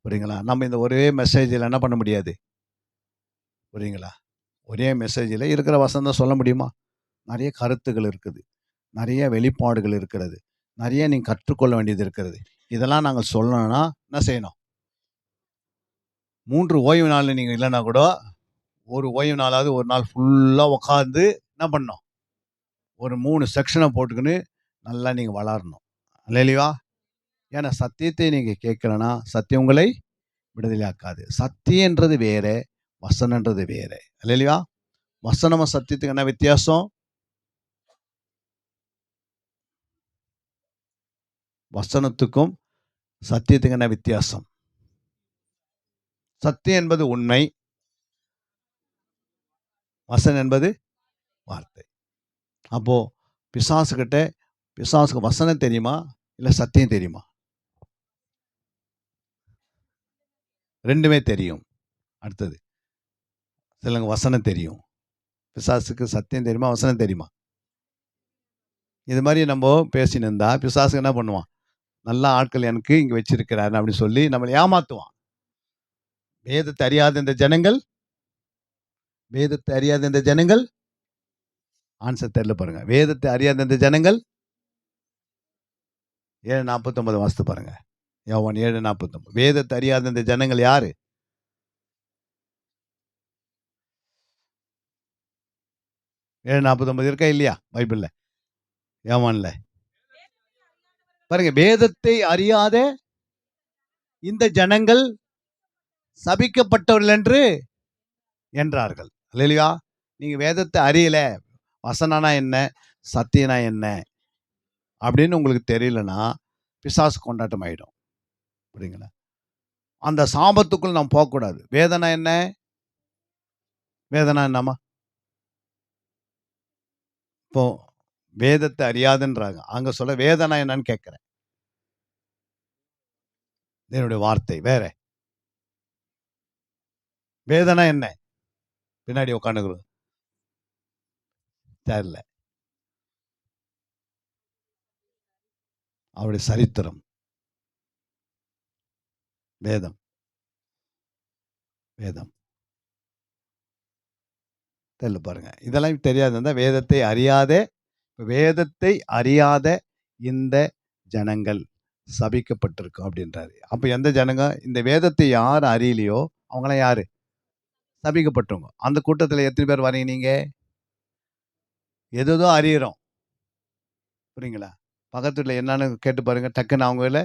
புரியுங்களா? நம்ம இந்த ஒரே மெசேஜில் என்ன பண்ண முடியாது. புரியுங்களா? ஒரே மெசேஜில் இருக்கிற வசனம் சொல்ல முடியுமா? நிறைய கருத்துகள் இருக்குது, நிறைய வெளிப்பாடுகள் இருக்கிறது, நிறைய நீங்கள் கற்றுக்கொள்ள வேண்டியது இருக்கிறது. இதெல்லாம் நாங்கள் சொல்லணும்னா என்ன செய்யணும், 3 ஓய்வு நாள் நீங்கள் இல்லைன்னா கூட ஒரு ஓய்வு நாளாவது ஒரு நாள் ஃபுல்லாக உட்காந்து என்ன பண்ணணும், ஒரு 3 செக்ஷனை போட்டுக்கின்னு நல்லா நீங்கள் வளரணும். இல்லையா? ஏன்னா சத்தியத்தை நீங்கள் கேட்கலன்னா சத்தியம் உங்களை விடுதலையாக்காது. சத்தியன்றது வேற, வசனன்றது வேற. இல்லையா? வசனமும் சத்தியத்துக்கு என்ன வித்தியாசம்? வசனத்துக்கும் சத்தியத்துக்கு என்ன வித்தியாசம்? சத்தியம் என்பது உண்மை, வசனம் என்பது வார்த்தை. அப்போ பிசாசுக்கு வசனம் தெரியுமா இல்லை சத்தியம் தெரியுமா? ரெண்டுமே தெரியும். அடுத்தது சிலங்க வசனம் தெரியும். பிசாசுக்கு சத்தியம் தெரியுமா, வசனம் தெரியுமா? இது மாதிரி நம்ம பேசின்னு இருந்தா பிசாசுக்கு என்ன பண்ணுவான், நல்ல ஆட்கள் எனக்கு இங்கே வச்சிருக்கிறாரு அப்படின்னு சொல்லி நம்மளை ஏமாத்துவான். வேதத்தை அறியாத இந்த ஜனங்கள் ஆன்சர் தெரியல பாருங்க. வேதத்தை அறியாத இந்த ஜனங்கள் 7:49 வாசித்து பாருங்க. யோவான் 7:49. வேதத்தை அறியாத இந்த ஜனங்கள் யாரு? 7:49 இருக்கா இல்லையா பைபிள்ல, யோவான்ல? பாருங்க, வேதத்தை அறியாத இந்த ஜனங்கள் சபிக்கப்பட்டவர்கள் என்றார்கள். இல்லையா? நீங்க வேதத்தை அறியல, வசனனா என்ன, சத்தியனா என்ன அப்படின்னு உங்களுக்கு தெரியலன்னா பிசாசு கொண்டாட்டம் ஆயிடும். புரியுங்களா? அந்த சாபத்துக்குள் நாம் போகக்கூடாது. வேதனா என்ன? வேதனா என்னமா? இப்போ வேதத்தை அறியாதுன்றாங்க, அங்க சொல்ல வேதனா என்னன்னு கேட்கிறேன். என்னுடைய வார்த்தை வேற. வேதனா என்ன? பின்னாடி உட்காந்துக்கிறது தெரியல, அவருடைய சரித்திரம் வேதம். வேதம் தெரியல பாருங்க. இதெல்லாம் தெரியாது. வேதத்தை அறியாத இந்த ஜனங்கள் சபிக்கப்பட்டிருக்கும் அப்படின்றாரு. அப்ப எந்த ஜனங்க, இந்த வேதத்தை யார் அறியலையோ அவங்களாம் யாரு? சபிக்கப்பட்டவங்க. அந்த கூட்டத்தில் எத்தனை பேர் வரீங்க நீங்க? ஏதோ அறியறோம். புரியுங்களா? பக்கத்துல என்னன்னு கேட்டு பாருங்க. டக்குன்னு அவங்க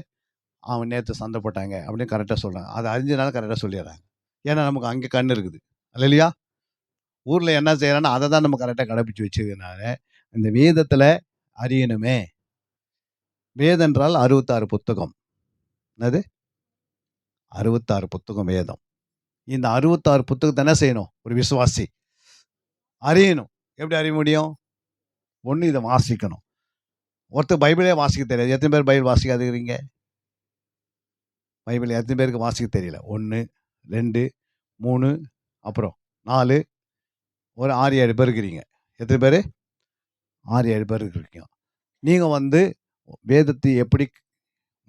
அவன் நேற்று சண்டை போட்டாங்க அப்படின்னு கரெக்டாக சொல்கிறாங்க. அதை அறிஞ்சனால கரெக்டாக சொல்லிடுறாங்க. ஏன்னா நமக்கு அங்கே கண் இருக்குது. இல்லையா? ஊரில் என்ன செய்கிறான்னா அதை தான் நம்ம கரெக்டாக கடைப்பிடிச்சி வச்சுக்கிறதுனால இந்த வேதத்தில் அறியணுமே. வேதம் என்றால் 66 புத்தகம். என்னது? 66 புத்தகம் வேதம். இந்த 66 புத்தகத்தை என்ன செய்யணும்? ஒரு விசுவாசி அறியணும். எப்படி அறிய முடியும்? ஒன்று, இதை வாசிக்கணும். ஒருத்தர் பைபிளே வாசிக்க தெரியாது. எத்தனை பேர் பைபிள் வாசிக்காதுக்கிறீங்க? பைபிள் எத்தனை பேருக்கு வாசிக்க தெரியல? 1. 2, 3, அப்புறம் 4, ஒரு 6, 7 பேர் இருக்கிறீங்க. எத்தனை பேரு? 6, 7 பேர் இருக்கீங்க. நீங்க வந்து வேதத்தை எப்படி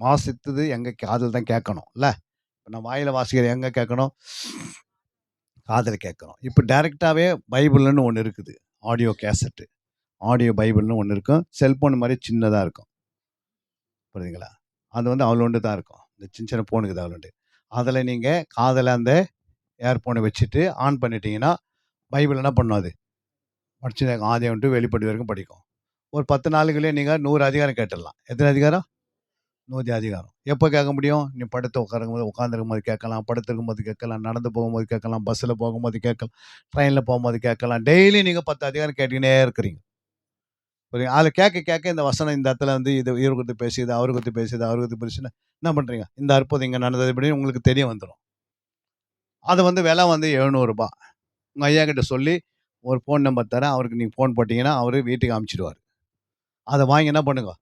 வாசித்தது எங்க காதுல தான் கேட்கணும் இல்ல? நான் வாயில வாசிக்கிறது எங்க கேட்கணும்? காதுல கேட்கணும். இப்ப டைரக்ட்டாவே பைபிள்னு ஒண்ணு இருக்குது. Audio cassette. ஆடியோ பைபிள்னு ஒண்ணு இருக்கும். செல்போன் மாரி சின்னதா இருக்கும். புரியுதுங்களா? அது வந்து அவ்வளோண்டு தான் இருக்கும். இந்த சின்ன சின்ன ஃபோன் இருக்குது அவ்வளோண்டு. அதில நீங்க காதுல அந்த ஏர்ஃபோன வச்சுட்டு ஆன் பண்ணிட்டீங்கன்னா, பைபிள் என்ன பண்ணும் அது? படிச்சு ஆதியாகம் டூ வெளிப்படுத்தி வரைக்கும் படிக்கும். ஒரு 10 நாளுக்குள்ளயே நீங்க 100 அதிகாரம் கேட்டுறலாம். எத்தன அதிகாரம்? 100 அதிகாரம். எப்ப கேட்க முடியும்? நீ படுத்து உட்கார்ந்திருக்கும்போது கேட்கலாம், படுத்திருக்கும்போது கேட்கலாம், நடந்து போகும்போது கேட்கலாம், பஸ்ஸில போகும்போது கேட்கலாம், ட்ரெயின்ல போகும்போது கேட்கலாம். டெய்லி நீங்க 10 அதிகாரம் கேட்டுக்கினே இருக்கிறீங்க. புரியுது. அதில கேட்க கேட்க இந்த வசனம் இந்த இடத்துல வந்து இது இவர குறித்து பேசியது, அவர குறித்து பேசியது, அவர குறித்து பேசினா என்ன பண்றீங்க? இந்த அற்புதம் இங்க நடந்தது இப்படின்னு உங்களுக்கு தெரிய வந்துரும். அது வந்து விலை வந்து ரூ. 700. உங்க ஐயாகிட்ட சொல்லி ஒரு ஃபோன் நம்பர் தரேன். அவருக்கு நீங்க ஃபோன் போட்டீங்கன்னா, அவரு வீட்டுக்கு அனுப்பிச்சுடுவாரு. அத வாங்கி என்ன பண்ணுங்க?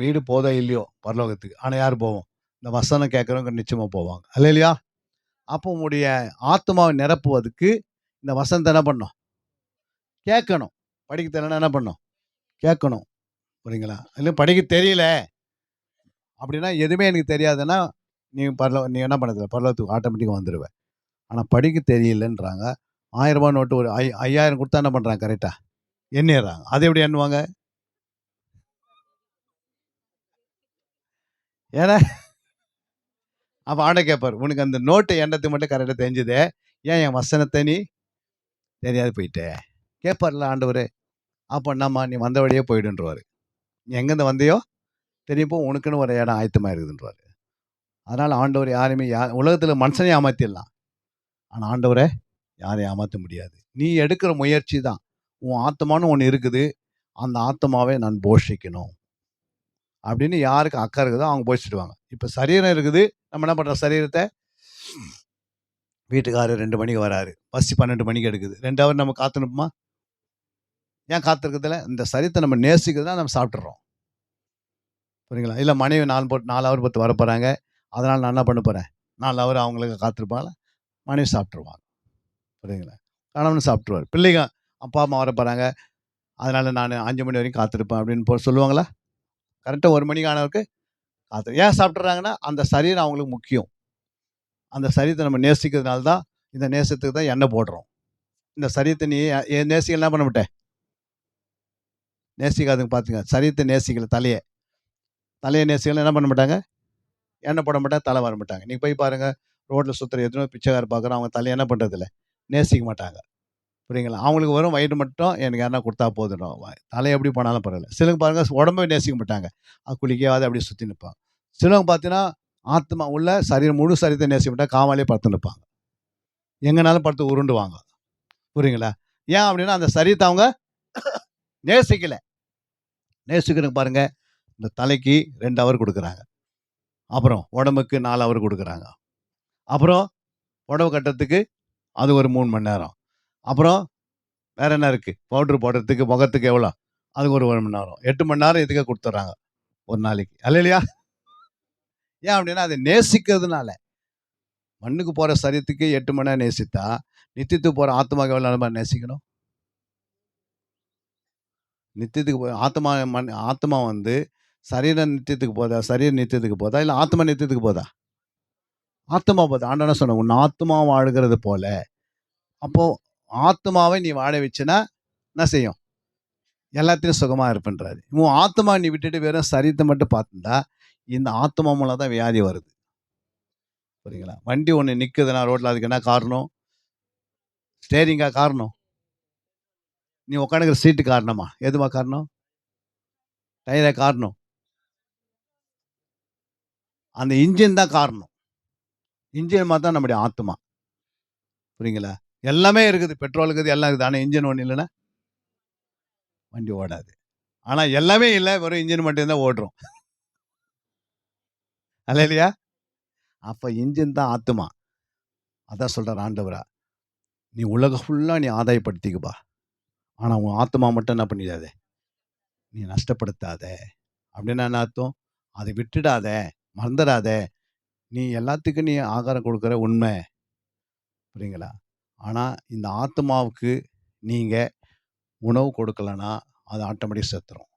வீடு போதோ இல்லையோ பரலோகத்துக்கு. ஆனா யார் போவோம்? இந்த வசனம் கேட்கிறவங்க நிச்சயமா போவாங்க. அல்லேலூயா! அப்போ உங்களுடைய ஆத்துமாவை நிரப்புவதற்கு இந்த வசனத்த என்ன பண்ணணும்? கேட்கணும். படிக்க தெரியலனா என்ன பண்ணணும்? கேட்கணும். புரியுங்களா? இல்ல படிக்க தெரியல அப்படின்னா, எதுவுமே எனக்கு தெரியாதுன்னா, நீ என்ன பண்ணதில்ல பரலோகத்துக்கு ஆட்டோமேட்டிக்கா வந்துருவ. ஆனா படிக்க தெரியலன்றாங்க. ரூ. 1000 நோட்டு ஒரு 5000 குடுத்தா என்ன பண்றாங்க கரெக்ட்டா? எண்ணிர்றாங்க. அது எப்படி எண்ணுவாங்க? ஏன்னா அப்ப ஆண்டவர் கேட்பாரு. உனக்கு அந்த நோட்டு எண்ணத்துக்கு மட்டும் கரெக்ட்டா தெரிஞ்சதே. ஏன் என் வசனத்த நீ தெரியாது போயிட்ட? கேட்பார்ல ஆண்டவரு. அப்ப என்னம்மா நீ வந்த வழியே போயிடுன்றுவாரு. நீ எங்கேருந்து வந்தியோ திரும்பி போ உனக்குன்னு ஒரு இடம் ஆயத்தமா இருக்குதுன்றுவாரு. அதனால ஆண்டவர் யாரையுமே உலகத்துல மனுஷனையும் ஏமாத்திடலாம். ஆனா ஆண்டவர யாரையும் ஏமாத்த முடியாது. நீ எடுக்கிற முயற்சி தான். உன் ஆத்துமான்னு ஒண்ணு இருக்குது. அந்த ஆத்துமாவை நான் போஷிக்கணும். அப்படின்னு யாருக்கு அக்கறை இருக்குதோ அவங்க போஷிச்சுடுவாங்க. இப்ப சரீரம் இருக்குது. நம்ம என்ன பண்றோம் சரீரத்த? வீட்டுக்காரர் 2 மணிக்கு வராரு. பஸ் 12 மணிக்கு எடுக்குது. 2 ஹவர் நம்ம காத்துனுப்போமா? ஏன் காத்திருக்கிறதில்ல? இந்த சரீரத்த நம்ம நேசிக்கிறதுனால நம்ம சாப்பிட்டுர்றோம். புரியுங்களா? இல்ல மனைவி 4 ஹவர் பொறுத்து வரப்போறாங்க. அதனால நான் என்ன பண்ண போறேன்? 4 ஹவர் அவங்களுக்கு காத்திருப்பாங்க. மனைவி சாப்பிட்டுருவாங்க. புரியுதுங்களா? கணவன் சாப்பிட்டுருவாரு. பிள்ளைங்க அப்பா, அம்மா வரப்போறாங்க. அதனால நானு 5 மணி வரைக்கும் காத்திருப்பேன் அப்படின்னு சொல்லுவாங்களா? கரெக்ட்டா 1 மணிக்கு ஆனவருக்கு ஏன் சாப்பிட்டுர்றாங்கன்னா, அந்த சரீரம் அவங்களுக்கு முக்கியம். அந்த சரீரத்த நம்ம நேசிக்கிறதுனால தான், இந்த நேசத்துக்கு தான் எண்ணெய் போடுறோம். இந்த சரீரத்த நீ நேசிக்கல என்ன பண்ண மாட்ட? நேசிக்காதவங்க பார்த்துங்க. சரீரத்த நேசிக்கல தலைய நேசிக்கலன்னா என்ன பண்ண மாட்டாங்க? எண்ணெய் போட மாட்டாங்க, தலை வார மாட்டாங்க. நீங்க போய் பாருங்க, ரோட்ல சுத்துற எத்தனையோ பிச்சைக்காரர் பார்க்குறோம். அவங்க தலைய என்ன பண்றதில்ல? நேசிக்க மாட்டாங்க. புரியுங்களா? அவங்களுக்கு வெறும் வயிறு மட்டும் எனக்கு யாருனா குடுத்தா போதுன்னுவாங்க. தலை எப்படி போனாலும் பரவால்ல. சிலவங்க பாருங்க உடம்பவே நேசிக்க மாட்டாங்க. குளிக்காத அப்படியே சுத்தி நிப்பாங்க. சிலவங்க பார்த்தீங்கன்னா, ஆத்மா உள்ள சரீரம் முழு சரீரத்த நேசிக்க மாட்டாங்க. காவாலயே படுத்து நிப்பாங்க. எங்கனாலும் படுத்து உருண்டுவாங்க. புரியுங்களா? ஏன் அப்படின்னா, அந்த சரீரத்த அவங்க நேசிக்கல. நேசிக்கிறதுக்கு பாருங்க, இந்த தலைக்கு 2 ஹவர் குடுக்குறாங்க. அப்புறம் உடம்புக்கு 4 ஹவர் குடுக்குறாங்க. அப்புறம் புடவ கட்டுறதுக்கு அது ஒரு 3 மணி நேரம். அப்புறம் வேற என்ன இருக்கு? பவுடர் போடுறதுக்கு முகத்துக்கு எவ்வளோ? அதுக்கு ஒரு 1 மணி நேரம். 8 மணி நேரம் இதுக்கே குடுத்துடுறாங்க. ஒரு நாளைக்கு. அல்லேலூயா! ஏன் அப்டின்னா, அத நேசிக்கிறதுனால. மண்ணுக்கு போற சரீரத்துக்கு 8 மணி நேரம் நேசித்தா, நித்தியத்துக்கு போற ஆத்துமாக்கு எவ்வளோ நேரமா நேசிக்கணும்? நித்தியத்துக்கு ஆத்துமா வந்து சரீரம் நித்தியத்துக்கு போதா? சரீரம் நித்தியத்துக்கு போதா? இல்ல ஆத்துமா நித்தியத்துக்கு போதா? ஆத்துமா போது. ஆண்டவன் என்ன சொன்னான்? "உன் ஆத்துமா வாழுகிறது போல." அப்போ ஆத்துமாவை நீ வாழ வச்சன்னா, என்ன செய்யும்? எல்லாத்திலும் சுகமா இருப்பேன்றாரு. உன் ஆத்துமா நீ விட்டுட்டு வெறும் சரீரத்த மட்டும் பார்த்திருந்தா, இந்த ஆத்துமா மூலம் தான் வியாதி வருது. புரியுங்களா? வண்டி ஒண்ணு நிக்குதுன்னா ரோட்ல அதுக்கு என்ன காரணம்? ஸ்டேரிங்கா காரணம்? நீ உட்காந்துருக்கிற சீட்டு காரணமா? எதுவா காரணம்? டயரா காரணம்? அந்த இன்ஜின் தான் காரணம். இன்ஜின் மாரி தான் நம்முடைய ஆத்துமா. புரியுங்களா? எல்லாமே இருக்குது. பெட்ரோல் இருக்குது, எல்லாம் இருக்குது. ஆனா இன்ஜின் ஒண்ணு இல்லன்னா, வண்டி ஓடாது. ஆனா எல்லாமே இல்ல. வெறும் இன்ஜின் மட்டும் தான் ஓடுறோம். அல்லேலூயா! அப்ப இன்ஜின் தான் ஆத்துமா. அதான் சொல்றாரு ஆண்டவரா. "நீ உலகம் ஃபுல்லா நீ ஆதாயப்படுத்திக்கப்பா. ஆனா உன் ஆத்துமா மட்டும் என்ன பண்ணிடாத? நீ நஷ்டப்படுத்தாத." அப்படின்னா என்ன அர்த்தம்? அத விட்டுடாத, மறந்துடாத. நீ எல்லாத்துக்கும் நீ ஆகாரம் கொடுக்குற உண்மை, புரியுங்களா? ஆனா, இந்த ஆத்துமாவுக்கு நீங்க உணவு கொடுக்கலன்னா, அது ஆட்டோமேட்டிக் செத்துரும்.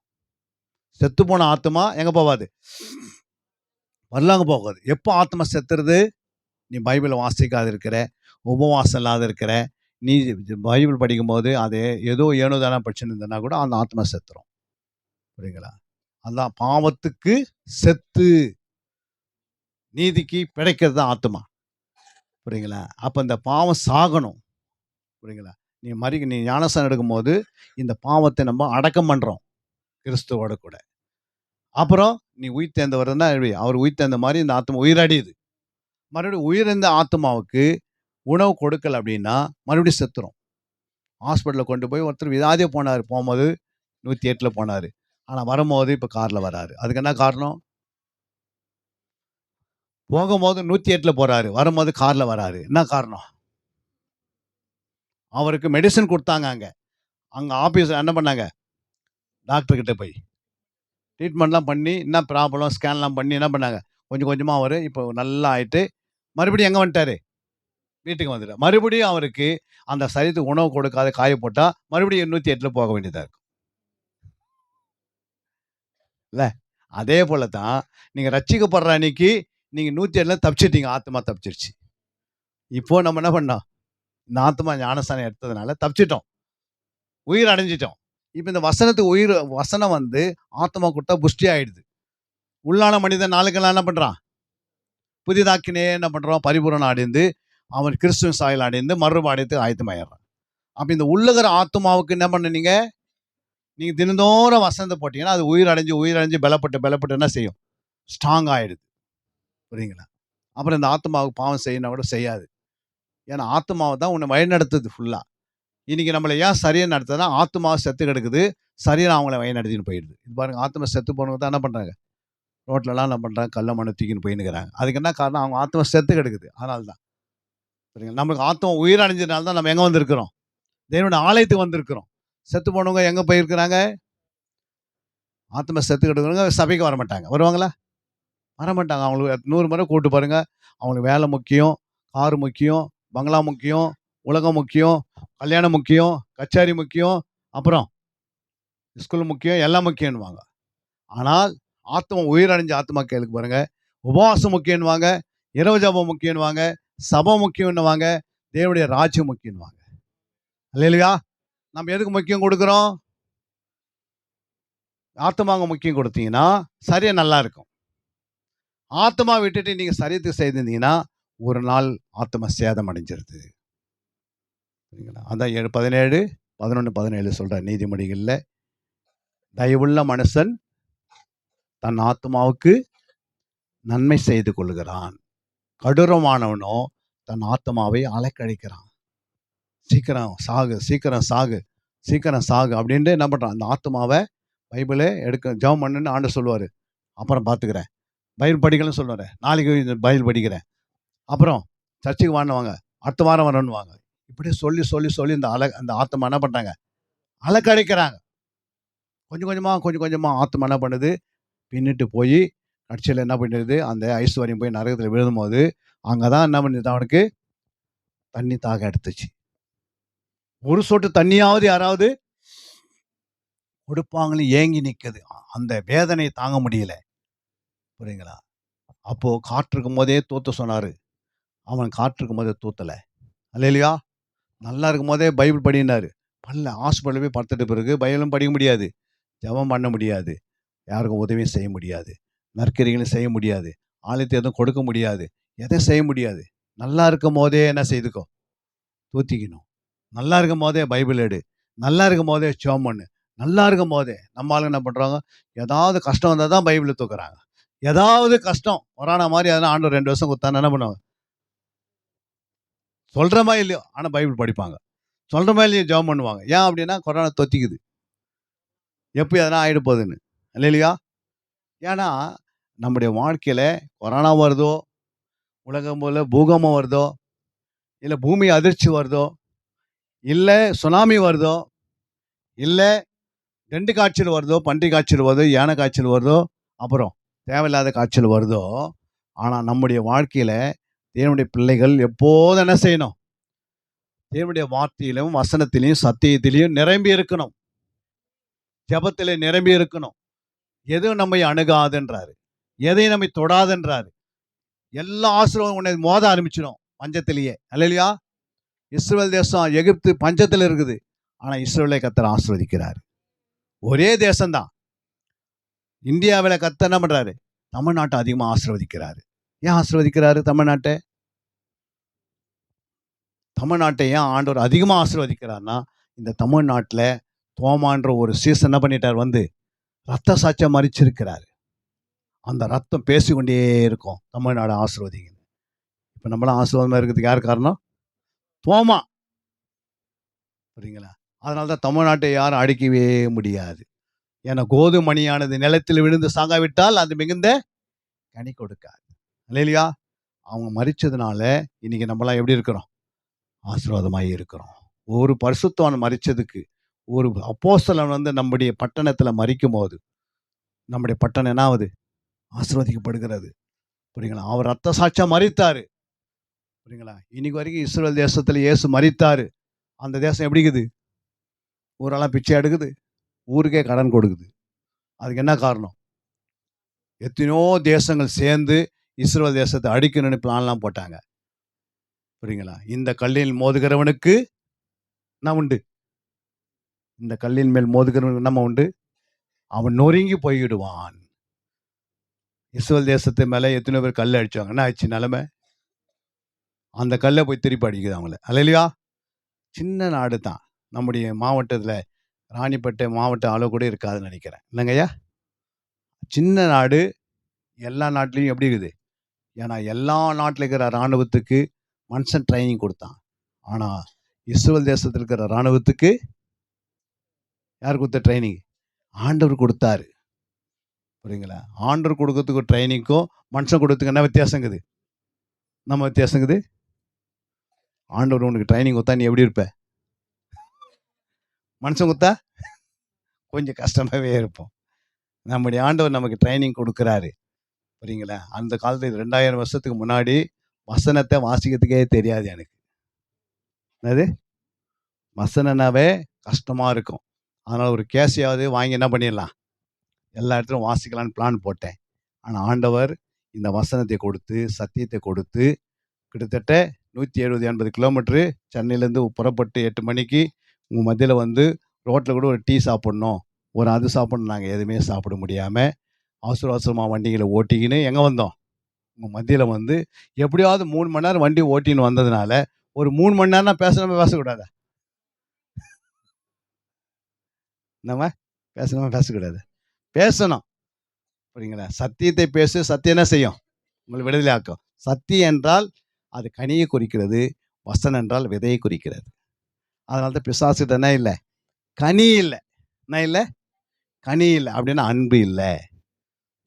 செத்துப்போன ஆத்துமா எங்க போவாது? பரலோகம் போகாது. எப்போ ஆத்துமா செத்துருது? நீ பைபிள வாசிக்காத இருக்கிற, உபவாசம் இல்லாத இருக்கிற, நீ பைபிள் படிக்கும்போது அது ஏதோ ஏனோ தானோ படிச்சுன்னு இருந்தன்னா கூட அந்த ஆத்மா செத்துரும். புரியுங்களா? அதான் பாவத்துக்கு செத்து, நீதிக்கு பிழைக்கிறது தான் ஆத்துமா. புரியுங்களா? அப்ப இந்த பாவம் சாகணும். புரியுங்களா? நீ ஞானஸ்நானம் எடுக்கும்போது இந்த பாவத்தை நம்ம அடக்கம் பண்றோம் கிறிஸ்துவோட கூட. அப்புறம் நீ உயிர்த்தெழுந்தவர்னா அவர் உயிர்த்தெழுந்த மாதிரி இந்த ஆத்மா உயிரடையுது. மறுபடியும் உயிர்ந்த ஆத்மாவுக்கு உணவு கொடுக்கல அப்படின்னா மறுபடியும் செத்துரும். ஹாஸ்பிட்டலில் கொண்டு போய் ஒருத்தர் வியாதியா போனார். போகும்போது 108ல போனார். ஆனால் வரும்போது இப்போ காரில் வராரு. அதுக்கு என்ன காரணம்? போகும்போது 108ல போறாரு, வரும்போது காரில் வராரு. என்ன காரணம்? அவருக்கு மெடிசன் கொடுத்தாங்க. அங்கே ஆஃபீஸில் என்ன பண்ணாங்க? டாக்டர் கிட்ட போய் ட்ரீட்மெண்ட்லாம் பண்ணி என்ன ப்ராப்ளம் ஸ்கேன்லாம் பண்ணி என்ன பண்ணாங்க? கொஞ்சம் கொஞ்சமாக அவர் இப்போ நல்லா ஆயிட்டு மறுபடியும் எங்கே வந்துட்டாரு? வீட்டுக்கு வந்துட்டார். மறுபடியும் அவருக்கு அந்த சரீரத்துக்கு உணவு கொடுக்காத காய போட்டா மறுபடியும் 108ல போக வேண்டியதா இருக்கும். இல்ல? அதே போல தான் நீங்க ரட்சிக்கப்படுற அன்னைக்கு நீங்க 108ல தப்பிச்சிட்டீங்க. ஆத்மா தப்பிச்சிருச்சு. இப்போ நம்ம என்ன பண்ணோம்? இந்த ஆத்மா ஞானஸ்நானம் எடுத்ததுனால தப்பிச்சிட்டோம். உயிர் அடைஞ்சிட்டோம். இப்போ இந்த வசனத்துக்கு வசனம் வந்து ஆத்மா கொடுத்தா புஷ்டி ஆயிடுது. உள்ளான மனிதன் நாளுக்கு நாள் என்ன பண்றான்? புதிதாக்கினே என்ன பண்றோம்? பரிபூரணம் அடைந்து அவன் கிறிஸ்துவின் சாயல் அடைந்து மறுரூபம் அடையத்துக்கு ஆயத்தமாயிடுறான். அப்ப இந்த உள்ளுகிற ஆத்மாவுக்கு என்ன பண்ணுனீங்க? நீங்க தினந்தோறும் வசனத்தை போட்டீங்கன்னா அது உயிர் அடைஞ்சு பலப்பட்டு என்ன செய்யும்? ஸ்ட்ராங் ஆயிடுது. புரியுங்களா? அப்புறம் இந்த ஆத்மாவுக்கு பாவம் செய்யணும் கூட செய்யாது. ஏன்னா ஆத்மாவை தான் உன்னை வழிநடத்துது ஃபுல்லா. இன்னைக்கு நம்மளை ஏன் சரியா நடத்துதுன்னா ஆத்மாவை செத்து கிடக்குது, சரீரம் அவங்கள வழிநடத்தின்னு போயிடுது. இது பாருங்க, ஆத்மா செத்து போனவங்க தான் என்ன பண்றாங்க? ரோட்லலாம் என்ன பண்றாங்க? கல்ல மண்ணை தூக்கின்னு போயின்னுக்கிறாங்க. அதுக்கு என்ன காரணம்? அவங்க ஆத்மா செத்து கிடக்குது. அதனால தான். சரிங்களா? நமக்கு ஆத்மா உயிர் அடைஞ்சதுனால தான் நம்ம எங்க வந்திருக்கிறோம்? தேவனுடைய ஆலயத்துக்கு வந்திருக்கிறோம். செத்து போனவங்க எங்க போயிருக்கிறாங்க? ஆத்மா செத்து கிடக்குறவங்க சபைக்கு வர மாட்டாங்க. வருவாங்களா? வரமாட்டாங்க. அவங்களுக்கு 100 முறை கூப்பிட்டு பாருங்க. அவங்களுக்கு வேலை முக்கியம், கார் முக்கியம், பங்களா முக்கியம், உலகம் முக்கியம், கல்யாணம் முக்கியம், கச்சேரி முக்கியம், அப்புறம் ஸ்கூல் முக்கியம், எல்லாம் முக்கியம்னுவாங்க. ஆனால் ஆத்மா உயிரடைஞ்ச ஆத்மா கேளுக்கு பாருங்க, உபவாசம் முக்கியம்னுவாங்க, இரவு ஜெபம் முக்கியம்னுவாங்க, சபை முக்கியம்னுவாங்க, தேவனுடைய ராஜ்யம் முக்கியம்னுவாங்க. அல்லேலூயா! நம்ம எதுக்கு முக்கியம் கொடுக்குறோம்? ஆத்மாவுக்கு முக்கியம் கொடுத்தீங்கன்னா சரியா நல்லா இருக்கும். ஆத்மா விட்டுட்டு நீங்க சரீரத்துக்கு செய்திருந்தீங்கன்னா ஒரு நாள் ஆத்மா சேதம் அடைஞ்சிருது. சரிங்களா? அதான் 17, 11, 17 சொல்ற நீதிமொழிகள்ல, தயவுள்ள மனுஷன் தன் ஆத்மாவுக்கு நன்மை செய்து கொள்கிறான், கடூரமானவனோ தன் ஆத்மாவை அலைக்கழிக்கிறான். சீக்கிரம் சாகு, சீக்கிரம் சாகு, சீக்கிரம் சாகு அப்படின்ட்டு என்ன பண்றான்? அந்த ஆத்மாவை பைபிளை எடுக்க ஜெபம் பண்ணுன்னு ஆண்டவர் சொல்லுவாரு. அப்புறம் பார்த்துக்கிறேன். பைபிள் படிக்கலன்னு சொல்லுவாரு. நாளைக்கு பைபிள் படிக்கிறேன். அப்புறம் சர்ச்சுக்கு வாங்க, அடுத்த வாரம் வரணுவாங்க. இப்படி சொல்லி சொல்லி சொல்லி அந்த ஆத்மா என்ன பண்றாங்க? அலைக்கழிக்கிறாங்க. கொஞ்சம் கொஞ்சமா ஆத்மா என்ன பண்ணுது? பின்னிட்டு போய் கடைசியில் என்ன பண்ணிடுது? அந்த ஐஸ்வர்யம் போய் நரகத்தில் விழும்போது அங்கதான் என்ன பண்ணுது? அவனுக்கு தண்ணி தாக எடுத்துச்சு. ஒரு சொட்டு தண்ணியாவது யாராவது கொடுப்பாங்கன்னு ஏங்கி நிக்குது. அந்த வேதனையை தாங்க முடியல. புரியுங்களா? அப்போ காற்றிருக்கும் போதே தூத்த சொன்னாரு. அவன் காற்றிருக்கும் போதே தூத்தல. அல்லேலூயா! நல்லா இருக்கும் போதே பைபிள் படின்னாரு. ஹாஸ்பிட்டல் போய் படுத்துட்ட பிறகு பைபிளும் படிக்க முடியாது, ஜெபம் பண்ண முடியாது, யாருக்கும் உதவியும் செய்ய முடியாது, நற்கிரிகளும் செய்ய முடியாது, ஆலயத்தை எதுவும் கொடுக்க முடியாது, எதையும் செய்ய முடியாது. நல்லா இருக்கும் போதே என்ன செய்துக்கோ? தூத்திக்கணும். நல்லா இருக்கும் போதே பைபிள் எடு, நல்லா இருக்கும் போதே ஜெபம் பண்ணு. நல்லா இருக்கும் போதே நம்ம ஆளுங்க என்ன பண்றாங்க? ஏதாவது கஷ்டம் வந்தால் தான் பைபிளை தூக்குறாங்க. ஏதாவது கஷ்டம் கொரோனா மாதிரி எதனா ஆண்டவர் 2 வருஷம் கொடுத்தான்னு என்ன பண்ணுவாங்க? சொல்றமா இல்லையோ ஆனால் பைபிள் படிப்பாங்க. சொல்ற மாதிரி ஜெபம் பண்ணுவாங்க. ஏன் அப்படின்னா கொரோனா தொத்திக்குது. எப்போ எதனா ஆயிட போகுதுன்னு. இல்லையா? ஏன்னா நம்முடைய வாழ்க்கையில கொரோனா வருதோ, உலகம் போல பூகம்பம் வருதோ, இல்லை பூமி அதிர்ச்சி வருதோ, இல்லை சுனாமி வருதோ, இல்லை 2 காய்ச்சல் வருதோ, பன்றி காய்ச்சல் வருதோ, யானை காய்ச்சல் வருதோ, அப்புறம் தேவையில்லாத காய்ச்சல் வருதோ, ஆனால் நம்முடைய வாழ்க்கையில் தேவனுடைய பிள்ளைகள் எப்போதும் என்ன செய்யணும்? தேவனுடைய வார்த்தையிலும் வசனத்திலையும் சத்தியத்திலையும் நிரம்பி இருக்கணும். ஜெபத்திலே நிரம்பி இருக்கணும். எதுவும் நம்மை அணுகாதுன்றாரு, எதையும் நம்மை தொடாதுன்றாரு. எல்லா ஆசீர்வாதம் உன்னை மோத ஆரம்பிச்சிடும் பஞ்சத்திலேயே. அல்லேலூயா. இஸ்ரவேல் தேசம் எகிப்து பஞ்சத்தில் இருக்குது, ஆனால் இஸ்ரவேலை கர்த்தர் ஆசீர்வதிக்கிறார். ஒரே தேசம்தான். இந்தியாவில் கர்த்தர் என்ன பண்றாரு? தமிழ்நாட்டை அதிகமாக ஆசீர்வதிக்கிறாரு. ஏன் ஆசீர்வதிக்கிறாரு தமிழ்நாட்டை? தமிழ்நாட்டை ஏன் ஆண்டவர் அதிகமாக ஆசீர்வதிக்கிறார்னா, இந்த தமிழ்நாட்டில் தோமான்ற ஒரு சீசன் என்ன பண்ணிட்டார்? வந்து ரத்த சாட்சியம் மறிச்சிருக்கிறாரு. அந்த ரத்தம் பேசிக்கொண்டே இருக்கும், தமிழ்நாடு ஆசீர்வதிங்க. இப்போ நம்மளாம் ஆசீர்வாதமாக இருக்கிறதுக்கு யார் காரணம்? தோமா. புரியுங்களா? அதனால தான் தமிழ்நாட்டை யாரும் அடிக்கவே முடியாது. ஏன்னா கோதுமணியானது நிலத்தில் விழுந்து சாகாவிட்டால் அது மிகுந்த கனி கொடுக்காது. இல்லையா? அவங்க மறிச்சதுனால இன்னைக்கு நம்மளாம் எப்படி இருக்கிறோம்? ஆசீர்வாதமாக இருக்கிறோம். ஒரு பரிசுத்தவான் மறிச்சதுக்கு, ஒரு அப்போஸ்தலன் வந்து நம்முடைய பட்டணத்தில் மறிக்கும் போது நம்முடைய பட்டணம் என்ன ஆகுது? ஆசீர்வதிக்கப்படுகிறது. புரியுங்களா? அவர் ரத்த சாட்சியா மறித்தாரு. புரியுங்களா? இன்னைக்கு வரைக்கும் இஸ்ரவேல் தேசத்தில் இயேசு மறித்தாரு. அந்த தேசம் எப்படி இருக்குது? ஊரெல்லாம் பிச்சை எடுக்குது, ஊருக்கே கடன் கொடுக்குது. அதுக்கு என்ன காரணம்? எத்தனையோ தேசங்கள் சேர்ந்து இஸ்ரவேல் தேசத்தை அடிக்கணும்னு பிளான்லாம் போட்டாங்க. புரியுங்களா? இந்த கல்லில் மோதுகிறவனுக்கு என்ன உண்டு? இந்த கல்லின் மேல் மோதுகிறவனுக்கு நம்ம உண்டு? அவன் நொறுங்கி போய்விடுவான். இஸ்ரவேல் தேசத்து மேலே எத்தனையோ பேர் கல் அடிச்சாங்க. என்ன ஆச்சு நிலைமை? அந்த கல்லை போய் திருப்பி அடிக்குது அவங்கள. அல்லேலூயா. சின்ன நாடு தான். நம்முடைய மாவட்டத்தில் ராணிப்பேட்டை மாவட்ட அளவு கூட இருக்காதுன்னு நினைக்கிறேன். இல்லைங்கய்யா? சின்ன நாடு. எல்லா நாட்டிலையும் எப்படி இருக்குது? ஏன்னா எல்லா நாட்டில் இருக்கிற இராணுவத்துக்கு மனுஷன் ட்ரைனிங் கொடுத்தான். ஆனால் இஸ்ரவேல் தேசத்தில் இருக்கிற இராணுவத்துக்கு யார் கொடுத்த ட்ரைனிங்? ஆண்டவர் கொடுத்தாரு. புரியுங்களா? ஆண்டவர் கொடுக்கறதுக்கு ட்ரைனிங்க்கும் மனுஷன் கொடுத்துக்கு என்ன வித்தியாசங்குது? நம்ம வித்தியாசங்குது. ஆண்டவர் உனக்கு ட்ரைனிங் கொடுத்தா நீ எப்படி இருப்ப? மனுஷன் கொடுத்தா கொஞ்சம் கஷ்டமாகவே இருப்போம். நம்முடைய ஆண்டவர் நமக்கு ட்ரைனிங் கொடுக்குறாரு. புரியுங்களா? அந்த காலத்தில் 2000 வருஷத்துக்கு முன்னாடி வசனத்தை வாசிக்கிறதுக்கே தெரியாது எனக்கு. என்னது? வசனனாவே கஷ்டமாக இருக்கும். அதனால் ஒரு கேஸையாவது வாங்கி என்ன பண்ணிடலாம், எல்லா இடத்துலையும் வாசிக்கலான்னு பிளான் போட்டேன். ஆனால் ஆண்டவர் இந்த வசனத்தை கொடுத்து சத்தியத்தை கொடுத்து கிட்டத்தட்ட 170-80 கிலோமீட்ரு சென்னையிலேருந்து புறப்பட்டு 8 மணிக்கு உங்கள் மத்தியில் வந்து ரோட்டில் கூட ஒரு டீ சாப்பிட்ணும், ஒரு அது சாப்பிட்ணும். நாங்கள் எதுவுமே சாப்பிட முடியாமல் அவசர அவசரமாக வண்டிகளை ஓட்டிக்கின்னு எங்கே வந்தோம்? உங்கள் மத்தியில் வந்து எப்படியாவது 3 மணி நேரம் வண்டி ஓட்டின்னு வந்ததுனால ஒரு 3 மணி நேரம் பேசக்கூடாதா? நம்ம பேசக்கூடாது, பேசணும். புரியுங்களா? சத்தியத்தை பேசு, சத்தியம் என்ன செய்யும்? உங்களை விடுதலை ஆக்கும். சத்தியம் என்றால் அது கனியை குறிக்கிறது, வசனம் என்றால் விதையை குறிக்கிறது. அதனால தான் பிசாசுகிட்ட என்ன இல்லை? கனி இல்லை. என்ன இல்லை? கனி இல்லை. அப்படின்னா அன்பு இல்லை.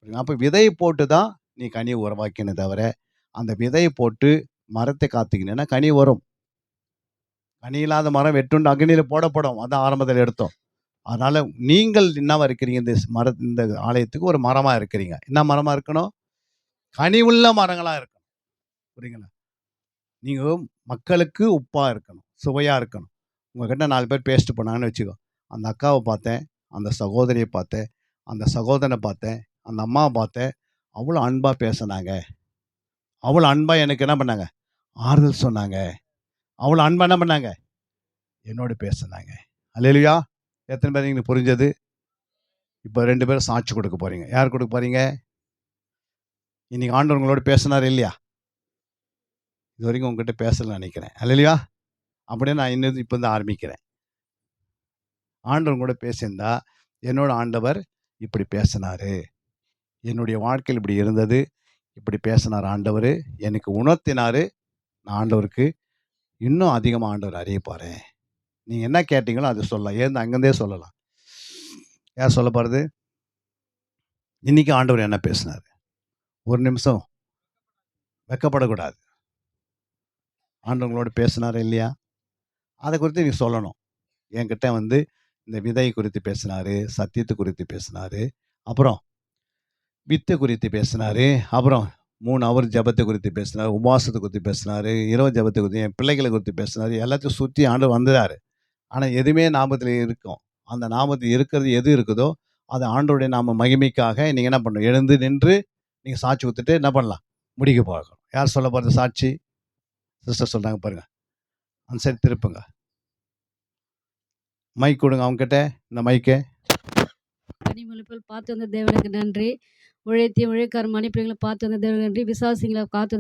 அப்போ விதையை போட்டு தான் நீ கனியை உருவாக்கினே தவிர, அந்த விதையை போட்டு மரத்தை காத்துக்கினா கனி வரும். கனி இல்லாத மரம் வெட்டுண்டு அக்னியில் போடப்படும். அதான் ஆரம்பத்தில் எடுத்தோம். அதனால நீங்கள் என்னவா இருக்கிறீங்க? இந்த ஆலயத்துக்கு ஒரு மரமா இருக்கிறீங்க. என்ன மரமா இருக்கணும்? கனி உள்ள மரங்களா இருக்கணும். புரியுங்களா? நீங்க மக்களுக்கு உப்பா இருக்கணும், சுவையா இருக்கணும். உங்ககிட்ட 4 பேர் பேசிட்டு போனாங்கன்னு வச்சுக்கோ. அந்த அக்காவை பார்த்தேன், அந்த சகோதரியை பார்த்தேன், அந்த சகோதரனை பார்த்தேன், அந்த அம்மாவை பார்த்தேன். அவ்வளோ அன்பா பேசினாங்க. அவ்வளோ அன்பா எனக்கு என்ன பண்ணாங்க? ஆறுதல் சொன்னாங்க. அவ்வளோ அன்பா என்ன பண்ணாங்க? என்னோட பேசினாங்க. அல்லேலூயா. எத்தனை பேர் உங்களுக்கு புரிஞ்சது? இப்போ 2 பேரும் சாட்சி கொடுக்க போறீங்க. யார் கொடுக்க போறீங்க? இன்னைக்கு ஆண்டவர் உங்களோட பேசினார் இல்லையா? இது வரைக்கும் உங்ககிட்ட பேசலன்னு நினைக்கிறேன். அல்லேலூயா. அப்படியே நான் இன்னும் இப்போ தான் ஆரம்பிக்கிறேன். ஆண்டவர் கூட பேசியிருந்தா, என்னோட ஆண்டவர் இப்படி பேசினாரு, என்னுடைய வாழ்க்கையில் இப்படி இருந்தது, இப்படி பேசினார் ஆண்டவர், எனக்கு உணர்த்தினாரு. நான் ஆண்டவருக்கு இன்னும் அதிகமாக ஆண்டவர் அறிய போகிறேன். நீங்கள் என்ன கேட்டீங்களோ அதை சொல்லலாம். ஏன் அங்கேருந்தே சொல்லலாம். யார் சொல்ல போகிறது? இன்னைக்கு ஆண்டவர் என்ன பேசினார்? ஒரு நிமிஷம் வெக்கப்படக்கூடாது. ஆண்டவங்களோட பேசினார் இல்லையா? அதை குறித்து நீ சொல்லணும். என்கிட்ட வந்து இந்த விதை குறித்து பேசினாரு, சத்தியத்தை குறித்து பேசினாரு, அப்புறம் வித்தை குறித்து பேசினாரு, அப்புறம் 3 அவர் ஜெபத்தை குறித்து பேசினார், உபவாசத்தை குறித்து பேசினார், இரவு ஜெபத்தை குறித்து, என் பிள்ளைகளை குறித்து பேசினார். எல்லாத்தையும் சுற்றி ஆண்டவர் வந்துட்டார். ஆனால் எதுவுமே நாமத்தில் இருக்கும். அந்த நாமத்தில் இருக்கிறது எது இருக்குதோ அது ஆண்டவருடைய நாம மகிமைக்காக நீங்கள் என்ன பண்ணணும்? எழுந்து நின்று நீங்கள் சாட்சி கொடுத்துட்டு என்ன பண்ணலாம்? முடிக்க பார்க்கணும். யார் சொல்ல போகிறது சாட்சி? சிஸ்டர் சொல்கிறாங்க பாருங்கள். அந்த சைடு திருப்புங்க. மைக் கொடுங்க அவங்ககிட்ட. இந்த மைக்கை கனிமொழிப்போல் பார்த்து வந்த தேவனுக்கு நன்றி. உழைக்கார மணிப்பிள்ளைகளை பார்த்து வந்த தேவனுக்கு நன்றி. விசுவாசிகளை காத்து